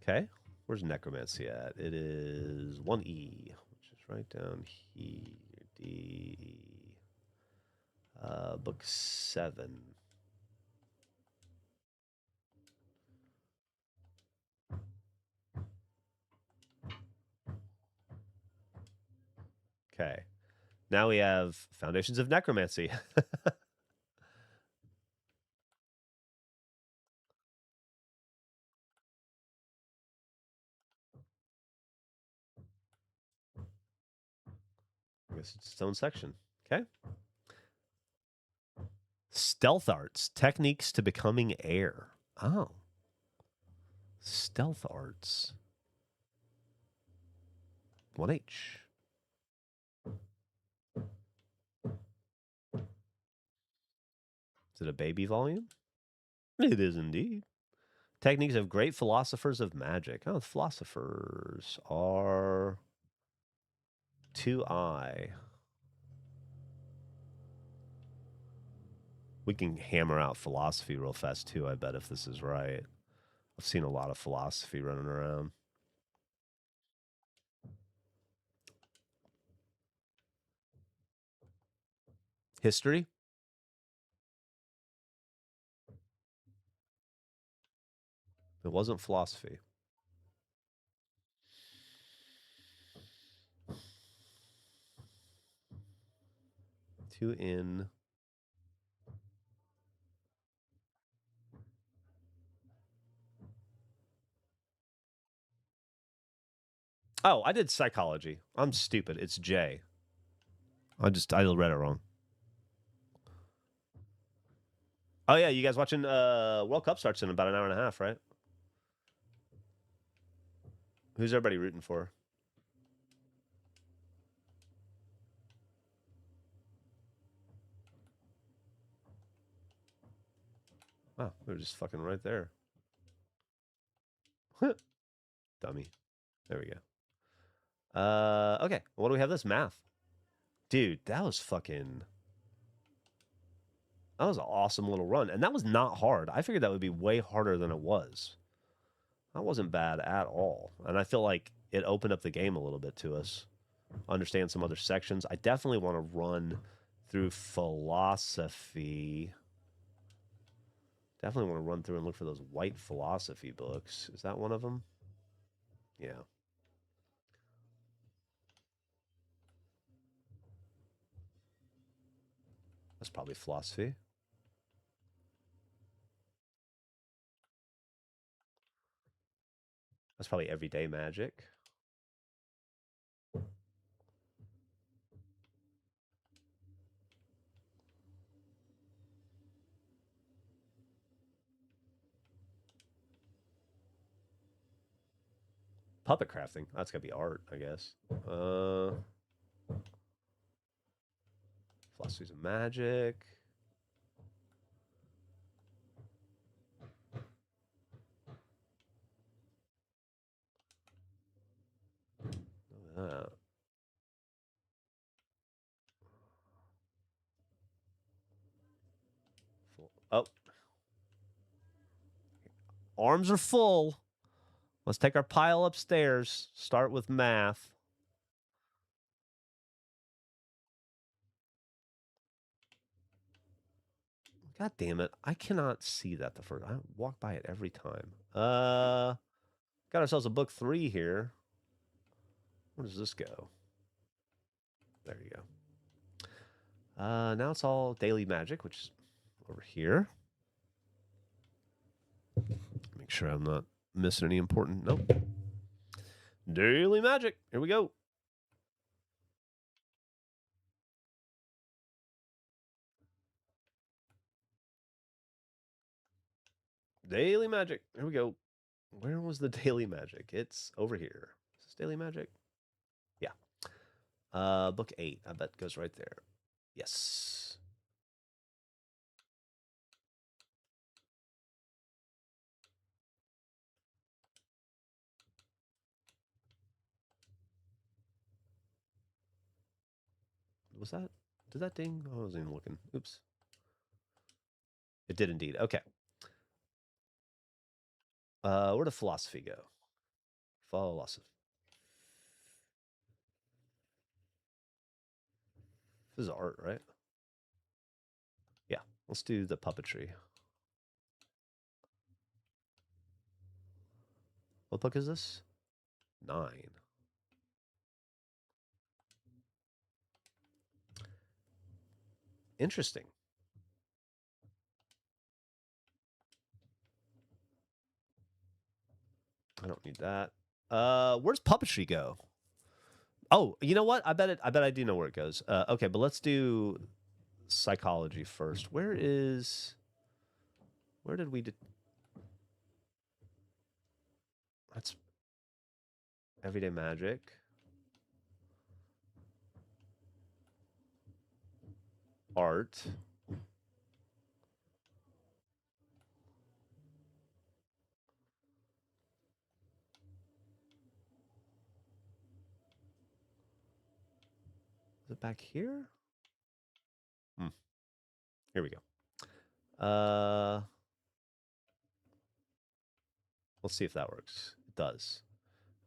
Speaker 1: Okay. Where's Necromancy at? It is 1E, which is right down here. D. Book 7. Okay. Now we have Foundations of Necromancy. I guess it's its own section. Okay. Stealth Arts, Techniques to Becoming Air. Oh. Stealth Arts. 1H. Is it a baby volume? It is indeed. Techniques of Great Philosophers of Magic. Oh, the philosophers are 2I. We can hammer out philosophy real fast, too, I bet, if this is right. I've seen a lot of philosophy running around. History? It wasn't philosophy. 2 in. Oh, I did psychology. I'm stupid. It's J. I read it wrong. Oh yeah, you guys watching World Cup starts in about an hour and a half, right? Who's everybody rooting for? Wow, they're just fucking right there. Dummy. There we go. Okay. What do we have this? Math. Dude, that was fucking... That was an awesome little run. And that was not hard. I figured that would be way harder than it was. That wasn't bad at all. And I feel like it opened up the game a little bit to us. Understand some other sections. I definitely want to run through philosophy. Definitely want to run through and look for those white philosophy books. Is that one of them? Yeah. That's probably philosophy. That's probably everyday magic. puppet crafting. That's gotta be art, I guess. Philosophies of magic. Oh. Arms are full. Let's take our pile upstairs. Start with math. God damn it. I cannot see that the first. I walk by it every time. Got ourselves a book 3 here. Where does this go? There you go. Now it's all daily magic, which is over here. Make sure I'm not missing any important. Nope. Daily magic. Here we go. Daily magic. Here we go. Where was the daily magic? It's over here. Is this daily magic? Yeah. Book 8. I bet goes right there. Yes. Was that? Did that ding? I wasn't even looking. Oops. It did indeed. Okay. Where did philosophy go? Philosophy. This is art, right? Yeah. Let's do the puppetry. What book is this? 9. Interesting. I don't need that. Where's puppetry go? Oh, you know what? I bet I do know where it goes. Okay, but let's do psychology first. Where did we that's everyday magic. Art. Is it back here? Here we go. Let's see if that works. It does.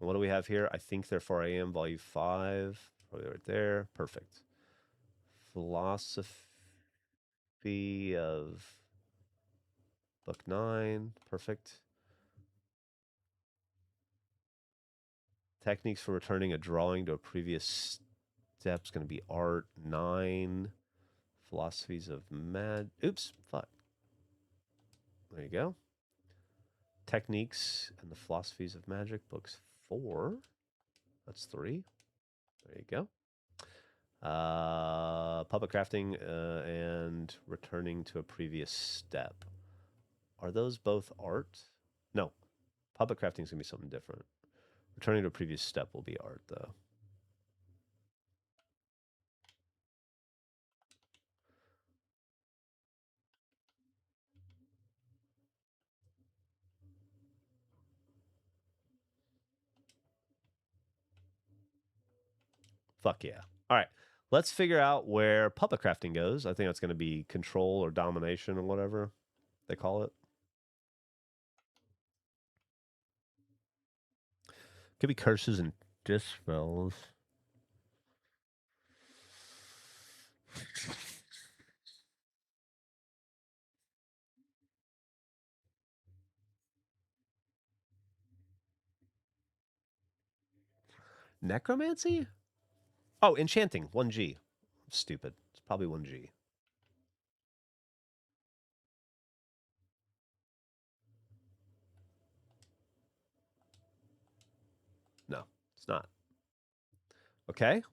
Speaker 1: And what do we have here? I think they're 4 a.m. Volume 5. Probably right there. Perfect. Philosophy of Book 9. Perfect. Techniques for returning a drawing to a previous step is going to be art 9. Philosophies of Oops, fuck. There you go. Techniques and the Philosophies of Magic, books 4. That's 3. There you go. Puppet crafting and returning to a previous step. Are those both art? No. Puppet crafting is going to be something different. Returning to a previous step will be art, though. Fuck yeah. All right. Let's figure out where puppet crafting goes. I think that's going to be control or domination or whatever they call it. Could be curses and dispels. Necromancy? Oh, enchanting. 1G. Stupid. It's probably 1G. No, it's not. Okay.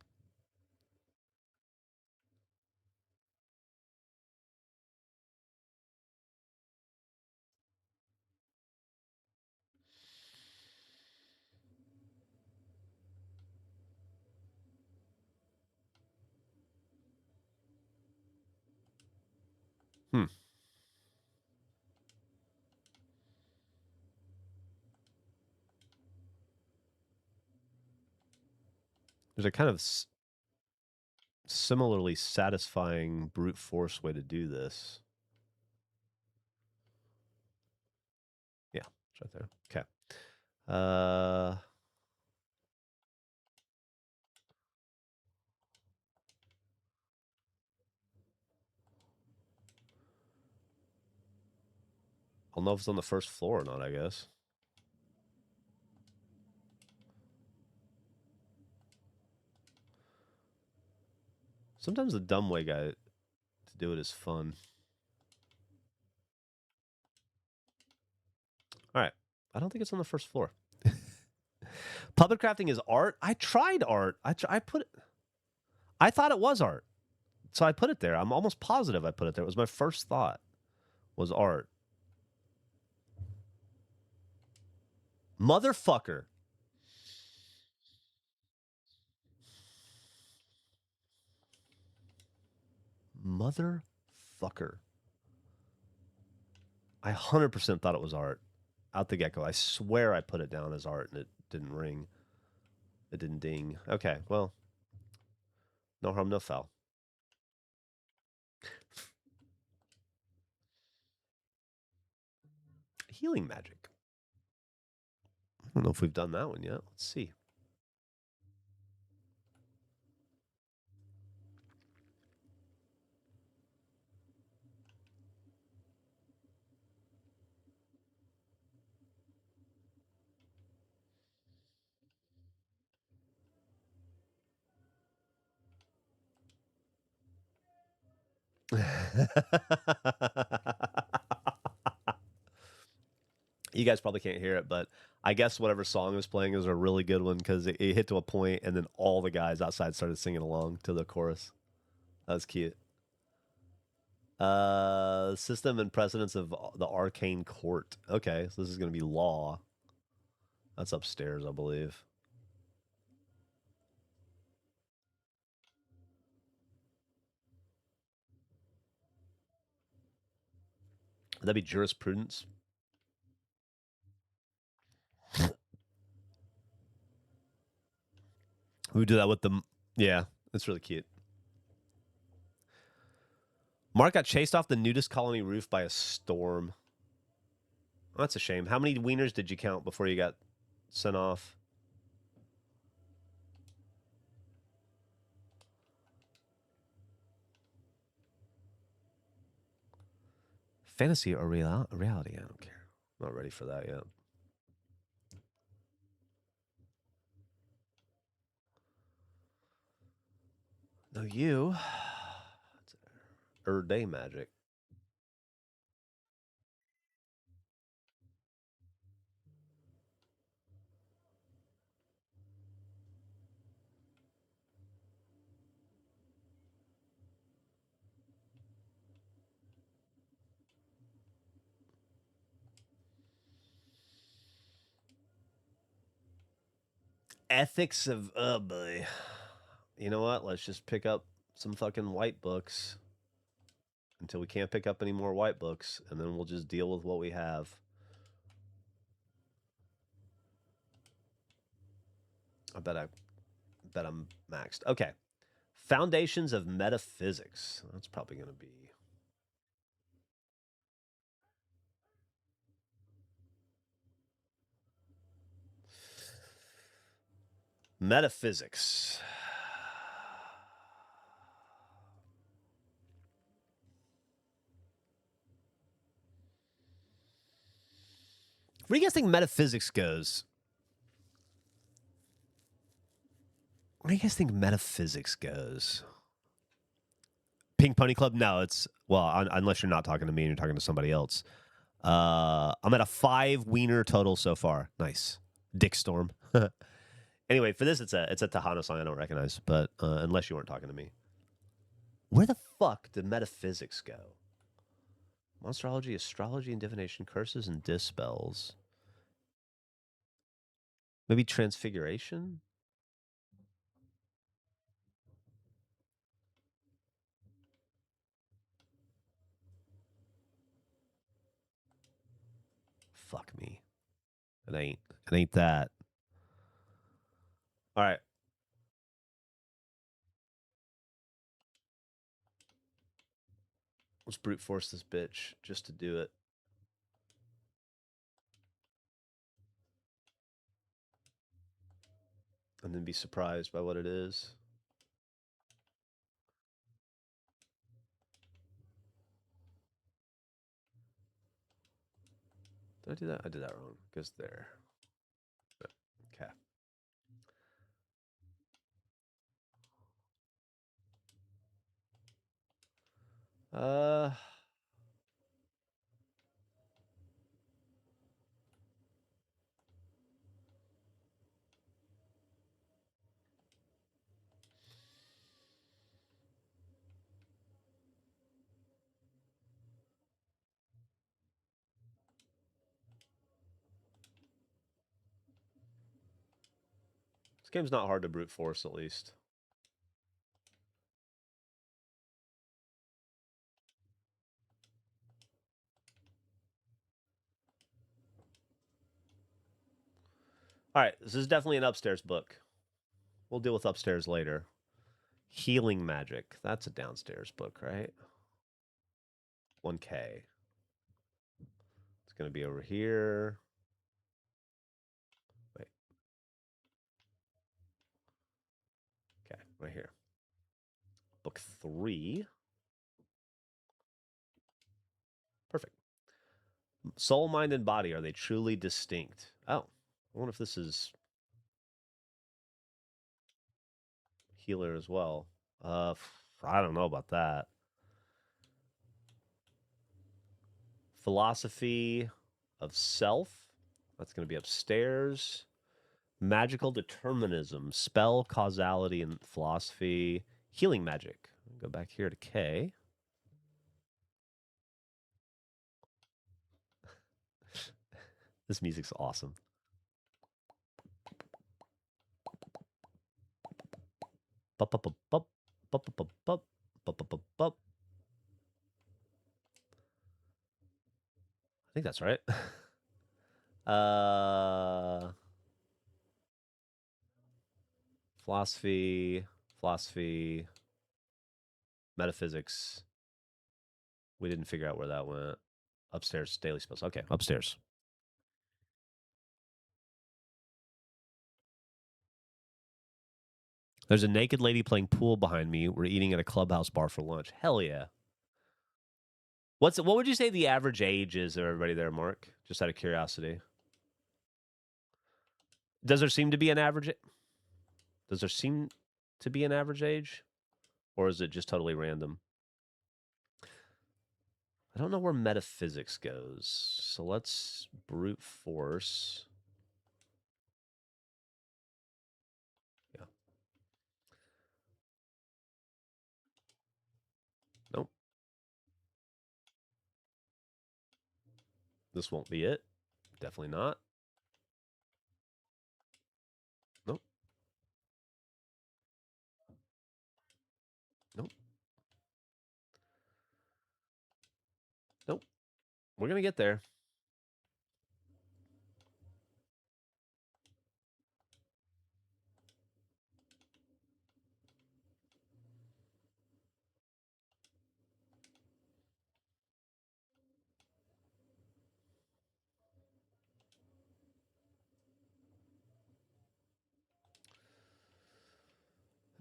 Speaker 1: Hmm. There's a kind of similarly satisfying brute force way to do this. Yeah, it's right there. Okay. I'll know if it's on the first floor or not, I guess. Sometimes the dumb way to do it is fun. All right. I don't think it's on the first floor. Puppet crafting is art? I tried art. I put it... I thought it was art. So I put it there. I'm almost positive I put it there. It was my first thought. Was art. Motherfucker. Motherfucker. I 100% thought it was art. Out the get-go. I swear I put it down as art and it didn't ring. It didn't ding. Okay, well. No harm, no foul. Healing magic. I don't know if we've done that one yet. Let's see. You guys probably can't hear it, but I guess whatever song was playing is a really good one because it hit to a point and then all the guys outside started singing along to the chorus. That was cute. System and precedence of the Arcane Court. Okay, so this is going to be law. That's upstairs, I believe. Would that be jurisprudence? We do that with them. Yeah, it's really cute. Mark got chased off the nudist colony roof by a storm. Oh, that's a shame. How many wieners did you count before you got sent off? Fantasy or reality? I don't care. I'm not ready for that yet. No, you. Day magic. Ethics of, oh boy. You know what? Let's just pick up some fucking white books until we can't pick up any more white books, and then we'll just deal with what we have. I bet I'm maxed. Okay. Foundations of metaphysics. That's probably going to be metaphysics. Where do you guys think metaphysics goes? Where do you guys think metaphysics goes? Pink Pony Club? No, it's, well, unless you're not talking to me and you're talking to somebody else. I'm at a 5 wiener total so far. Nice. Dick Storm. Anyway, for this, it's a Tejano song I don't recognize, but unless you weren't talking to me. Where the fuck did metaphysics go? Monsterology, astrology, and divination, curses and dispels. Maybe transfiguration? fuck me. It ain't. It ain't that. All right. Let's brute force this bitch just to do it. And then be surprised by what it is. Did I do that? I did that wrong. It goes there. Okay. This game's not hard to brute force, at least. All right, this is definitely an upstairs book. We'll deal with upstairs later. Healing magic. That's a downstairs book, right? 1K. It's going to be over here. Wait. Okay, right here. Book 3. Perfect. Soul, mind, and body. Are they truly distinct? Oh, I wonder if this is healer as well. I don't know about that. Philosophy of self. That's going to be upstairs. Magical determinism, spell causality and philosophy. Healing magic. Go back here to K. This music's awesome. Bup, bup, bup, bup, bup, bup, bup, bup, bup, bup, bup. I think that's right. Philosophy, metaphysics. We didn't figure out where that went. Upstairs, daily spells. Okay, upstairs. There's a naked lady playing pool behind me. We're eating at a clubhouse bar for lunch. Hell yeah. What would you say the average age is of everybody there, Mark? Just out of curiosity. Does there seem to be an average? Does there seem to be an average age? Or is it just totally random? I don't know where metaphysics goes. So let's brute force. Yeah. Nope. This won't be it. Definitely not. Nope. Nope. Nope. We're going to get there.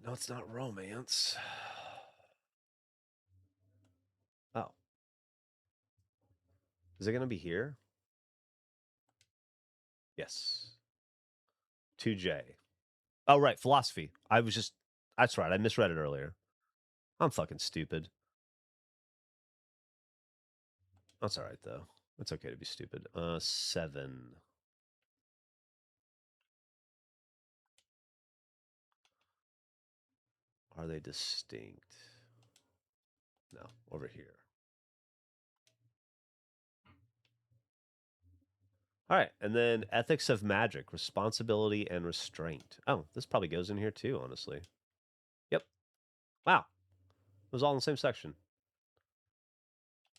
Speaker 1: No, it's not romance. Oh. Is it going to be here? Yes. 2J. Oh, right. Philosophy. That's right. I misread it earlier. I'm fucking stupid. That's all right, though. It's okay to be stupid. 7. Are they distinct? No, over here. All right, and then ethics of magic, responsibility and restraint. Oh, this probably goes in here too, honestly. Yep. Wow. It was all in the same section.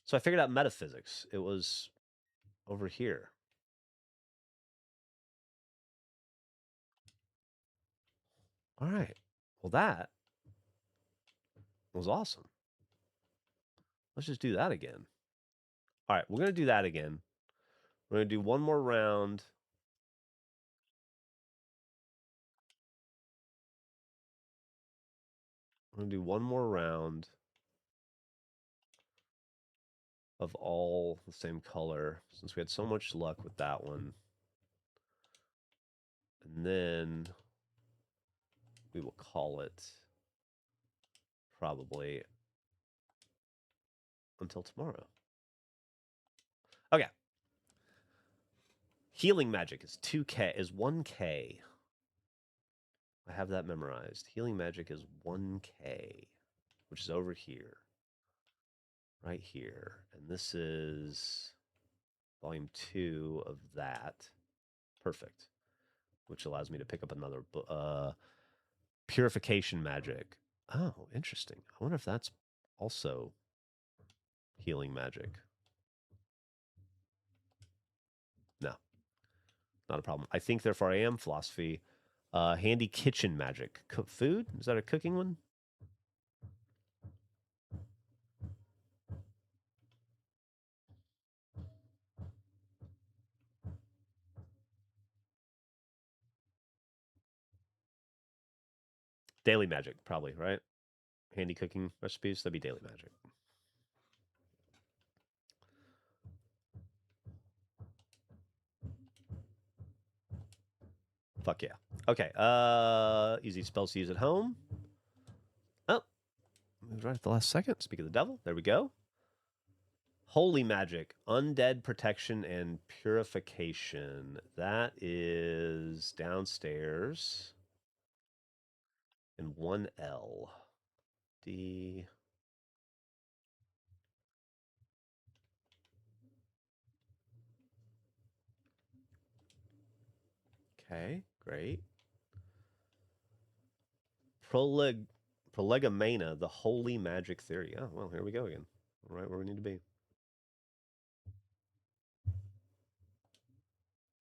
Speaker 1: So I figured out metaphysics. It was over here. All right. Well, that was awesome. Let's just do that again. All right, we're going to do that again. We're going to do one more round. We're going to do one more round of all the same color, since we had so much luck with that one. And then we will call it probably until tomorrow. Okay. Healing magic is 2K, is 1K. I have that memorized. Healing magic is 1K, which is over here. Right here. And this is volume 2 of that. Perfect. Which allows me to pick up another purification magic. Oh, interesting. I wonder if that's also healing magic. No, not a problem. I think, therefore, I am philosophy. Handy kitchen magic. Food? Is that a cooking one? Daily magic, probably, right? Handy cooking recipes, that'd be daily magic. Fuck yeah. Okay. Easy spells to use at home. Oh, moved right at the last second. Speak of the devil. There we go. Holy magic, undead protection and purification. That is downstairs in 1L. D. Okay, great. Prolegomena, the holy magic theory. Oh, well, here we go again. Right where we need to be.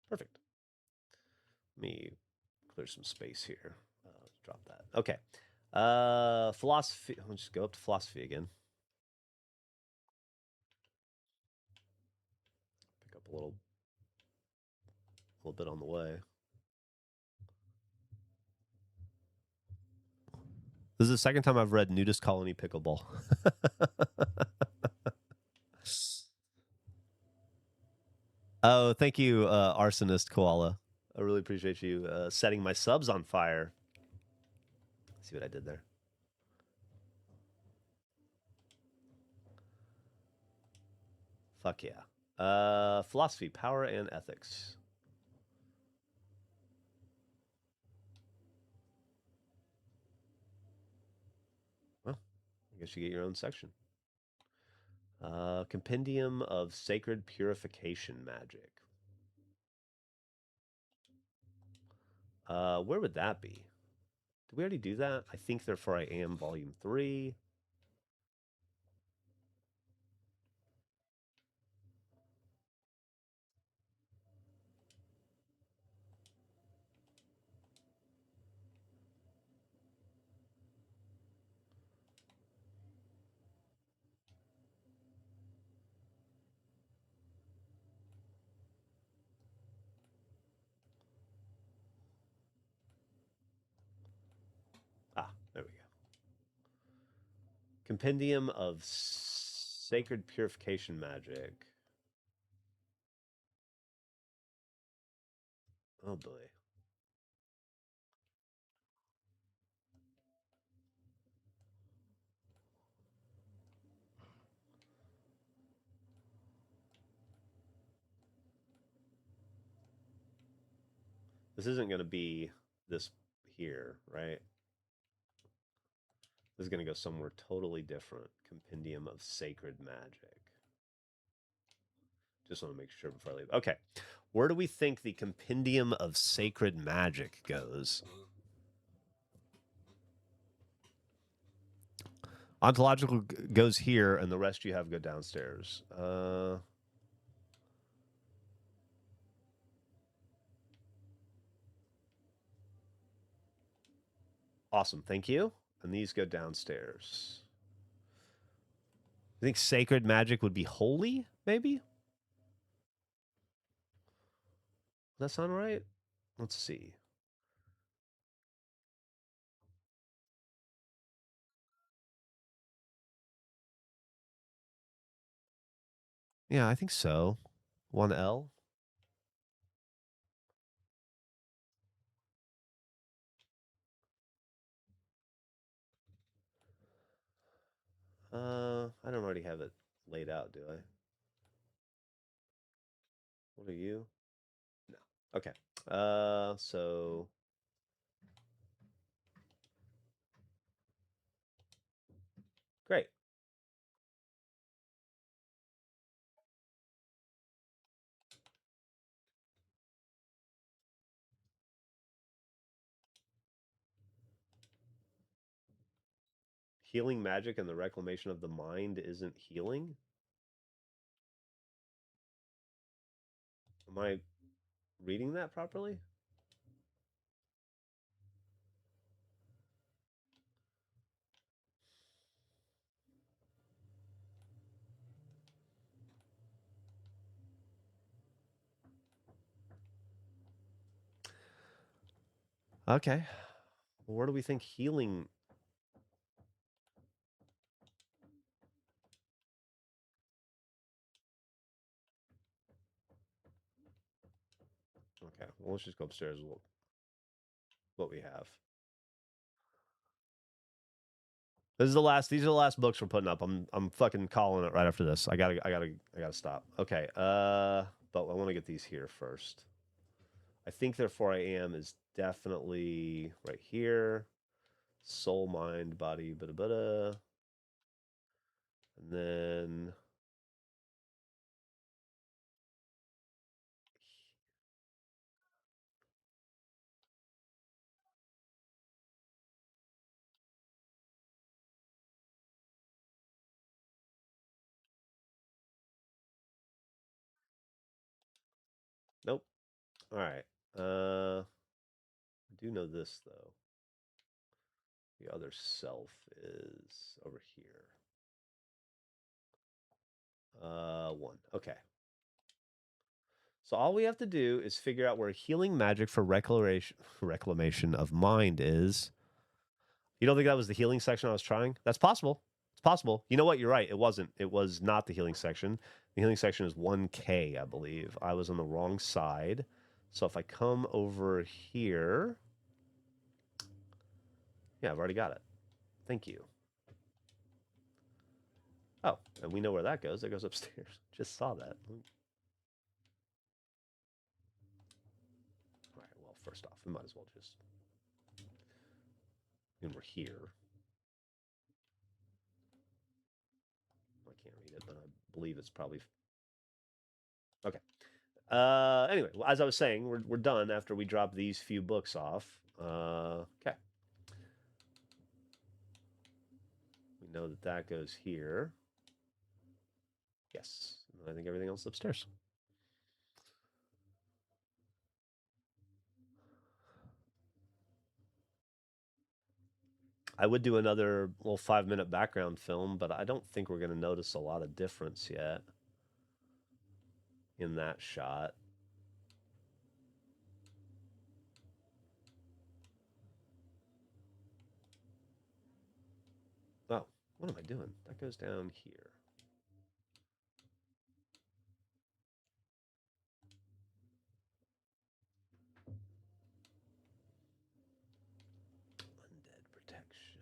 Speaker 1: Perfect. Let me clear some space here. Drop that. Okay. Philosophy. Let's just go up to philosophy again. Pick up a little bit on the way. This is the second time I've read Nudist Colony Pickleball. Oh, thank you, Arsonist Koala. I really appreciate you setting my subs on fire. See what I did there? Fuck yeah. Philosophy, power, and ethics. Well, I guess you get your own section. Compendium of Sacred Purification Magic. Where would that be? Did we already do that? I think, therefore, I am volume 3. Ah, there we go. Compendium of Sacred Purification Magic. Oh boy. This isn't going to be this here, right? This is going to go somewhere totally different. Compendium of Sacred Magic. Just want to make sure before I leave. Okay. Where do we think the Compendium of Sacred Magic goes? Ontological goes here, and the rest you have go downstairs. Awesome. Thank you. And these go downstairs. I think sacred magic would be holy, maybe? Does that sound right? Let's see. Yeah, I think so. 1L. I don't already have it laid out, do I? What are you? No. Okay. So great. Healing magic and the reclamation of the mind isn't healing? Am I reading that properly? Okay. Where do we think healing? Okay. Well, let's just go upstairs. What we have. This is the last. These are the last books we're putting up. I'm fucking calling it right after this. I gotta stop. Okay. But I want to get these here first. I think therefore I am is definitely right here. Soul, mind, body, bada bada. And then nope. All right. I do know this though. The other self is over here. 1. Okay. So all we have to do is figure out where healing magic for reclamation of mind is. You don't think that was the healing section I was trying? That's possible. It's possible. You know what? You're right. It wasn't. It was not the healing section. The healing section is 1K, I believe. I was on the wrong side. So if I come over here, yeah, I've already got it. Thank you. Oh, and we know where that goes. It goes upstairs. Just saw that. All right. Well, first off, we might as well just. And we're here. I can't read it, but I believe it's probably okay. Anyway, as I was saying, we're done after we drop these few books off. Okay. We know that that goes here. Yes. I think everything else is upstairs. I would do another little 5-minute background film, but I don't think we're going to notice a lot of difference yet in that shot. Oh, what am I doing? That goes down here. Undead protection.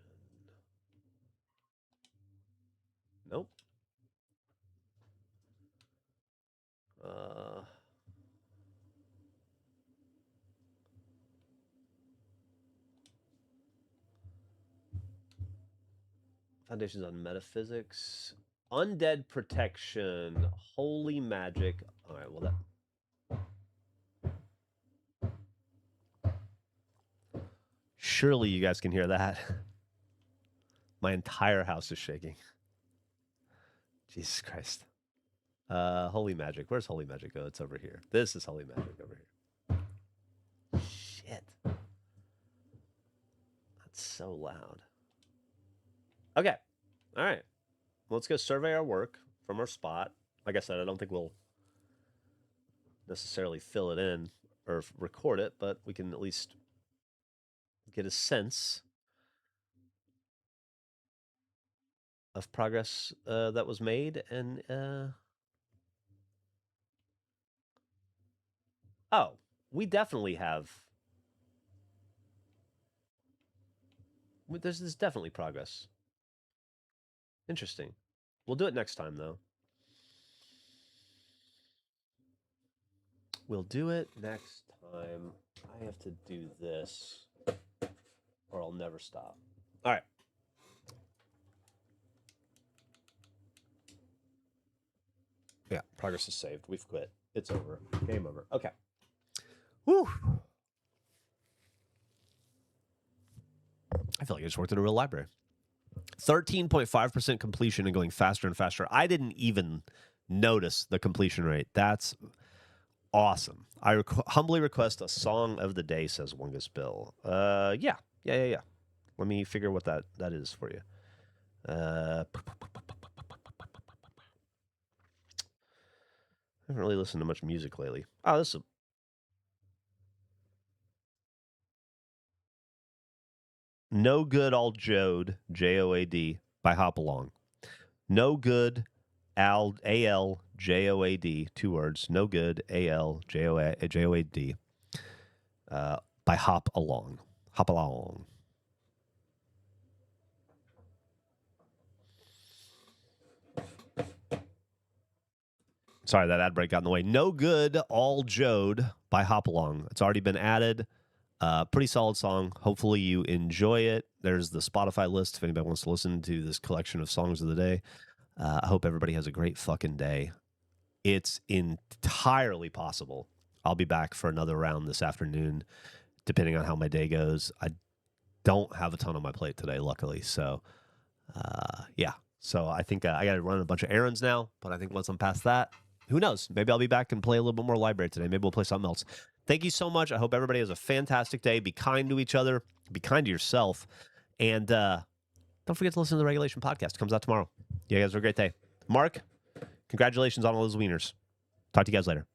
Speaker 1: Nope. Foundations on metaphysics. Undead protection. Holy magic. All right, well, that. Surely you guys can hear that. My entire house is shaking. Jesus Christ. Holy magic. Where's holy magic go? It's over here. This is holy magic over here. Shit. That so loud. Okay. All right. Well, let's go survey our work from our spot. Like I said, I don't think we'll necessarily fill it in or record it, but we can at least get a sense of progress that was made. And oh, we definitely have. There's definitely progress. Interesting. We'll do it next time, though. We'll do it next time. I have to do this, or I'll never stop. All right. Yeah, progress is saved. We've quit. It's over. Game over. Okay. Whew. I feel like I just worked in a real library. 13.5% completion and going faster and faster. I didn't even notice the completion rate. That's awesome. I humbly request a song of the day, says Wungus Bill. Yeah. Let me figure what that is for you. I haven't really listened to much music lately. Oh, this is No Good All Joad, Joad, by Hop Along. No Good Aljoad, 2 words. No Good Aljoad, by Hop Along. Hop Along. Sorry, that ad break got in the way. No Good All Joad by Hop Along. It's already been added. Pretty solid song. Hopefully you enjoy it. There's the Spotify list if anybody wants to listen to this collection of songs of the day. I hope everybody has a great fucking day. It's entirely possible I'll be back for another round this afternoon, depending on how my day goes. I don't have a ton on my plate today, luckily. So, yeah. So I think I got to run a bunch of errands now, but I think once I'm past that, who knows? Maybe I'll be back and play a little bit more library today. Maybe we'll play something else. Thank you so much. I hope everybody has a fantastic day. Be kind to each other. Be kind to yourself. And don't forget to listen to the Regulation Podcast. It comes out tomorrow. You guys have a great day. Mark, congratulations on all those wieners. Talk to you guys later.